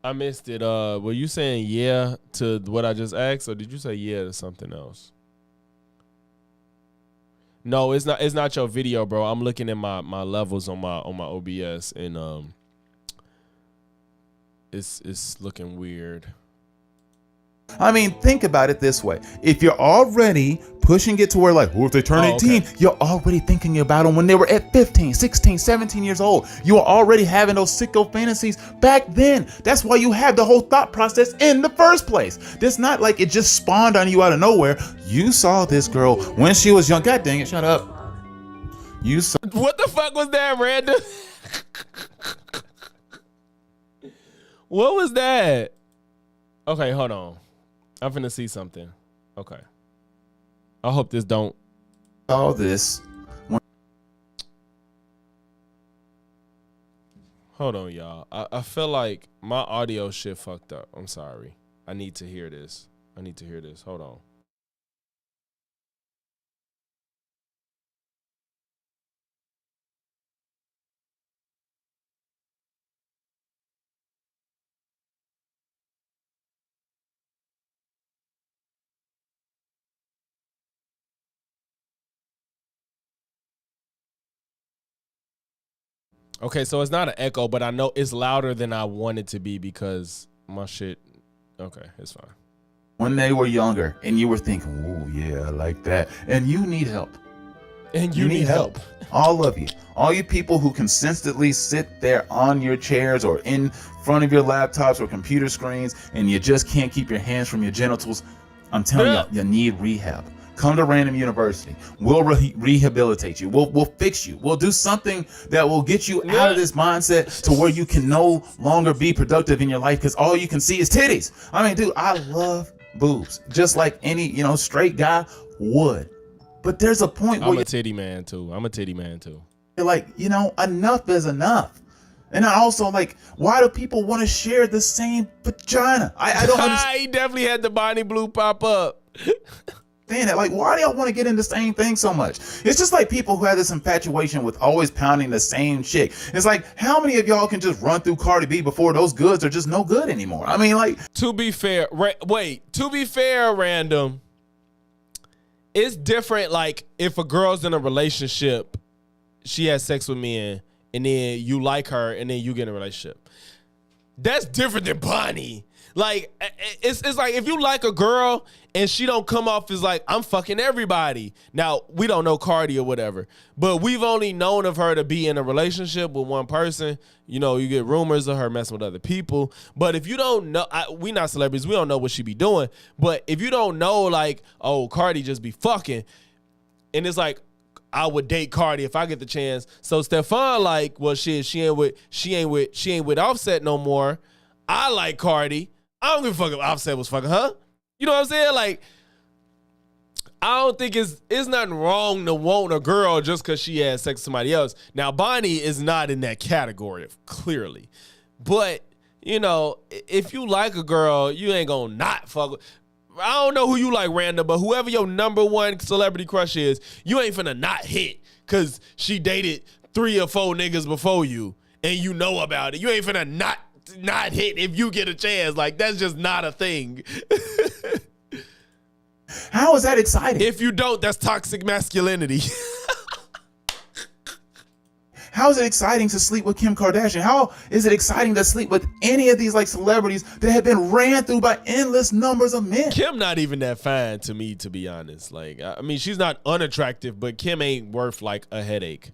Were you saying yeah to what I just asked, or did you say yeah to something else? No, it's not your video, bro. I'm looking at my levels on my OBS, and it's looking weird. I mean, think about it this way. If you're already pushing it to where like, what if they turn 18? Okay. You're already thinking about them when they were at 15, 16, 17 years old. You were already having those sicko fantasies back then. That's why you had the whole thought process in the first place. It's not like it just spawned on you out of nowhere. You saw this girl when she was young. God dang it, shut up. You saw. What the fuck was that, Randall? What was that? Okay, hold on. I'm finna see something. Okay. I hope this don't. All this. Hold on, y'all. I feel like my audio shit fucked up. I'm sorry. I need to hear this. Hold on. Okay, so it's not an echo, but I know it's louder than I want it to be because my shit. Okay, it's fine. When they were younger and you were thinking, oh, yeah, I like that. And you need help. And you need help. All of you. All you people who consistently sit there on your chairs or in front of your laptops or computer screens and you just can't keep your hands from your genitals. I'm telling you, you need rehab. Come to Random University. We'll rehabilitate you. We'll fix you. We'll do something that will get you out of this mindset to where you can no longer be productive in your life because all you can see is titties. I mean, dude, I love boobs just like any, straight guy would. But there's a point where I'm a titty man too. you're like, enough is enough. And I also like, why do people want to share the same vagina? I don't understand. He definitely had the Bonnie Blue pop up. That. Like, why do y'all want to get into the same thing so much? It's just like people who have this infatuation with always pounding the same chick. It's like, how many of y'all can just run through Cardi B before those goods are just no good anymore? I mean, like, to be fair, Random, it's different. Like, if a girl's in a relationship, she has sex with men, and then you like her, and then you get in a relationship. That's different than Bonnie. Like, it's like if you like a girl and she don't come off as like, I'm fucking everybody. Now, we don't know Cardi or whatever, but we've only known of her to be in a relationship with one person. You get rumors of her messing with other people. But if you don't know, we not celebrities. We don't know what she be doing. But if you don't know, like, oh, Cardi just be fucking, and it's like, I would date Cardi if I get the chance. So Stefan, like, well, shit, she ain't with Offset no more. I like Cardi. I don't give a fuck if Offset was fucking her. You know what I'm saying? Like, I don't think it's nothing wrong to want a girl just because she has sex with somebody else. Now, Bonnie is not in that category, clearly. But, if you like a girl, you ain't gonna not fuck with. I don't know who you like, Random, but whoever your number one celebrity crush is, you ain't finna not hit because she dated 3 or 4 niggas before you and you know about it. You ain't finna not hit if you get a chance. Like, that's just not a thing. How is that exciting? If you don't, that's toxic masculinity. How is it exciting to sleep with Kim Kardashian? How is it exciting to sleep with any of these like celebrities that have been ran through by endless numbers of men? Kim not even that fine to me, to be honest. Like, I mean, she's not unattractive, but Kim ain't worth like a headache.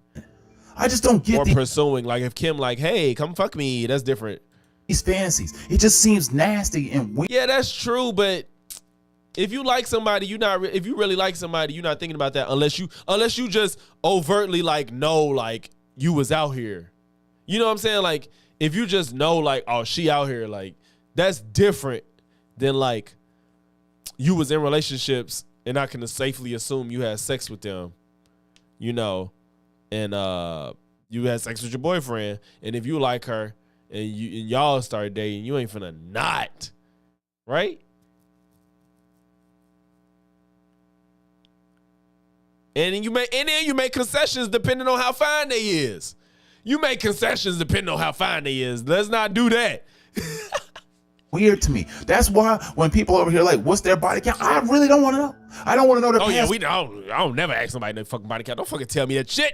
I just don't get pursuing. Like, if Kim like, hey, come fuck me, that's different. These fantasies, it just seems nasty and weird. Yeah, that's true, but if you like somebody, if you really like somebody, you're not thinking about that unless you just overtly like know like you was out here. You know what I'm saying? Like, if you just know like, oh, she out here, like, that's different than like you was in relationships and I can safely assume you had sex with them, and you had sex with your boyfriend, and if you like her and y'all start dating, you ain't finna not, right? And then you make concessions depending on how fine they is. You make concessions depending on how fine they is. Let's not do that. Weird to me. That's why when people over here like, what's their body count? I really don't want to know. I don't want to know their past. I don't never ask somebody their fucking body count. Don't fucking tell me that shit.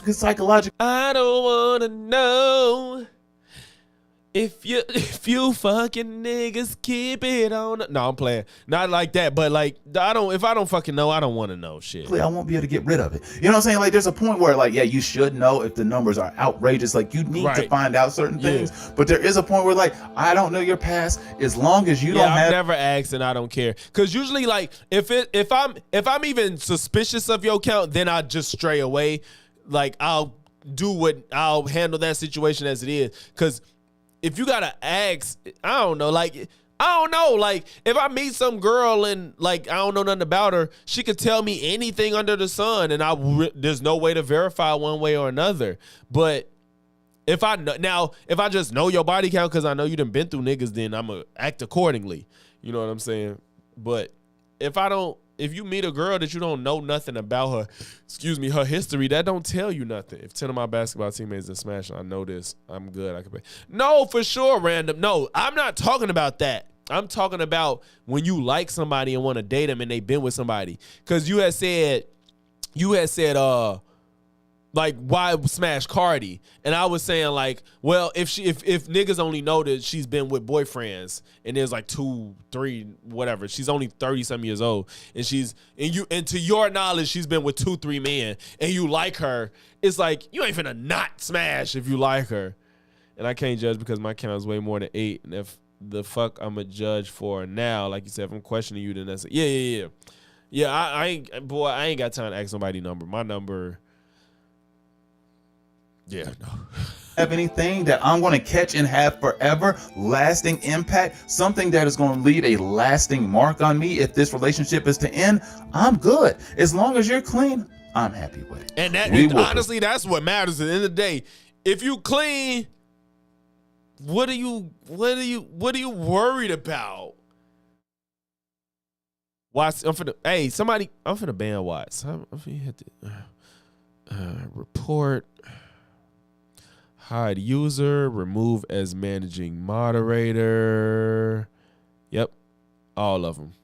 It's psychological. I don't want to know. If you fucking niggas keep it on. No, I'm playing. Not like that, but like if I don't fucking know, I don't want to know shit. I won't be able to get rid of it. You know what I'm saying? Like, there's a point where like, yeah, you should know if the numbers are outrageous. Like, you need to find out certain things. But there is a point where like, I don't know your past as long as you don't have. I've never asked and I don't care. Cause usually like if I'm even suspicious of your account, then I just stray away. Like, I'll handle that situation as it is. Cause if you gotta ask, I don't know, like, if I meet some girl and like I don't know nothing about her, she could tell me anything under the sun, and there's no way to verify one way or another. But if I just know your body count because I know you done been through niggas, then I'm gonna act accordingly. You know what I'm saying? But if you meet a girl that you don't know nothing about her history, that don't tell you nothing. If 10 of my basketball teammates are smashing, I know this, I'm good. I can pay. No, for sure, Random. No, I'm not talking about that. I'm talking about when you like somebody and want to date them and they've been with somebody. Because you had said, like, why smash Cardi? And I was saying like, well, if niggas only know that she's been with boyfriends and there's like 2, 3, whatever, she's only 30-some years old, and to your knowledge, she's been with 2, 3 men, and you like her, it's like, you ain't finna not smash if you like her. And I can't judge because my count is way more than 8. And if the fuck I'm a judge for now, like you said, if I'm questioning you, then that's yeah. Yeah, I ain't got time to ask somebody number. My number. Yeah, no. Have anything that I'm going to catch and have forever lasting impact, something that is going to leave a lasting mark on me if this relationship is to end, I'm good. As long as you're clean, I'm happy with it. And that honestly, that's what matters at the end of the day. If you clean, what are you worried about? Watch, I'm finna ban Watts. I'm finna hit the report. Hide user, remove as managing moderator. Yep, all of them.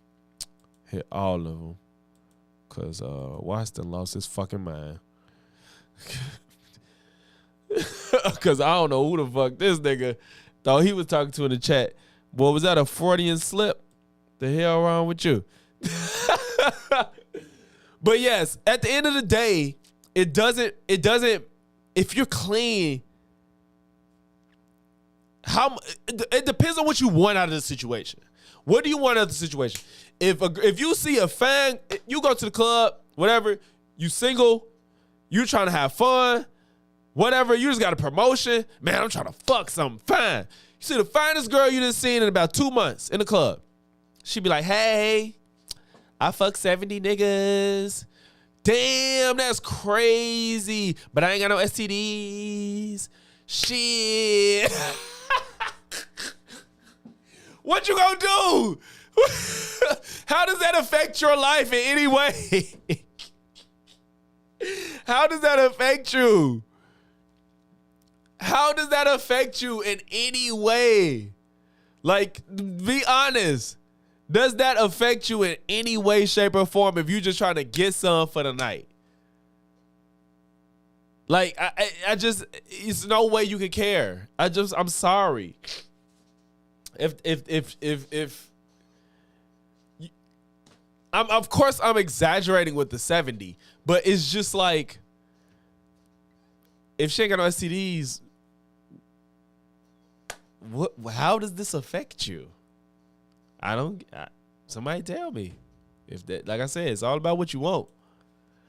Hit all of them. Cause Watts done lost his fucking mind. Cause I don't know who the fuck this nigga thought he was talking to in the chat. Boy, was that a Freudian slip? The hell wrong with you? But yes, at the end of the day, it doesn't, if you're clean, it depends on what you want out of the situation. What do you want out of the situation? If you see a fan, you go to the club, whatever, you single, you trying to have fun, whatever, you just got a promotion, man, I'm trying to fuck something fine. You see the finest girl you done seen in about 2 months in the club. She be like, hey, I fuck 70 niggas. Damn, that's crazy. But I ain't got no STDs. Shit. What you gonna do? How does that affect your life in any way? How does that affect you? How does that affect you in any way? Like, be honest. Does that affect you in any way, shape, or form if you just trying to get some for the night? Like, I just, it's no way you can care. I'm sorry. Of course I'm exaggerating with the 70, but it's just like, if she ain't got no STDs, how does this affect you? Somebody tell me. If that, like I said, it's all about what you want.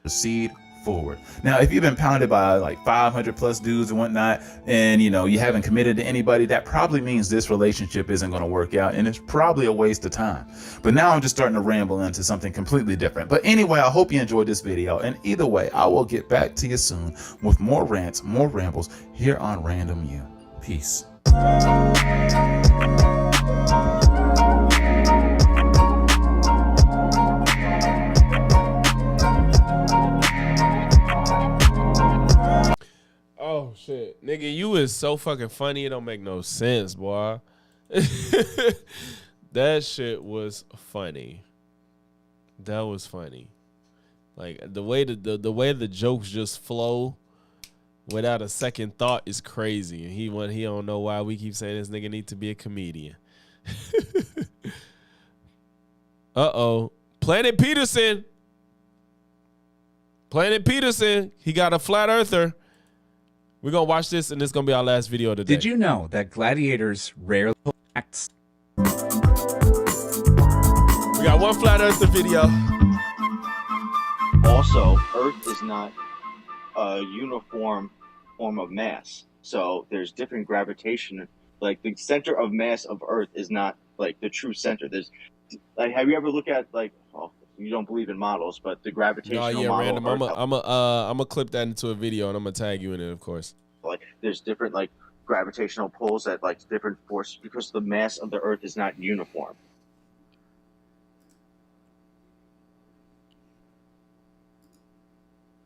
Proceed forward. Now, if you've been pounded by like 500 plus dudes and whatnot, and you haven't committed to anybody, that probably means this relationship isn't going to work out, and it's probably a waste of time. But now I'm just starting to ramble into something completely different. But anyway, I hope you enjoyed this video, and either way, I will get back to you soon with more rants, more rambles here on Random You. Peace. Oh shit, nigga, you is so fucking funny. It don't make no sense, boy. That shit was funny. That was funny. Like the way the jokes just flow without a second thought is crazy. And he don't know why we keep saying this nigga need to be a comedian. Uh-oh. Planet Peterson, he got a flat earther. We're going to watch this, and this is going to be our last video of the day. Did you know that gladiators rarely act? We got one flat earther video. Also, Earth is not a uniform form of mass. So there's different gravitation. Like, the center of mass of Earth is not, like, the true center. There's, like, have you ever looked at, like, you don't believe in models, but the gravitational model. Random. I'm gonna clip that into a video, and I'm gonna tag you in it, of course. Like, there's different, like, gravitational pulls at, like, different forces because the mass of the Earth is not uniform.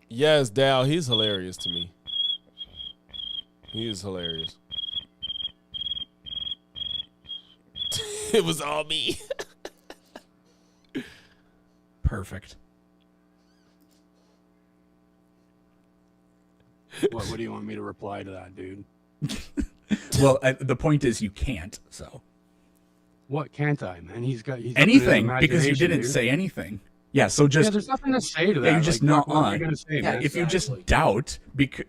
Yes, Dal, he's hilarious to me. He is hilarious. It was all me. Perfect. What do you want me to reply to that, dude? Well, the point is you can't, so. What can't I, man? He's anything, because you didn't say anything. Yeah, so just there's nothing to say to that. Yeah, you just like, no. what are you gonna say? Yeah, man? if you just doubt,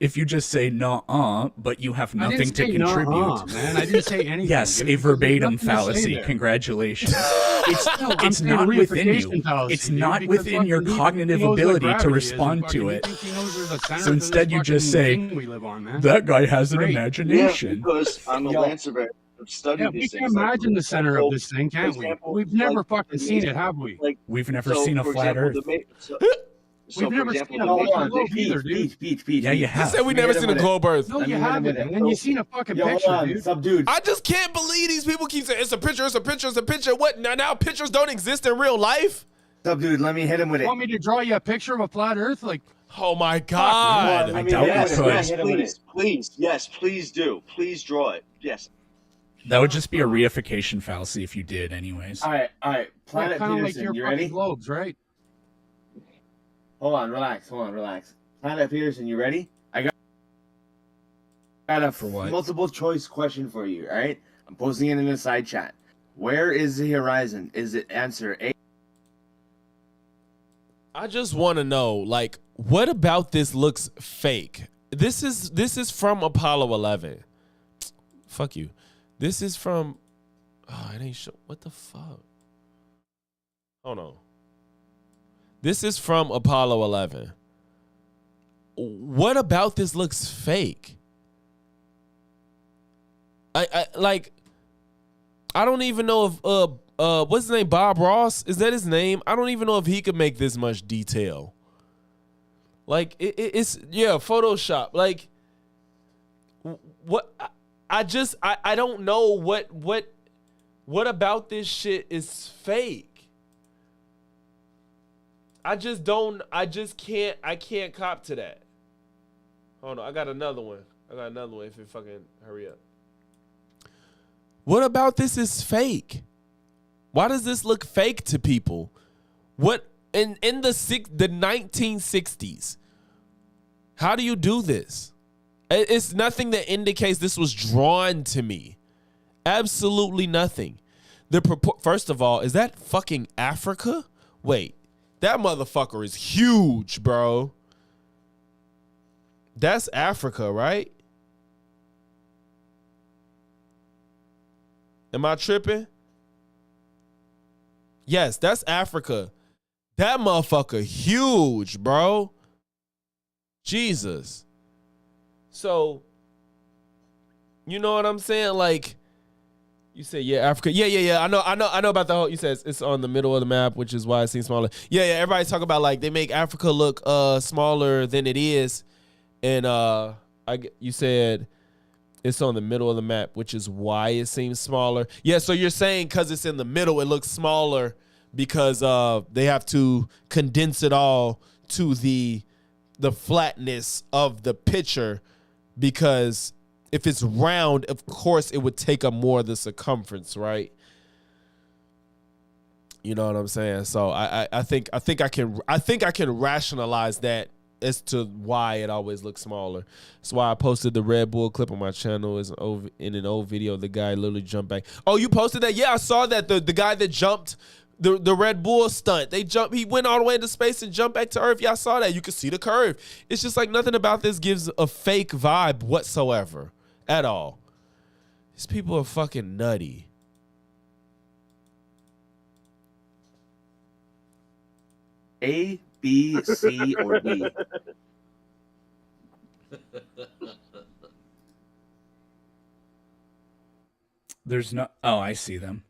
if you just say no, but you have I nothing didn't to say contribute. nuh-uh, man. I didn't say anything. Yes, dude. a There's verbatim nothing to say fallacy. there. Congratulations. I'm It's saying not within you. reification fallacy, It's dude, not because within your fucking he cognitive knows what ability to gravity is, respond and to fucking it. he thinks he knows there's a center So to instead, this you just fucking say, thing we live on, man. "That guy has an Great. imagination." Yeah, because I'm a land surveyor. I've studied Yeah, we these can things. imagine the center of this thing, for can't we? example, We've never like, fucking seen it, have we? Like, We've never so, seen a for flat example, Earth. So, We've for never example, seen a the fucking major- globe either, dude. Yeah, you You have. said we never seen a globe Earth. No, you haven't, man. You seen a fucking picture, dude. Subdued. I just can't believe these people keep saying it's a picture, it's a picture, it's a picture. What now? Pictures don't exist in real life. Subdued. Let me hit him with You it. want me to draw you a picture of a flat Earth? Like, oh my god! Let I me doubt hit him you with it. could. Let me Yes, hit him with it. please, yes, please do. Please draw it. Yes. That would just be a reification fallacy if you did, anyways. All right. Planet kind of like Peterson, your you fucking ready? globes, right? Hold on, relax. Planet Peterson, you ready? I got a For what? multiple choice question for you, all right? I'm posting it in the side chat. Where is the horizon? Is it answer A? I just want to know, like, what about this looks fake? This is from Apollo 11. Fuck you. This is from. Oh, it ain't show. What the fuck? Hold on. This is from Apollo 11. What about this looks fake? I don't even know if what's his name? Bob Ross? Is that his name? I don't even know if he could make this much detail. Like it's Photoshop. Like what I don't know what about this shit is fake. I can't cop to that. Hold on, I got another one if it fucking hurry up. What about this is fake? Why does this look fake to people? What in the 1960s? How do you do this? It's nothing that indicates this was drawn to me. Absolutely nothing. First of all, is that fucking Africa? Wait, that motherfucker is huge, bro. That's Africa, right? Am I tripping? Yes, that's Africa. That motherfucker huge, bro. Jesus. So, you know what I'm saying? Like, you say, yeah, Africa. Yeah. I know about the whole. You said it's on the middle of the map, which is why it seems smaller. Yeah. Everybody talk about like they make Africa look smaller than it is, and you said it's on the middle of the map, which is why it seems smaller. Yeah. So you're saying because it's in the middle, it looks smaller because they have to condense it all to the flatness of the picture, because if it's round, of course it would take up more of the circumference, right? You know what I'm saying? So I think I can rationalize that as to why it always looks smaller. That's why I posted the Red Bull clip on my channel. Is in an old video, the guy literally jumped back. Oh, you posted that? Yeah, I saw that. The guy that jumped the Red Bull stunt. He went all the way into space and jumped back to Earth. Yeah, I saw that. You could see the curve. It's just like nothing about this gives a fake vibe whatsoever at all. These people are fucking nutty. A, B, C, or D? There's no. Oh, I see them.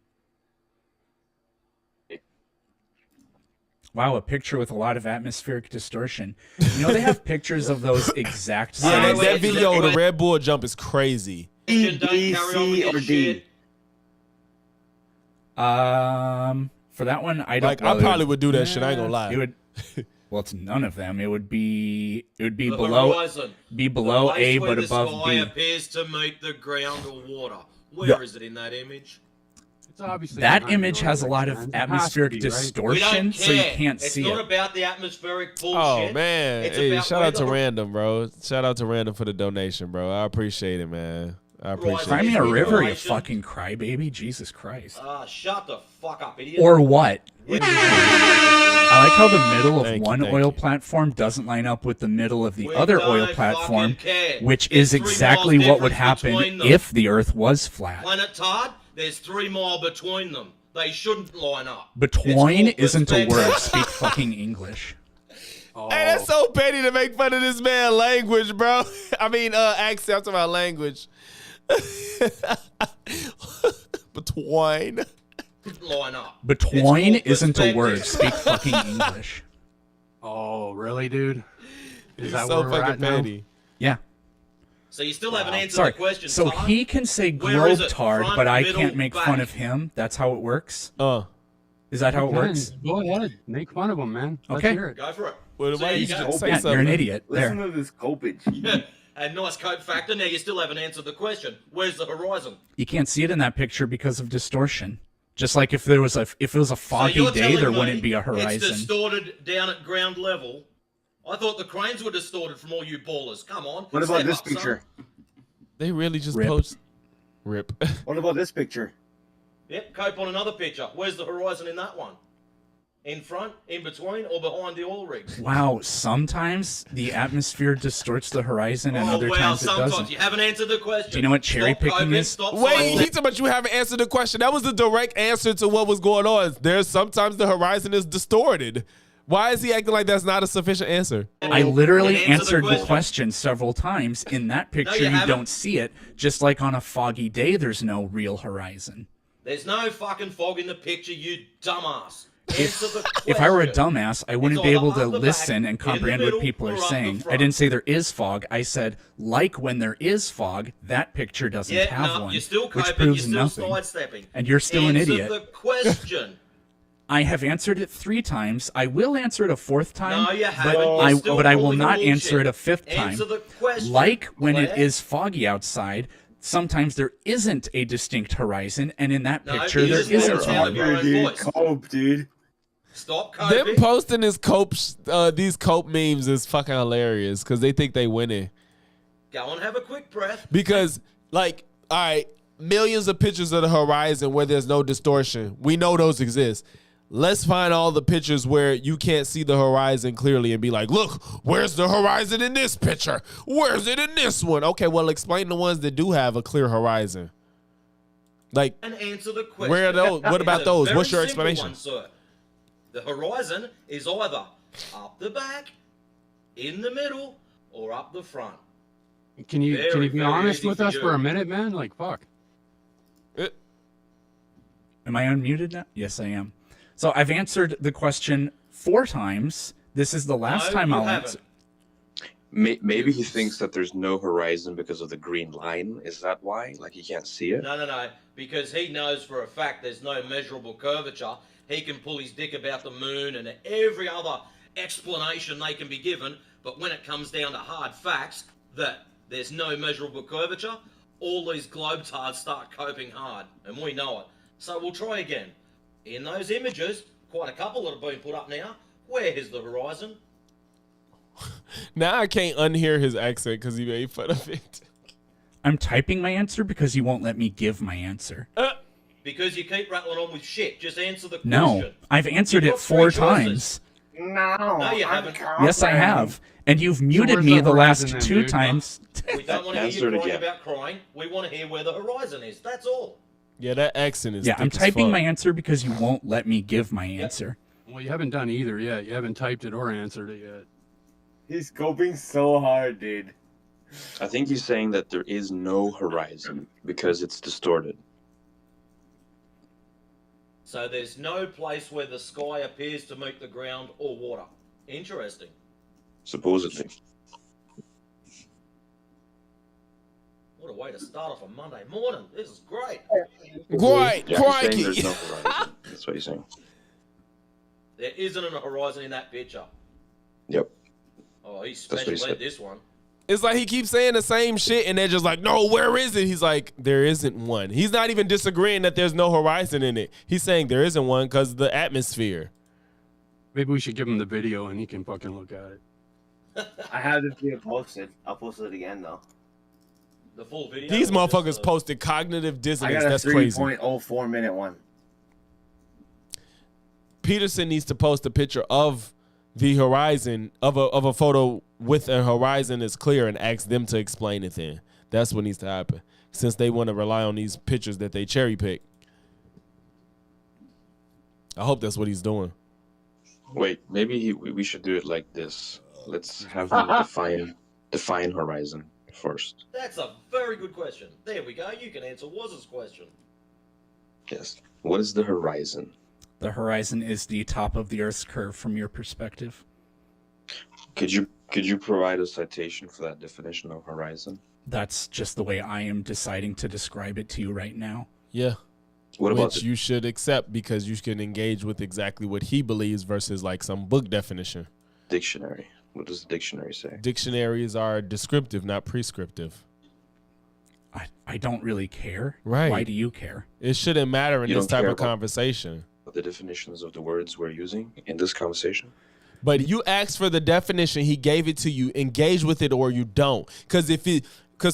Wow, a picture with a lot of atmospheric distortion. You know, they have pictures of those exact Yeah, size. that video, the Red Bull jump is crazy. A, B, C, or D? For that one, I don't. Like, I probably would do that shit. I ain't gonna lie. It would. Well, it's none of them. It would be the below horizon. be below The place A, where but the above sky B. appears to meet the ground or water. Where Yeah. is it in that image? It's obviously That behind image the has a lot of direction, man. It has to atmospheric be, right? We don't distortion, care. so you can't it's see not it. about the atmospheric bullshit. Oh man! It's Hey, about shout where out to the- Random, bro. Shout out to Random for the donation, bro. I appreciate it, man. I appreciate Cry it. me a river, you Horizon. fucking crybaby! Jesus Christ! Shut the fuck up, idiot. Or what? I like how the middle of Thank you, one thank oil you. platform doesn't line up with the middle of the We other oil don't platform, fucking care. which There's is 3 exactly miles what would difference happen between them. if the Earth was flat. Planet Tard, there's 3 mile between them. They shouldn't line up. Between It's all isn't a word. perspective. Speak fucking English. Hey, that's so petty to make fun of this man language, bro. I mean, accent. I'm talking about language. Between. Line up. Between It's all isn't a word. perspective. Speak fucking English. Oh, really, dude? Is He's that so where we're fucking at now? petty. Yeah. So you still haven't answered Sorry. the question. So Todd. he can say Where is it? globetard, Front, but I middle, can't make fun back? of him. That's how it works. Is that You how it can. works? Go ahead. Make fun of him, man. Let's Okay. hear it. Go for it. Well, So why there you you go. just say Yeah, something? you're an idiot. Listen There. to this copage. A nice cope factor. Now you still haven't answered the question. Where's the horizon? You can't see it in that picture because of distortion. Just like if it was a So foggy you're day, telling there me wouldn't be a It's horizon. distorted down at ground level. I thought the cranes were distorted from all you ballers. Come on. What about step this up, son. picture? They really just Rip. post. Rip. What about this picture? Yep, cope on another picture. Where's the horizon in that one? In front, in between, or behind the oil rigs? Wow, sometimes the atmosphere distorts the horizon and Oh, other well, times it sometimes. doesn't. You haven't answered the question. Do you know what cherry Stop picking coping, is? Stop Wait, sidestepping. he talking about you haven't answered the question. That was the direct answer to what was going on. There's sometimes the horizon is distorted. Why is he acting like that's not a sufficient answer? I literally Answer the answered the question. question several times. In that picture, you you haven't. don't see it. Just like on a foggy day, there's no real horizon. There's no fucking fog in the picture, you dumbass. Answer the question. If I were a dumbass, I wouldn't It's be either able to up the back, listen in and the comprehend middle, what people or are up the saying. I front. didn't say there is fog. I said, like when there is fog, that picture doesn't Yeah, have no, one, you're still which coping, proves you're still nothing. sidestepping. And you're still an Answer idiot. the question. I have answered it 3 times. I will answer it a 4th time. No, you but haven't. You're still but I will calling not bullshit. answer it a 5th time. Answer the question, Like when it Claire. is foggy outside, sometimes there isn't a distinct horizon, and in that No, picture you there just isn't let her tell one. your own voice. Cope, dude. Stop Them coping. posting this cope, these cope memes is fucking hilarious because they think they winning. Go and have a quick breath. Because, like, all right, millions of pictures of the horizon where there's no distortion. We know those exist. Let's find all the pictures where you can't see the horizon clearly and be like, look, where's the horizon in this picture? Where's it in this one? Okay, well, explain the ones that do have a clear horizon. Like, And answer the question. where are those? What about It's a those? very What's your simple explanation? one, sir. The horizon is either up the back, in the middle, or up the front. Can you Very, be very honest easy with for us you. for a minute, man? Like, fuck. Am I unmuted now? Yes, I am. So I've answered the question 4 times. This is the last No, time you I'll haven't. answer. Maybe he thinks that there's no horizon because of the green line. Is that why? Like he can't see it? No. Because he knows for a fact there's no measurable curvature. He can pull his dick about the moon and every other explanation they can be given. But when it comes down to hard facts that there's no measurable curvature, all these globetards start coping hard. And we know it. So we'll try again. In those images, quite a couple that have been put up now, where is the horizon? Now I can't unhear his accent because he made fun of it. I'm typing my answer because you won't let me give my answer. Because you keep rattling on with shit. Just answer the question. No, I've answered You've it got 3 4 choices. times. No, you haven't. Yes, I have. And you've muted where's me the the last horizon then, 2 dude? times. We don't want to Answer hear it you crying again. about crying. We want to hear where the horizon is. That's all. Yeah, that accent is Yeah, I'm thick as typing fuck. my answer because you won't let me give my answer. Well, you haven't done either yet. You haven't typed it or answered it yet. He's coping so hard, dude. I think he's saying that there is no horizon because it's distorted. So there's no place where the sky appears to meet the ground or water. Interesting. Supposedly. What a way to start off a Monday morning. This is great. Great, Yeah, he's saying there's no horizon. That's what he's saying. There isn't a horizon in that picture. Yep. Oh, he's That's what special he said. ed this one. It's like he keeps saying the same shit, and they're just like, no, where is it? He's like, there isn't one. He's not even disagreeing that there's no horizon in it. He's saying there isn't one because of the atmosphere. Maybe we should give him the video and he can fucking look at it. I have this video posted. I'll post it again though. The full video. These motherfuckers posted cognitive I dissonance. got a That's crazy. 3.04 minute one. Peterson needs to post a picture of the horizon, of a photo with a horizon that's clear, and ask them to explain it then. That's what needs to happen, since they want to rely on these pictures that they cherry pick. I hope that's what he's doing. Wait, maybe we should do it like this. Let's have him define horizon first. That's a very good question. There we go. You can answer Waz's question. Yes. What is the horizon? The horizon is the top of the Earth's curve from your perspective. Could you provide a citation for that definition of horizon? That's just the way I am deciding to describe it to you right now. Yeah. What about Which you should accept, because you can engage with exactly what he believes versus like some book definition. Dictionary? What does the dictionary say? Dictionaries are descriptive, not prescriptive. I don't really care. Right. Why do you care? It shouldn't matter in You this don't type care of about conversation. the definitions of the words we're using in this conversation? But you asked for the definition, he gave it to you. Engage with it or you don't. Because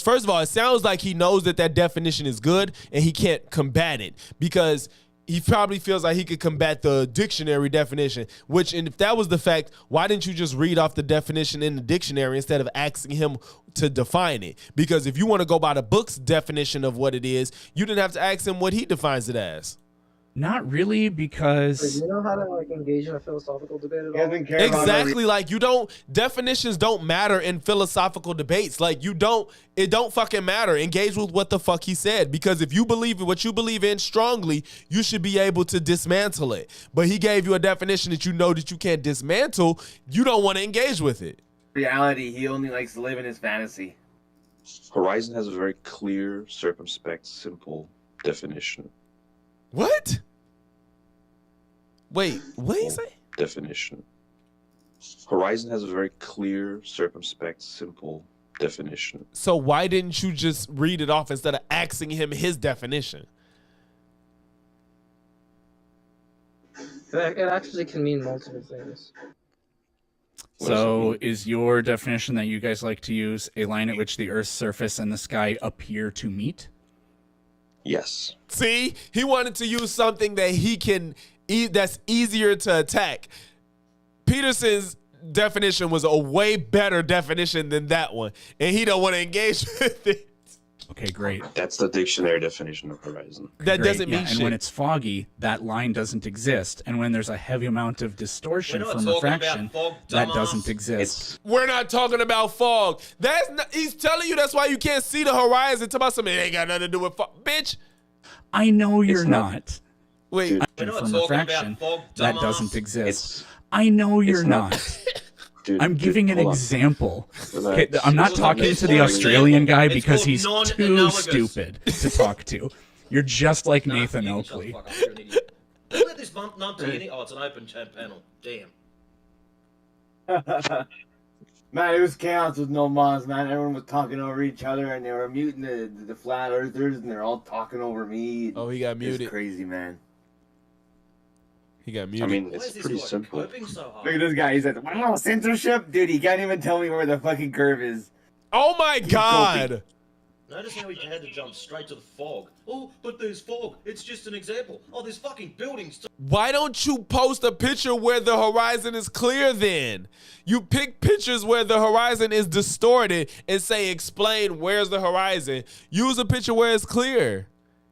first of all, it sounds like he knows that definition is good and he can't combat it, because he probably feels like he could combat the dictionary definition, and if that was the fact, why didn't you just read off the definition in the dictionary instead of asking him to define it? Because if you want to go by the book's definition of what it is, you didn't have to ask him what he defines it as. Not really, because Do you know how to like engage in a philosophical debate at all? Exactly, like definitions don't matter in philosophical debates. Like it don't fucking matter. Engage with what the fuck he said, because if you believe in what you believe in strongly, you should be able to dismantle it. But he gave you a definition that you know that you can't dismantle. You don't want to engage with it. Reality, he only likes to live in his fantasy. Horizon has a very clear, circumspect, simple definition. What? Wait, what did you say? Definition. Horizon has a very clear, circumspect, simple definition. So why didn't you just read it off instead of asking him his definition? It actually can mean multiple things. So is your definition that you guys like to use a line at which the Earth's surface and the sky appear to meet? Yes. See, he wanted to use something that that's easier to attack. Peterson's definition was a way better definition than that one, and he don't want to engage with it. Okay, great. That's the dictionary definition of horizon. That doesn't mean and shit. when it's foggy, that line doesn't exist. And when there's a heavy amount of distortion We're not from talking refraction, about fog, that dumbass. doesn't exist. We're not talking about fog. He's telling you that's why you can't see the horizon. Talk about something that ain't got nothing to do with fog. Bitch. I know you're not. Wait. We're not From talking refraction, about fog, that dumbass. doesn't exist. I know you're not. I'm giving an example. Okay, I'm not talking to the Australian guy because he's too stupid to talk to. You're just like Nathan Oakley. Let this numpty in. Oh, it's an open chat panel. Damn. Man, it was chaos with no mods, man. Everyone was talking over each other, and they were muting the flat earthers, and they're all talking over me. Oh, he got muted. It's crazy, man. He got muted. I mean, it's pretty simple. Look at this guy. He said, "Wow, censorship, dude. He can't even tell me where the fucking curve is." Oh my god! Notice how he had to jump straight to the fog. Oh, but there's fog. It's just an example. Oh, there's fucking buildings too. Why don't you post a picture where the horizon is clear then? You pick pictures where the horizon is distorted and say, explain where's the horizon. Use a picture where it's clear.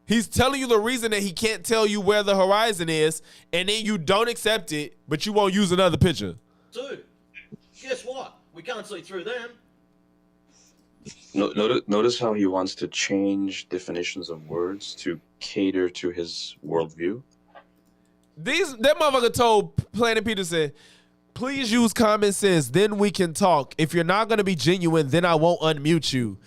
He's telling you the reason that he can't tell you where the horizon is, and then you don't accept it, but you won't use another picture. Dude, guess what? We can't see through them. Notice how he wants to change definitions of words to cater to his worldview. That motherfucker told Planet Peterson, please use common sense, then we can talk. If you're not going to be genuine, then I won't unmute you.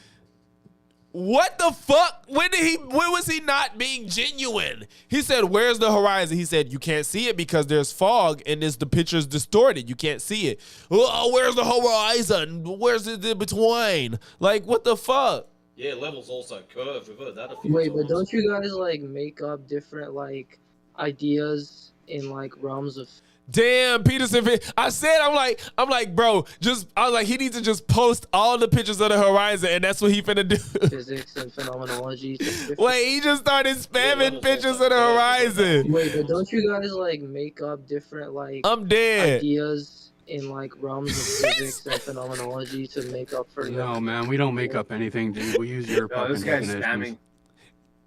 What the fuck? When was he not being genuine? He said, where's the horizon? He said, you can't see it because there's fog and the picture's distorted. You can't see it. Oh, where's the horizon? Where's it in between? Like, what the fuck? Yeah, level's also curved. We've heard that a few Wait, times. but don't you guys like make up different like ideas in like realms of Damn, Peterson. I said, I'm like, bro, I was like, he needs to just post all the pictures of the horizon, and that's what he finna do. physics and phenomenology. Wait, he just started spamming pictures of the horizon. Wait, but don't you guys like make up different like I'm dead. ideas in like realms of physics and phenomenology to make up for? No, man, we don't make up anything, dude. We use your fucking this guy's definitions. spamming.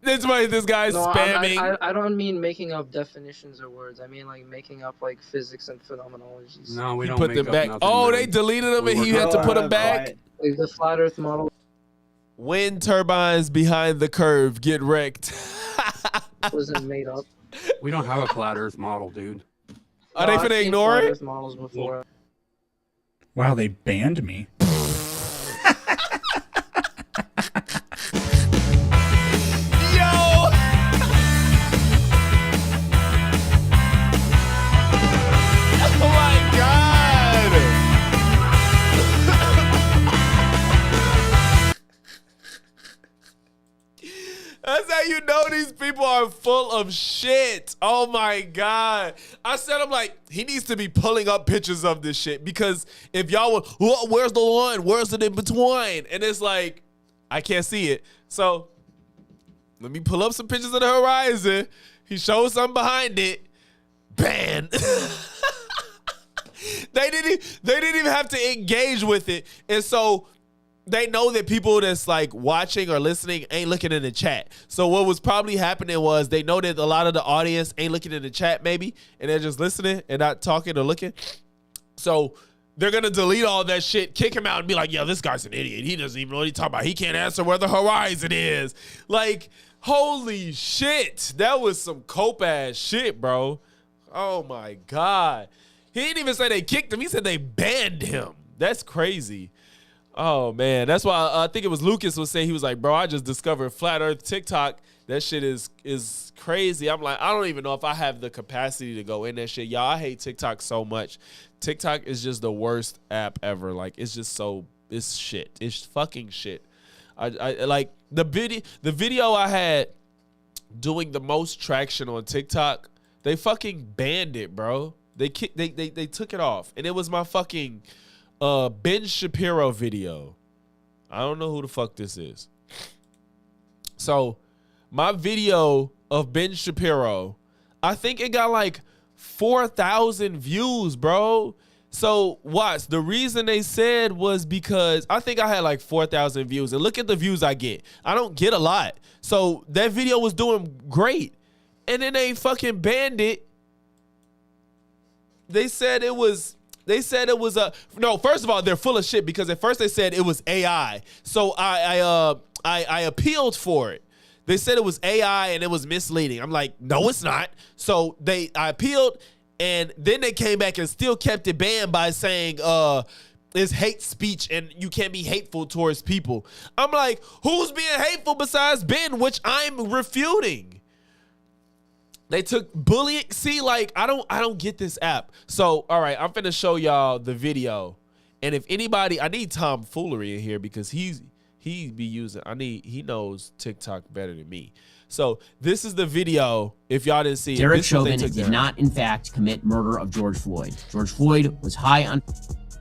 This guy's spamming. I don't mean making up definitions or words. I mean like making up like physics and phenomenologies. No, we He don't put make them up back. nothing, Oh, man. they deleted them, and he had to put them back. Like the flat Earth model Wind turbines behind the curve get wrecked. wasn't made up. We don't have a flat Earth model, dude. Are they I've finna seen ignore flat it? Earth models before. Wow, they banned me. That's how you know these people are full of shit. Oh my God. I said, I'm like, he needs to be pulling up pictures of this shit, because if y'all would, where's the line? Where's it in between? And it's like, I can't see it. So let me pull up some pictures of the horizon. He shows something behind it. Ban. They didn't even have to engage with it. And so they know that people that's like watching or listening ain't looking in the chat. So what was probably happening was they know that a lot of the audience ain't looking in the chat maybe, and they're just listening and not talking or looking. So they're going to delete all that shit, kick him out, and be like, yo, this guy's an idiot. He doesn't even know what he's talking about. He can't answer where the horizon is. Like, holy shit. That was some cope-ass shit, bro. Oh, my God. He didn't even say they kicked him. He said they banned him. That's crazy. Oh, man. That's why I think it was Lucas was saying, he was like, bro, I just discovered Flat Earth TikTok. That shit is crazy. I'm like, I don't even know if I have the capacity to go in that shit. Y'all, I hate TikTok so much. TikTok is just the worst app ever. Like, it's just so, it's shit. It's fucking shit. I like the video I had doing the most traction on TikTok, they fucking banned it, bro. They took it off. And it was my fucking Ben Shapiro video. I don't know who the fuck this is. So my video of Ben Shapiro, I think it got like 4,000 views, bro. So watch, the reason they said was because I think I had like 4,000 views, and look at the views I get. I don't get a lot. So that video was doing great, and then they fucking banned it. They said it was a no. First of all, they're full of shit, because at first they said it was AI. So I appealed for it. They said it was AI and it was misleading. I'm like, no, it's not. So I appealed, and then they came back and still kept it banned by saying it's hate speech and you can't be hateful towards people. I'm like, who's being hateful besides Ben, which I'm refuting? They took bullying. See, like, I don't get this app. So, all right, I'm finna show y'all the video. And if anybody, I need tomfoolery in here, because he be using, he knows TikTok better than me. So this is the video. If y'all didn't see it, Derek Chauvin did not, in fact, commit murder of George Floyd. George Floyd was high on.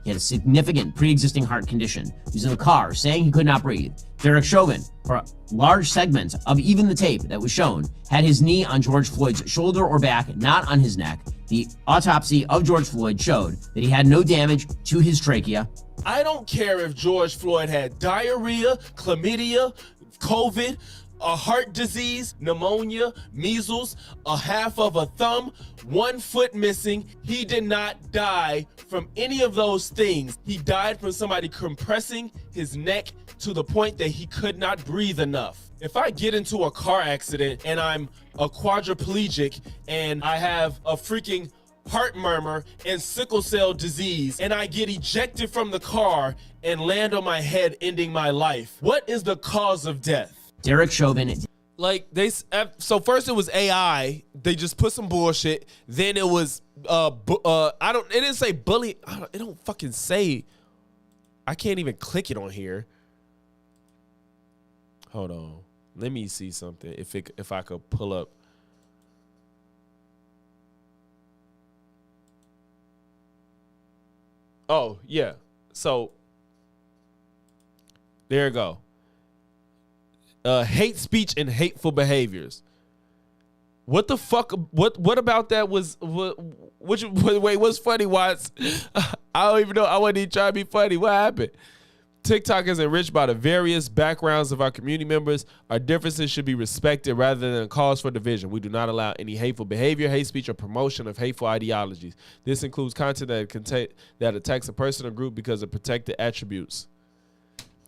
He had a significant pre-existing heart condition. He was in a car saying he could not breathe. Derek Chauvin, for a large segment of even the tape that was shown, had his knee on George Floyd's shoulder or back, not on his neck. The autopsy of George Floyd showed that he had no damage to his trachea. I don't care if George Floyd had diarrhea, chlamydia, COVID, a heart disease, pneumonia, measles, a half of a thumb, 1 foot missing. He did not die from any of those things. He died from somebody compressing his neck to the point that he could not breathe enough. If I get into a car accident and I'm a quadriplegic and I have a freaking heart murmur and sickle cell disease, and I get ejected from the car and land on my head, ending my life, what is the cause of death? Derek Chauvin. Like, so first it was AI. They just put some bullshit. Then it was it didn't say bully. It don't fucking say. I can't even click it on here. Hold on. Let me see something. If I could pull up. Oh, yeah. So there you go. Hate speech and hateful behaviors. What the fuck? What about that was wait? What's funny? Watts? I don't even know. I wasn't even trying to be funny. What happened? TikTok is enriched by the various backgrounds of our community members. Our differences should be respected rather than a cause for division. We do not allow any hateful behavior, hate speech, or promotion of hateful ideologies. This includes content that attacks a person or group because of protected attributes.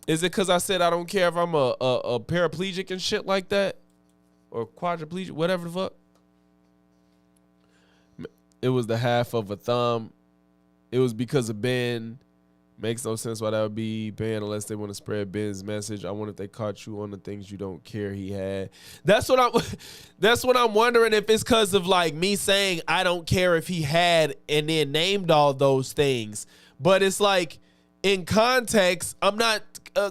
Is it because I said I don't care if I'm a paraplegic and shit like that? Or quadriplegic, whatever the fuck? It was the half of a thumb. It was because of Ben. Makes no sense why that would be banned unless they want to spread Ben's message. I wonder if they caught you on the things you don't care he had. That's what I'm wondering, if it's because of like me saying I don't care if he had and then named all those things. But it's like in context, I'm not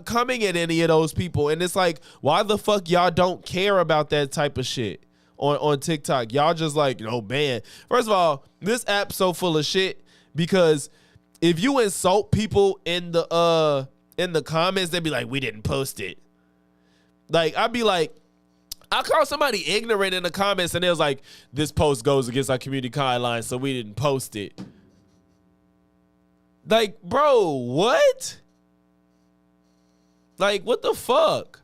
coming at any of those people, and it's like, why the fuck y'all don't care about that type of shit on TikTok? Y'all just like, ban. First of all, this app's so full of shit because if you insult people in the comments, they'd be like, we didn't post it. Like, I'd be like, I call somebody ignorant in the comments and they was like, this post goes against our community guidelines, so we didn't post it. Like, bro, what? Like, what the fuck?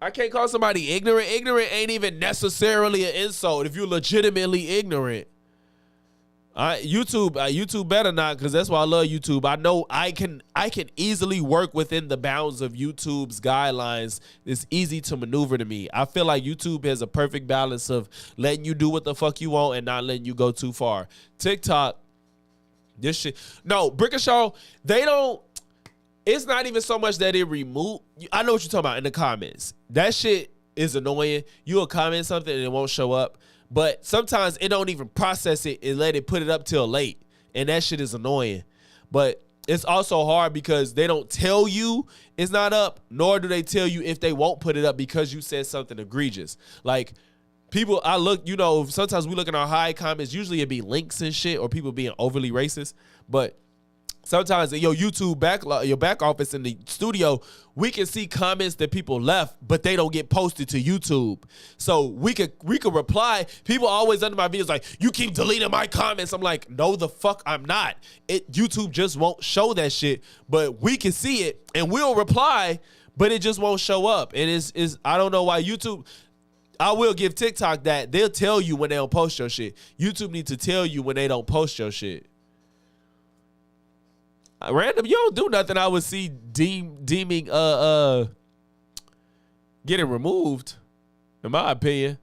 I can't call somebody ignorant. Ignorant ain't even necessarily an insult if you're legitimately ignorant. YouTube better not, because that's why I love YouTube. I know I can easily work within the bounds of YouTube's guidelines. It's easy to maneuver to me. I feel like YouTube has a perfect balance of letting you do what the fuck you want and not letting you go too far. TikTok, this shit. No, Brickashaw, they don't. It's not even so much that it remove. I know what you're talking about in the comments. That shit is annoying. You'll comment something and it won't show up. But sometimes it don't even process it and let it put it up till late. And that shit is annoying. But it's also hard because they don't tell you it's not up, nor do they tell you if they won't put it up because you said something egregious. Like, people, sometimes we look in our high comments, usually it'd be links and shit or people being overly racist. But sometimes in your YouTube your back office in the studio, we can see comments that people left, but they don't get posted to YouTube. So we could reply. People always under my videos like, you keep deleting my comments. I'm like, no, the fuck I'm not. YouTube just won't show that shit, but we can see it and we'll reply, but it just won't show up. And it's I don't know why YouTube. I will give TikTok that. They'll tell you when they don't post your shit. YouTube needs to tell you when they don't post your shit. Random, you don't do nothing I would see deeming getting removed, in my opinion.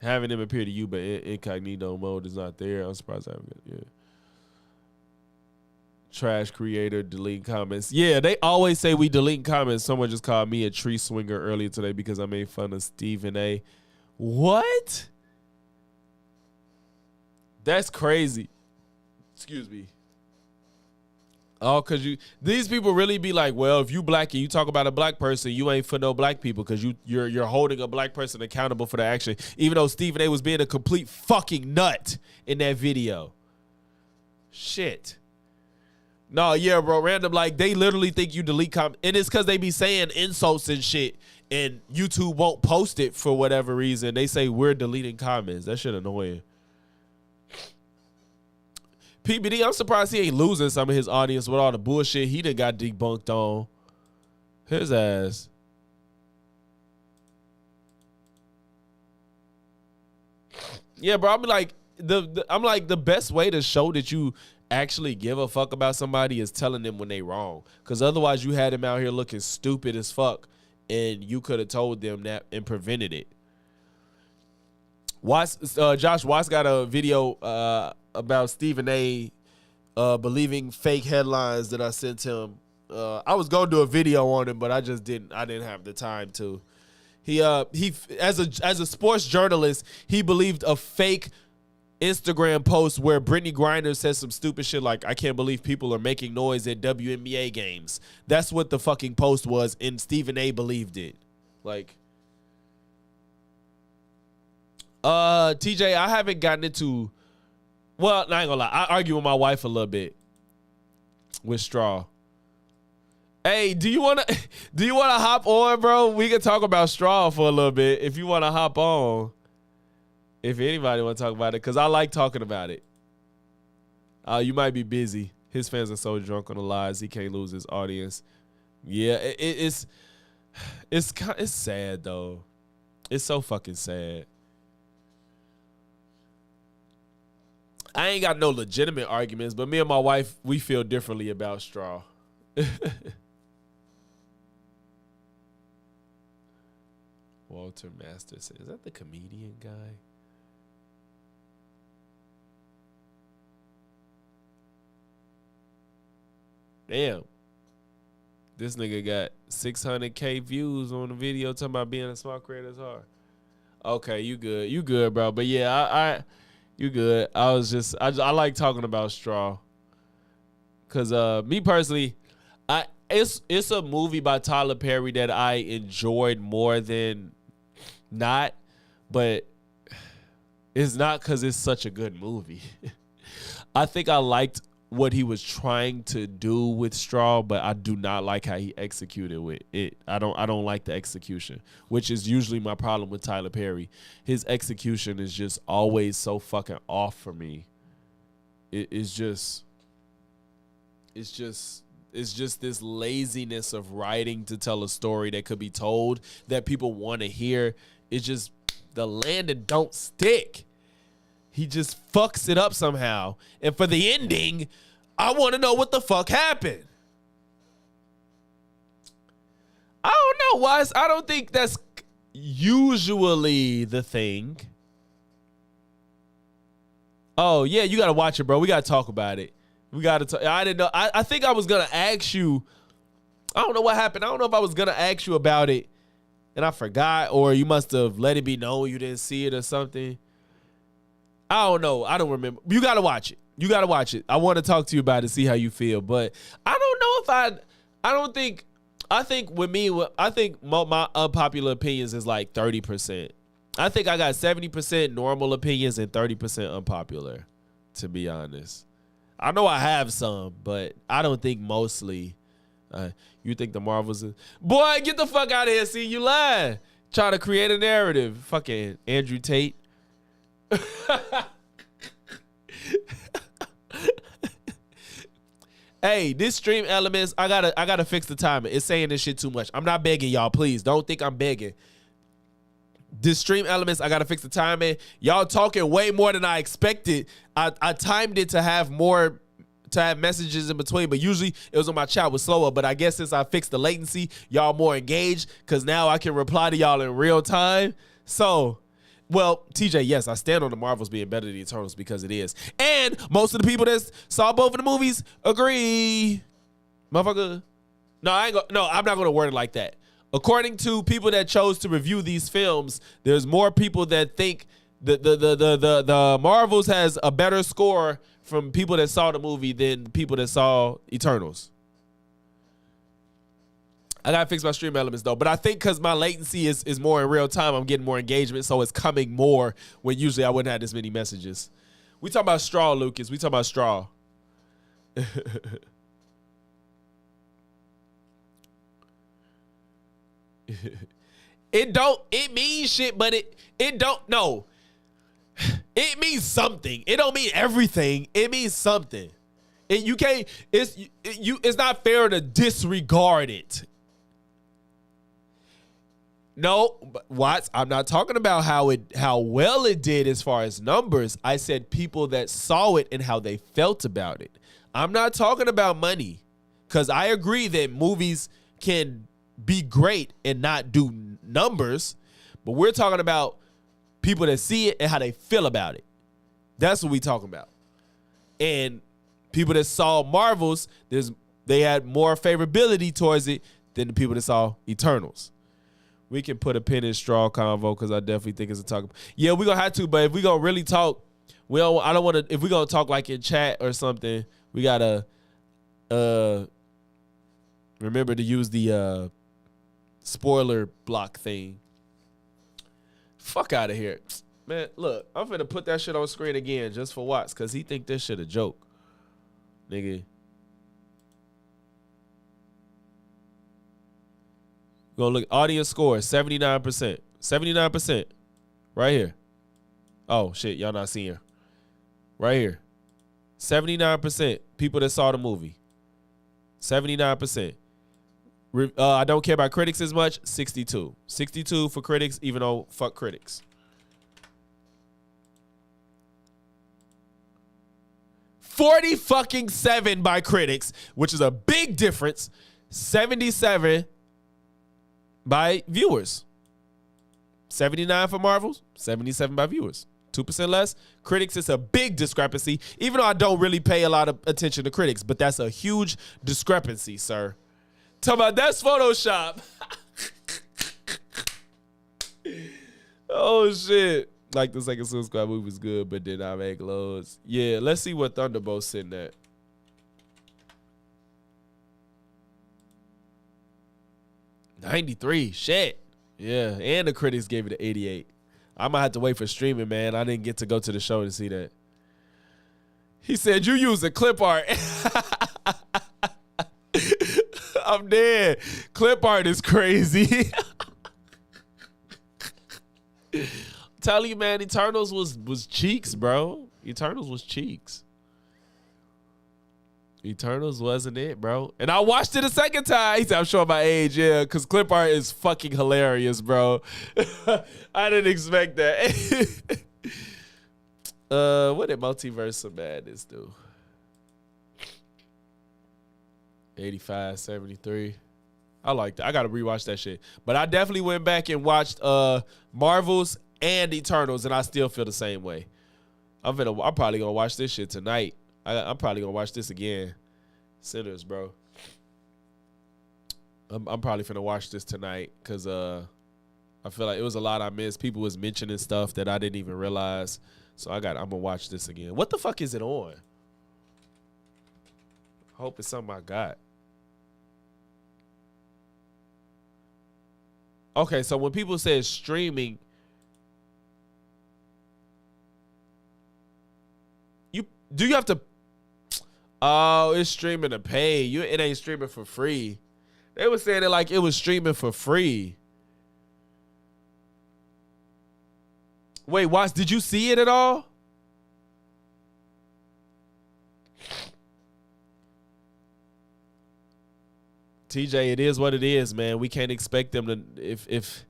Having them appear to you, but incognito mode is not there. I'm surprised I haven't got it. Yeah. Trash creator, delete comments. Yeah, they always say we delete comments. Someone just called me a tree swinger earlier today because I made fun of Stephen A. What? That's crazy. Excuse me. Oh, because these people really be like, well, if you black and you talk about a black person, you ain't for no black people because you're holding a black person accountable for the action, even though Stephen A was being a complete fucking nut in that video. Shit. No, yeah, bro, random, like, they literally think you delete comments, and it's because they be saying insults and shit, and YouTube won't post it for whatever reason. They say we're deleting comments. That shit annoying. PBD, I'm surprised he ain't losing some of his audience with all the bullshit he done got debunked on. His ass. Yeah, bro, I'm like the best way to show that you actually give a fuck about somebody is telling them when they wrong. Because otherwise you had him out here looking stupid as fuck and you could have told them that and prevented it. Josh Watts got a video about Stephen A. Believing fake headlines that I sent him. I was gonna do a video on him, but I didn't have the time to. He as a sports journalist, he believed a fake Instagram post where Brittany Griner says some stupid shit like, I can't believe people are making noise at WNBA games. That's what the fucking post was, and Stephen A. believed it. Like, TJ, I haven't gotten into. Well, I ain't gonna lie. I argue with my wife a little bit with straw. Hey, do you wanna hop on, bro? We can talk about straw for a little bit if you wanna hop on. If anybody wanna talk about it, because I like talking about it. You might be busy. His fans are so drunk on the lies he can't lose his audience. Yeah, it's sad though. It's so fucking sad. I ain't got no legitimate arguments, but me and my wife, we feel differently about straw. Walter Masterson. Is that the comedian guy? Damn. This nigga got 600K views on the video talking about being a small creator's hard. Okay, you good. You good, bro. But yeah, you good. I like talking about straw. Cause me personally, it's a movie by Tyler Perry that I enjoyed more than not, but it's not because it's such a good movie. I think I liked what he was trying to do with Straw, but I do not like how he executed with it. I don't like the execution, which is usually my problem with Tyler Perry. His execution is just always so fucking off for me. It's just this laziness of writing to tell a story that could be told that people want to hear. It's just the landing don't stick. He just fucks it up somehow. And for the ending, I want to know what the fuck happened. I don't know why. I don't think that's usually the thing. Oh, yeah, you got to watch it, bro. We got to talk about it. We got to talk. I didn't know. I think I was going to ask you. I don't know what happened. I don't know if I was going to ask you about it and I forgot, or you must have let it be known you didn't see it or something. I don't know. I don't remember. You got to watch it. You got to watch it. I want to talk to you about it, see how you feel. But I don't know if I think with me, I think my unpopular opinions is like 30%. I think I got 70% normal opinions and 30% unpopular, to be honest. I know I have some, but I don't think mostly. You think the Marvels is... Boy, get the fuck out of here. See, you lying. Try to create a narrative. Fucking Andrew Tate. Hey, this stream elements, I gotta fix the timing. It's saying this shit too much. I'm not begging y'all, please. Don't think I'm begging. This stream elements, I gotta fix the timing. Y'all talking way more than I expected. I timed it to have messages in between, but usually it was on my chat was slower. But I guess since I fixed the latency, y'all more engaged because now I can reply to y'all in real time. So, well, TJ, yes, I stand on the Marvels being better than the Eternals because it is. And most of the people that saw both of the movies agree. Motherfucker. No, I'm not gonna word it like that. According to people that chose to review these films, there's more people that think the Marvels has a better score from people that saw the movie than people that saw Eternals. I gotta fix my stream elements though, but I think because my latency is more in real time, I'm getting more engagement, so it's coming more when usually I wouldn't have this many messages. We talk about straw, Lucas. We talk about straw. It means shit, but it don't know. It means something. It don't mean everything. It means something. It's not fair to disregard it. No, but Watts, I'm not talking about how well it did as far as numbers. I said people that saw it and how they felt about it. I'm not talking about money, because I agree that movies can be great and not do numbers, but we're talking about people that see it and how they feel about it. That's what we talking about. And people that saw Marvels, they had more favorability towards it than the people that saw Eternals. We can put a pin in straw convo because I definitely think it's a talk. Yeah, we're gonna have to, but if we gonna really talk, I don't want to. If we gonna talk like in chat or something, we gotta remember to use the spoiler block thing. Fuck out of here, Man, look, I'm finna put that shit on screen again just for Watts, because he think this shit a joke. Nigga. Go look, audience score, 79%. 79%. Right here. Oh, shit, y'all not seeing. Right here. 79% people that saw the movie. 79%. I don't care about critics as much, 62. 62 for critics, even though fuck critics. 47 by critics, which is a big difference. 77 by viewers. 79 for Marvels, 77 by viewers. 2% less. Critics, it's a big discrepancy, even though I don't really pay a lot of attention to critics, but that's a huge discrepancy, sir. Talk about that's Photoshop. Oh, shit. Like the second Suicide Squad movie was good, but did not make loads. Yeah, let's see what Thunderbolt's sitting at. $93. Shit. Yeah, and the critics gave it an 88. I might have to wait for streaming, man. I didn't get to go to the show to see that. He said, you use a clip art. I'm dead. Clip art is crazy. Tell you, man, Eternals was cheeks, bro. Eternals was cheeks. Eternals wasn't it, bro. And I watched it a second time. He said, I'm showing my age, yeah, because clip art is fucking hilarious, bro. I didn't expect that. What did Multiverse of Madness do? 85, 73. I like that. I got to rewatch that shit. But I definitely went back and watched Marvels and Eternals, and I still feel the same way. I'm probably gonna watch this shit tonight. I'm probably gonna watch this again. Sinners, bro. I'm probably finna watch this tonight because I feel like it was a lot I missed. People was mentioning stuff that I didn't even realize. So I'm gonna watch this again. What the fuck is it on? I hope it's something I got. Okay, so when people say streaming, do you have to? Oh, it's streaming to pay. It ain't streaming for free. They were saying it like it was streaming for free. Wait, Watts, did you see it at all? TJ, it is what it is, man. We can't expect them to. If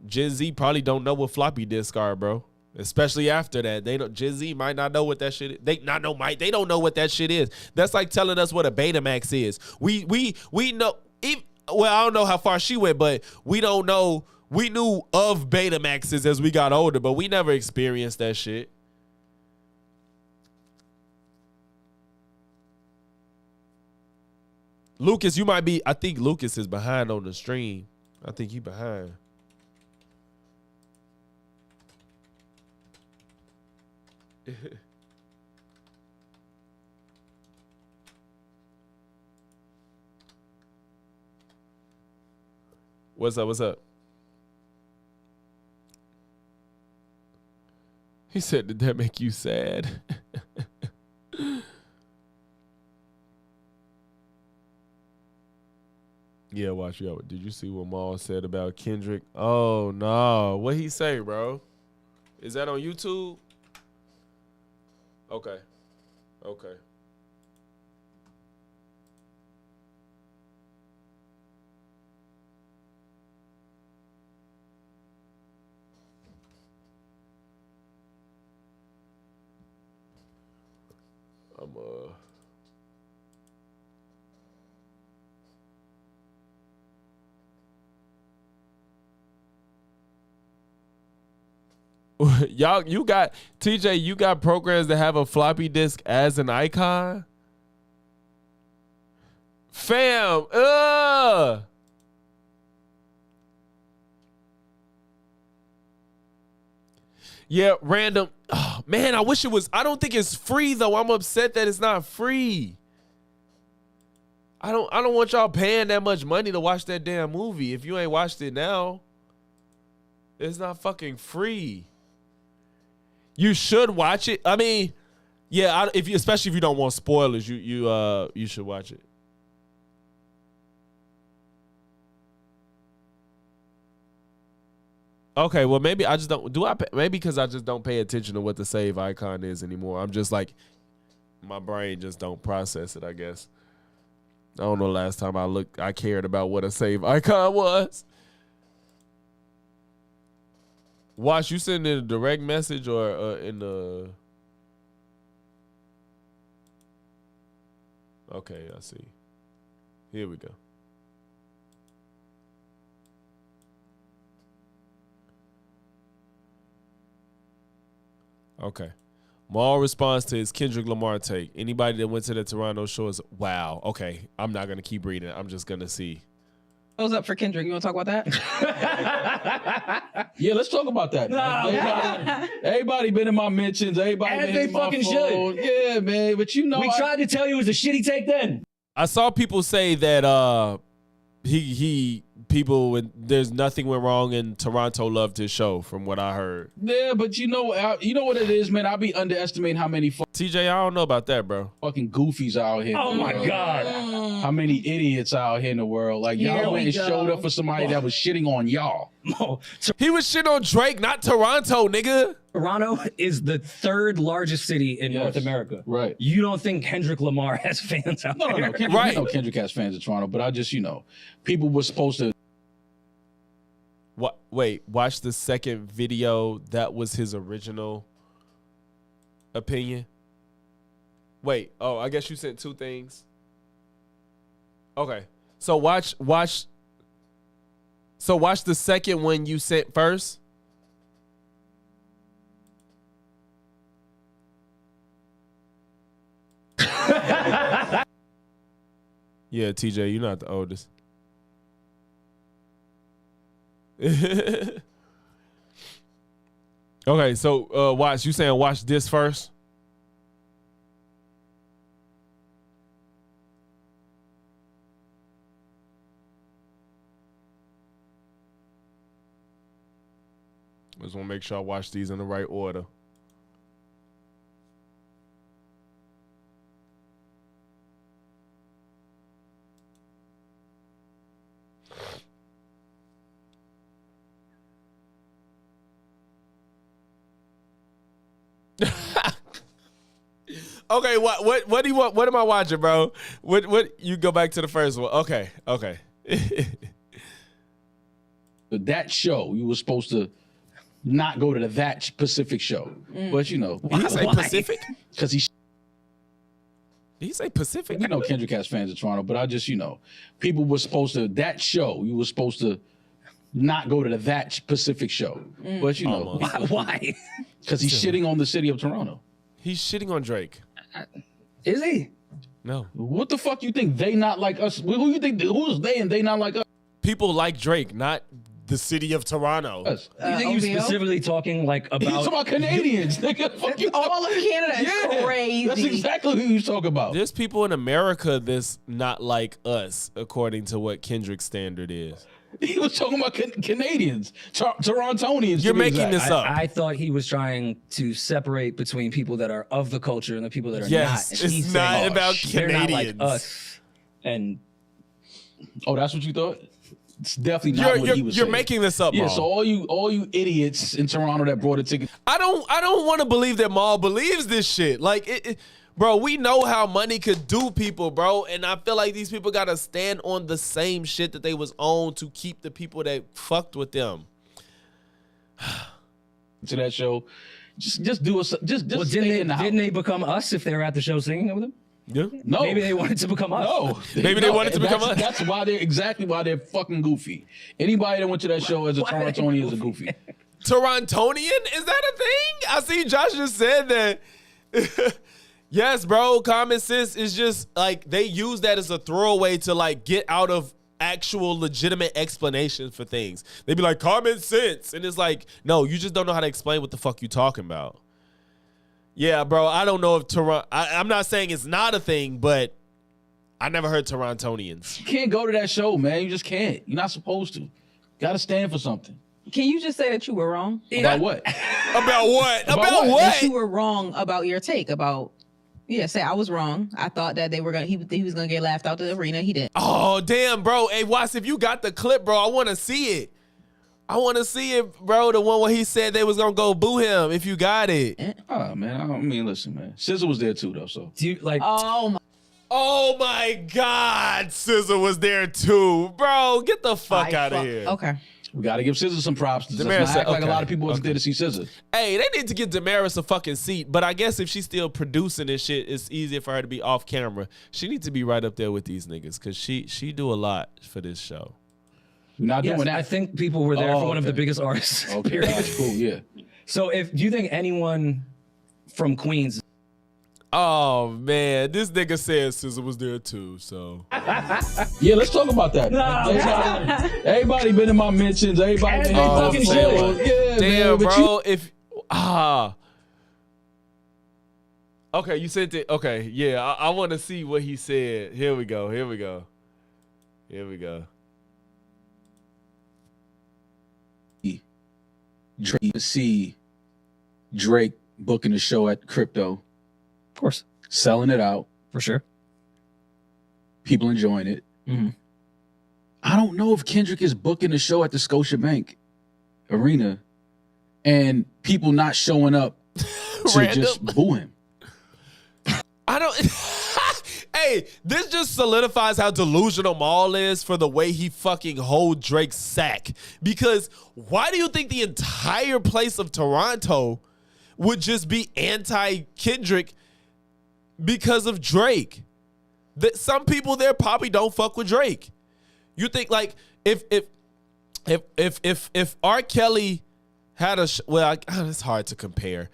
Gen Z probably don't know what floppy disk are, bro. Especially after that, Gen Z might not know what that shit is. They don't know what that shit is. That's like telling us what a Betamax is. We know. Well, I don't know how far she went, but we don't know. We knew of Betamaxes as we got older, but we never experienced that shit. Lucas, you might be. I think Lucas is behind on the stream. I think he behind. What's up? What's up? He said, did that make you sad? Yeah, watch out. Did you see what Maul said about Kendrick? Oh, no. What he say, bro? Is that on YouTube? Okay. Okay. Y'all, you got TJ, you got programs that have a floppy disk as an icon? Fam, Yeah, random. Oh, man, I wish it was. I don't think it's free though. I'm upset that it's not free. I don't want y'all paying that much money to watch that damn movie. If you ain't watched it now, it's not fucking free. You should watch it. I mean, yeah, especially if you don't want spoilers, you should watch it. Okay, well maybe I just don't maybe because I just don't pay attention to what the save icon is anymore. I'm just like my brain just don't process it, I guess. I don't know last time I cared about what a save icon was. Watch, you send in a direct message or in the... Okay, I see. Here we go. Okay. Maul responds to his Kendrick Lamar take. Anybody that went to the Toronto show is, wow. Okay, I'm not going to keep reading. I'm just going to see. What's up for Kendrick? You want to talk about that? Yeah, let's talk about that. Everybody been in my mentions. Everybody As been they in my fucking phone. should. Yeah, man. But you know, We tried to tell you it was a shitty take then. I saw people say that there's nothing went wrong and Toronto loved his show from what I heard. Yeah, but you know what it is, man. I be underestimating how many TJ, I don't know about that, bro. Fucking goofies out here. Oh my God. How many idiots out here in the world? Like y'all went and showed up for somebody that was shitting on y'all. He was shitting on Drake, not Toronto, nigga. Toronto is the third largest city in North America. Right. You don't think Kendrick Lamar has fans out No, there? Kendrick, you know Kendrick has fans in Toronto, but I just, people were supposed to. What? Wait, watch the second video. That was his original opinion. Wait, I guess you sent two things. Okay, so watch the second one you sent first. Yeah, TJ, you're not the oldest. Okay, so watch. You saying watch this first? I just want to make sure I watch these in the right order. Okay, what do you want? What am I watching, bro? What you go back to the first one? Okay. That show, you were supposed to not go to that specific show. But Did he say Pacific? Because he. Did he say Pacific? I know Kendrick has fans in Toronto, but I just, people were supposed to, that show, you were supposed to not go to that specific show. But why? Because he's shitting on the city of Toronto. He's shitting on Drake. Is he? No. What the fuck you think they not like us? Who you think, who's they and they not like us? People like Drake, not the city of Toronto. You think he was specifically talking like about? He's talking about Canadians. All of Canada is crazy. That's exactly who he's talking about. There's people in America that's not like us, according to what Kendrick's standard is. He was talking about Canadians, Torontonians. You're making this up. I thought he was trying to separate between people that are of the culture and the people that are yes, not. And it's not about Canadians. They're not like us. And that's what you thought? It's definitely not what he was saying. You're making this up, Yeah, Maul. so all you idiots in Toronto that brought a ticket. I don't want to believe that Maul believes this shit. Like bro, we know how money could do people, bro, and I feel like these people gotta stand on the same shit that they was on to keep the people that fucked with them. To that show, just do us. Just well, didn't they become us if they were at the show singing with him? Yeah. No. Maybe they wanted to become us. No. Maybe they wanted to become us. That's why they're fucking goofy. Anybody that went to that show as a Torontonian is a goofy. Torontonian? Is that a thing? I see Josh just said that. Yes, bro. Common sense is just like they use that as a throwaway to like get out of actual legitimate explanations for things. They be like common sense, and it's like, no, you just don't know how to explain what the fuck you talking about. Yeah, bro. I don't know if Toronto. I'm not saying it's not a thing, but I never heard Torontonians. You can't go to that show, man. You just can't. You're not supposed to. Got to stand for something. Can you just say that you were wrong? About what? About what? About what? That you were wrong about your take about. Yeah, say I was wrong. I thought that they were gonna. He was gonna get laughed out the arena. He didn't. Oh damn, bro. Hey, Watts, if you got the clip, bro, I want to see it. I want to see it, bro. The one where he said they was gonna go boo him. If you got it. Oh man, I mean, listen, man. SZA was there too, though. So Do you like? Oh my God, SZA was there too, bro. Get the fuck out of here. Okay. we got to give SZA some props. Let's Damaris not said, act like a okay. lot of people wasn't there to see SZA. Hey, they need to get Damaris a fucking seat. But I guess if she's still producing this shit, it's easier for her to be off camera. She needs to be right up there with these niggas because she do a lot for this show. We're not doing that. I think people were there for one of the biggest artists. Okay, period. that's cool. Yeah. So, do you think anyone from Queens? Oh man, this nigga said SZA was there too. So yeah, let's talk about that. Everybody been in my mentions. Everybody been fucking jail. Yeah, damn, man, but bro. Okay, you sent it. Okay, yeah, I want to see what he said. Here we go. Drake, see Drake booking a show at Crypto. Of course. Selling it out. For sure. People enjoying it. Mm-hmm. I don't know if Kendrick is booking a show at the Scotiabank Arena and people not showing up to just boo him. I don't. Hey, this just solidifies how delusional Maul is for the way he fucking hold Drake's sack. Because why do you think the entire place of Toronto would just be anti-Kendrick because of Drake? That some people there probably don't fuck with Drake. You think like if R. Kelly had a it's hard to compare.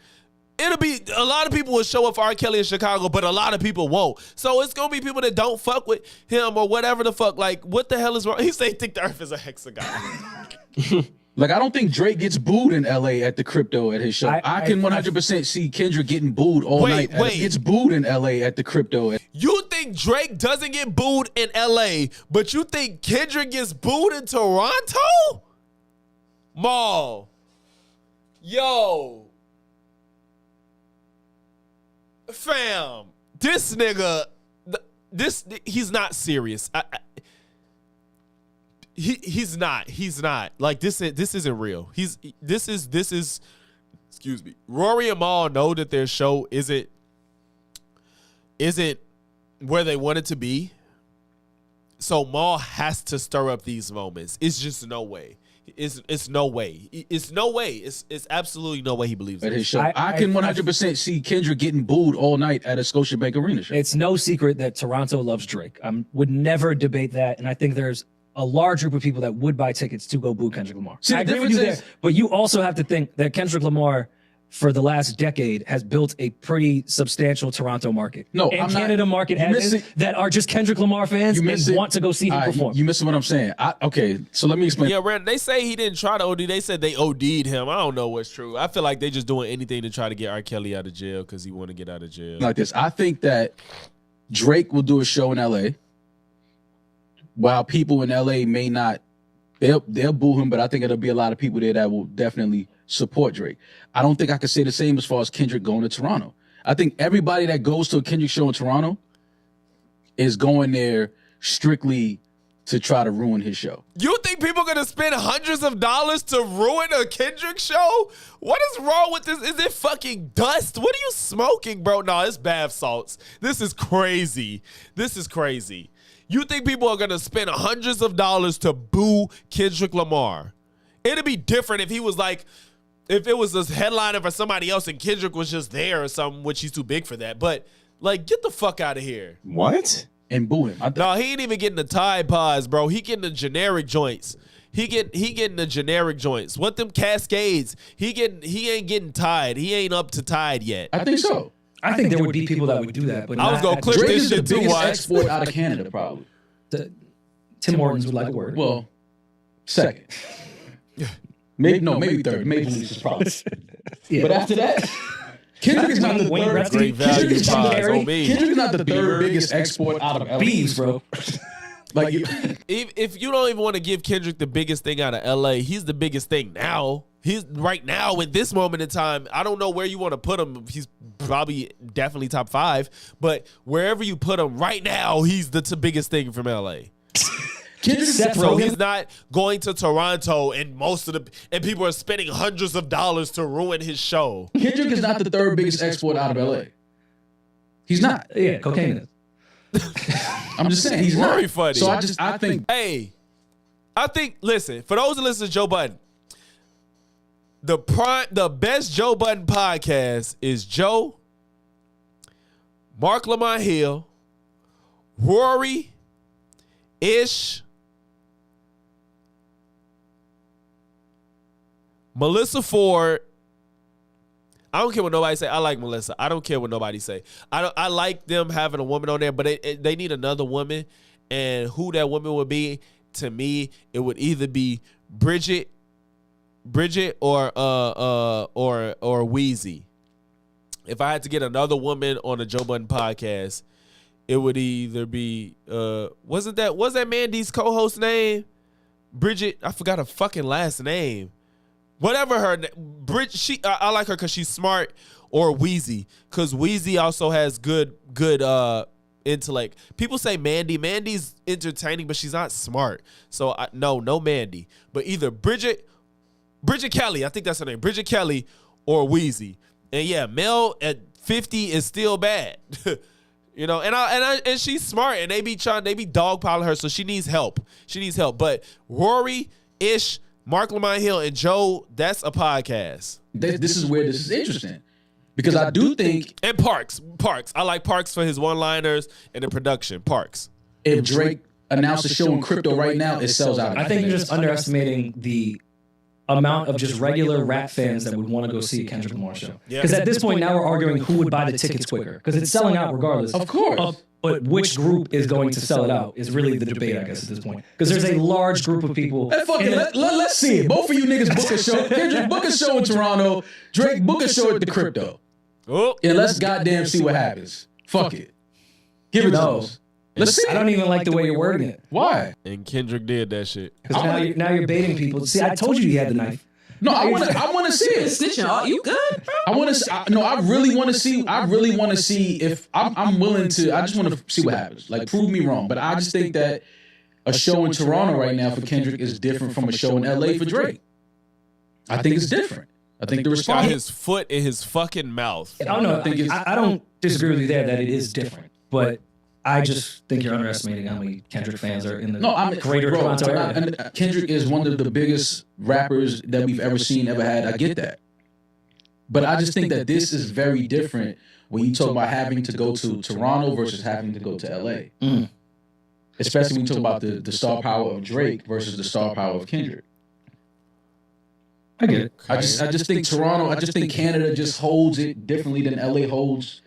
It'll be a lot of people will show up for R. Kelly in Chicago, but a lot of people won't. So it's gonna be people that don't fuck with him or whatever the fuck. Like, what the hell is wrong? He say think the earth is a hexagon. Like, I don't think Drake gets booed in LA at the Crypto at his show. I can 100% see Kendrick getting booed all night. It's booed in LA at the Crypto. You think Drake doesn't get booed in LA, but you think Kendrick gets booed in Toronto? Maul. Yo. Fam. This nigga, he's not serious. He's not. Like this isn't real. This is excuse me. Rory and Maul know that their show isn't where they want it to be. So Maul has to stir up these moments. It's just no way. It's no way. It's no way. It's absolutely no way he believes at it. his show. I can 100% see Kendrick getting booed all night at a Scotiabank Arena show. It's no secret that Toronto loves Drake. I would never debate that, and I think there's a large group of people that would buy tickets to go boo Kendrick Lamar. See, I agree with you there, but you also have to think that Kendrick Lamar, for the last decade, has built a pretty substantial Toronto market. No, and I'm Canada not, market as is, that are just Kendrick Lamar fans and want to go see him perform. You missing what I'm saying. Okay, so let me explain. Yeah, Brandon, they say he didn't try to OD. They said they OD'd him. I don't know what's true. I feel like they just doing anything to try to get R. Kelly out of jail because he want to get out of jail. Like this, I think that Drake will do a show in LA, while people in LA may not. They'll boo him, but I think it'll be a lot of people there that will definitely support Drake. I don't think I could say the same as far as Kendrick going to Toronto. I think everybody that goes to a Kendrick show in Toronto is going there strictly to try to ruin his show. You think people are going to spend hundreds of dollars to ruin a Kendrick show? What is wrong with this? Is it fucking dust? What are you smoking, bro? No, it's bath salts. This is crazy. You think people are going to spend hundreds of dollars to boo Kendrick Lamar? It'd be different if he was like, if it was a headliner for somebody else and Kendrick was just there or something, which he's too big for that. But, like, get the fuck out of here. What? And boo him. No, he ain't even getting the Tide Pods, bro. He getting the generic joints. He getting the generic joints. What them Cascades? He ain't getting Tide. He ain't up to Tide yet. I think so. I think there would be people that would do that. But I was gonna clip this shit too. Drake is the biggest export out of Canada, probably. Tim Hortons would like a word. Well, second. Maybe third. Maybe Leafs is probably. Yeah. But after that, Kendrick is not the third. Kendrick is not the third biggest export out of LA. Bees, bro. Like, if you don't even want to give Kendrick the biggest thing out of LA, he's the biggest thing now. He's right now at this moment in time. I don't know where you want to put him. He's probably definitely top 5, but wherever you put him right now, he's the biggest thing from LA. So he's not going to Toronto, and people are spending hundreds of dollars to ruin his show. Kendrick is not the third biggest export out of LA. He's not. Yeah, cocaine is. I'm just saying he's not. Very funny. So I think. Hey, listen, for those who listen to Joe Budden, the best Joe Budden podcast is Joe, Mark Lamont Hill, Rory, Ish, Melissa Ford. I don't care what nobody say. I like Melissa. I don't care what nobody say. I like them having a woman on there, but they need another woman. And who that woman would be, to me, it would either be Bridget or Wheezy. If I had to get another woman on a Joe Budden podcast, it would either be was that Mandy's co-host name? Bridget, I forgot her fucking last name. Whatever her Bridget, I like her because she's smart, or Wheezy, because Wheezy also has good intellect. People say Mandy's entertaining, but she's not smart. So no Mandy, but either Bridget Kelly, I think that's her name, Bridget Kelly, or Wheezy. And yeah, Mel at 50 is still bad. You know, and she's smart, and they be dogpiling her, so she needs help. But Rory, Ish, Mark Lamont Hill, and Joe, that's a podcast. This is where this is interesting, because I do think, and Parks. I like Parks for his one-liners and the production. Parks. If Drake announced a show in crypto right now, it sells out. I think you're just underestimating the amount of just regular rap fans that would want to go see a Kendrick Lamar show. Because at this point now we're arguing who would buy the tickets quicker, because it's selling out regardless. Of course. But which group is going to sell it out is really the debate, I guess, at this point. Because there's a large group of people. Let's see it. Both of you niggas book a show. Kendrick, book a show in Toronto. Drake, book a show at the crypto. Oh. And let's goddamn see what happens. Fuck it. Give it to us. Let's see. I don't even like the way you're wording it. Why? And Kendrick did that shit. Because now you're baiting people. See, I told you had the knife. No, I want to see it. Snitching, you good? I want to. No, I really want to see. I really want to see if I'm willing to. I just want to see what happens. Like, prove me wrong. But I just think that a show in Toronto right now for Kendrick is different from a show in LA for Drake. I think it's different. I think the response. Got his foot in his fucking mouth. I don't know. I don't disagree with you there that it is different, but I just think you're underestimating how many Kendrick fans are in the greater Toronto area. And Kendrick is one of the biggest rappers that we've ever seen, ever had. I get that. But I just think that this is very different when you talk about having to go to Toronto versus having to go to LA. Especially when you talk about the star power of Drake versus the star power of Kendrick. I get it. I just think Toronto, I just think Canada just holds it differently than LA holds.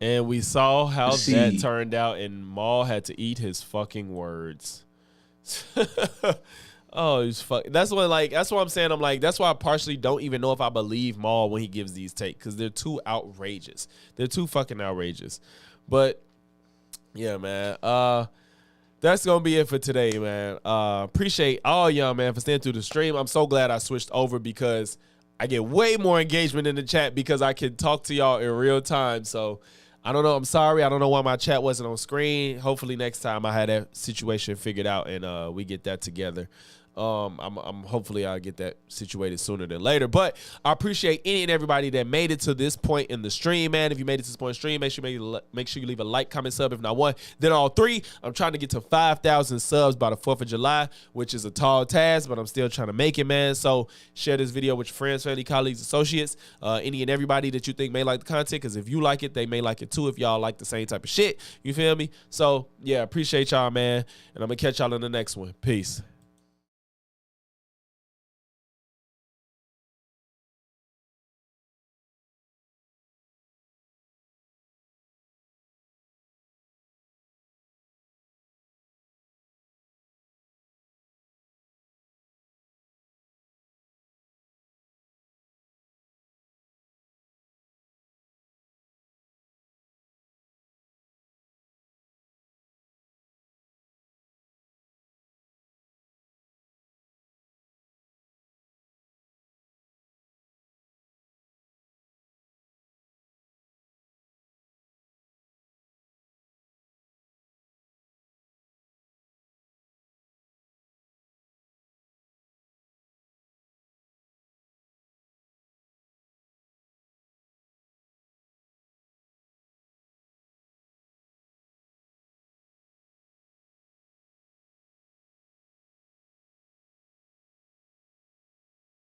And we saw how that turned out, and Maul had to eat his fucking words. Oh, he's that's what I'm saying. I'm like, that's why I partially don't even know if I believe Maul when he gives these takes, because they're too outrageous. They're too fucking outrageous. But yeah, man. That's gonna be it for today, man. Appreciate all y'all, man, for staying through the stream. I'm so glad I switched over, because I get way more engagement in the chat because I can talk to y'all in real time. So I don't know. I'm sorry. I don't know why my chat wasn't on screen. Hopefully next time I had that situation figured out and we get that together. I'm hopefully I'll get that situated sooner than later. But I appreciate any and everybody that made it to this point in the stream, man. If you made it to this point in the stream, make sure you leave a like, comment, sub. If not one, then all three. I'm trying to get to 5,000 subs by the 4th of July, which is a tall task, but I'm still trying to make it, man. So share this video with your friends, family, colleagues, associates, any and everybody that you think may like the content, because if you like it, they may like it too if y'all like the same type of shit. You feel me? So yeah, appreciate y'all, man. And I'm going to catch y'all in the next one. Peace.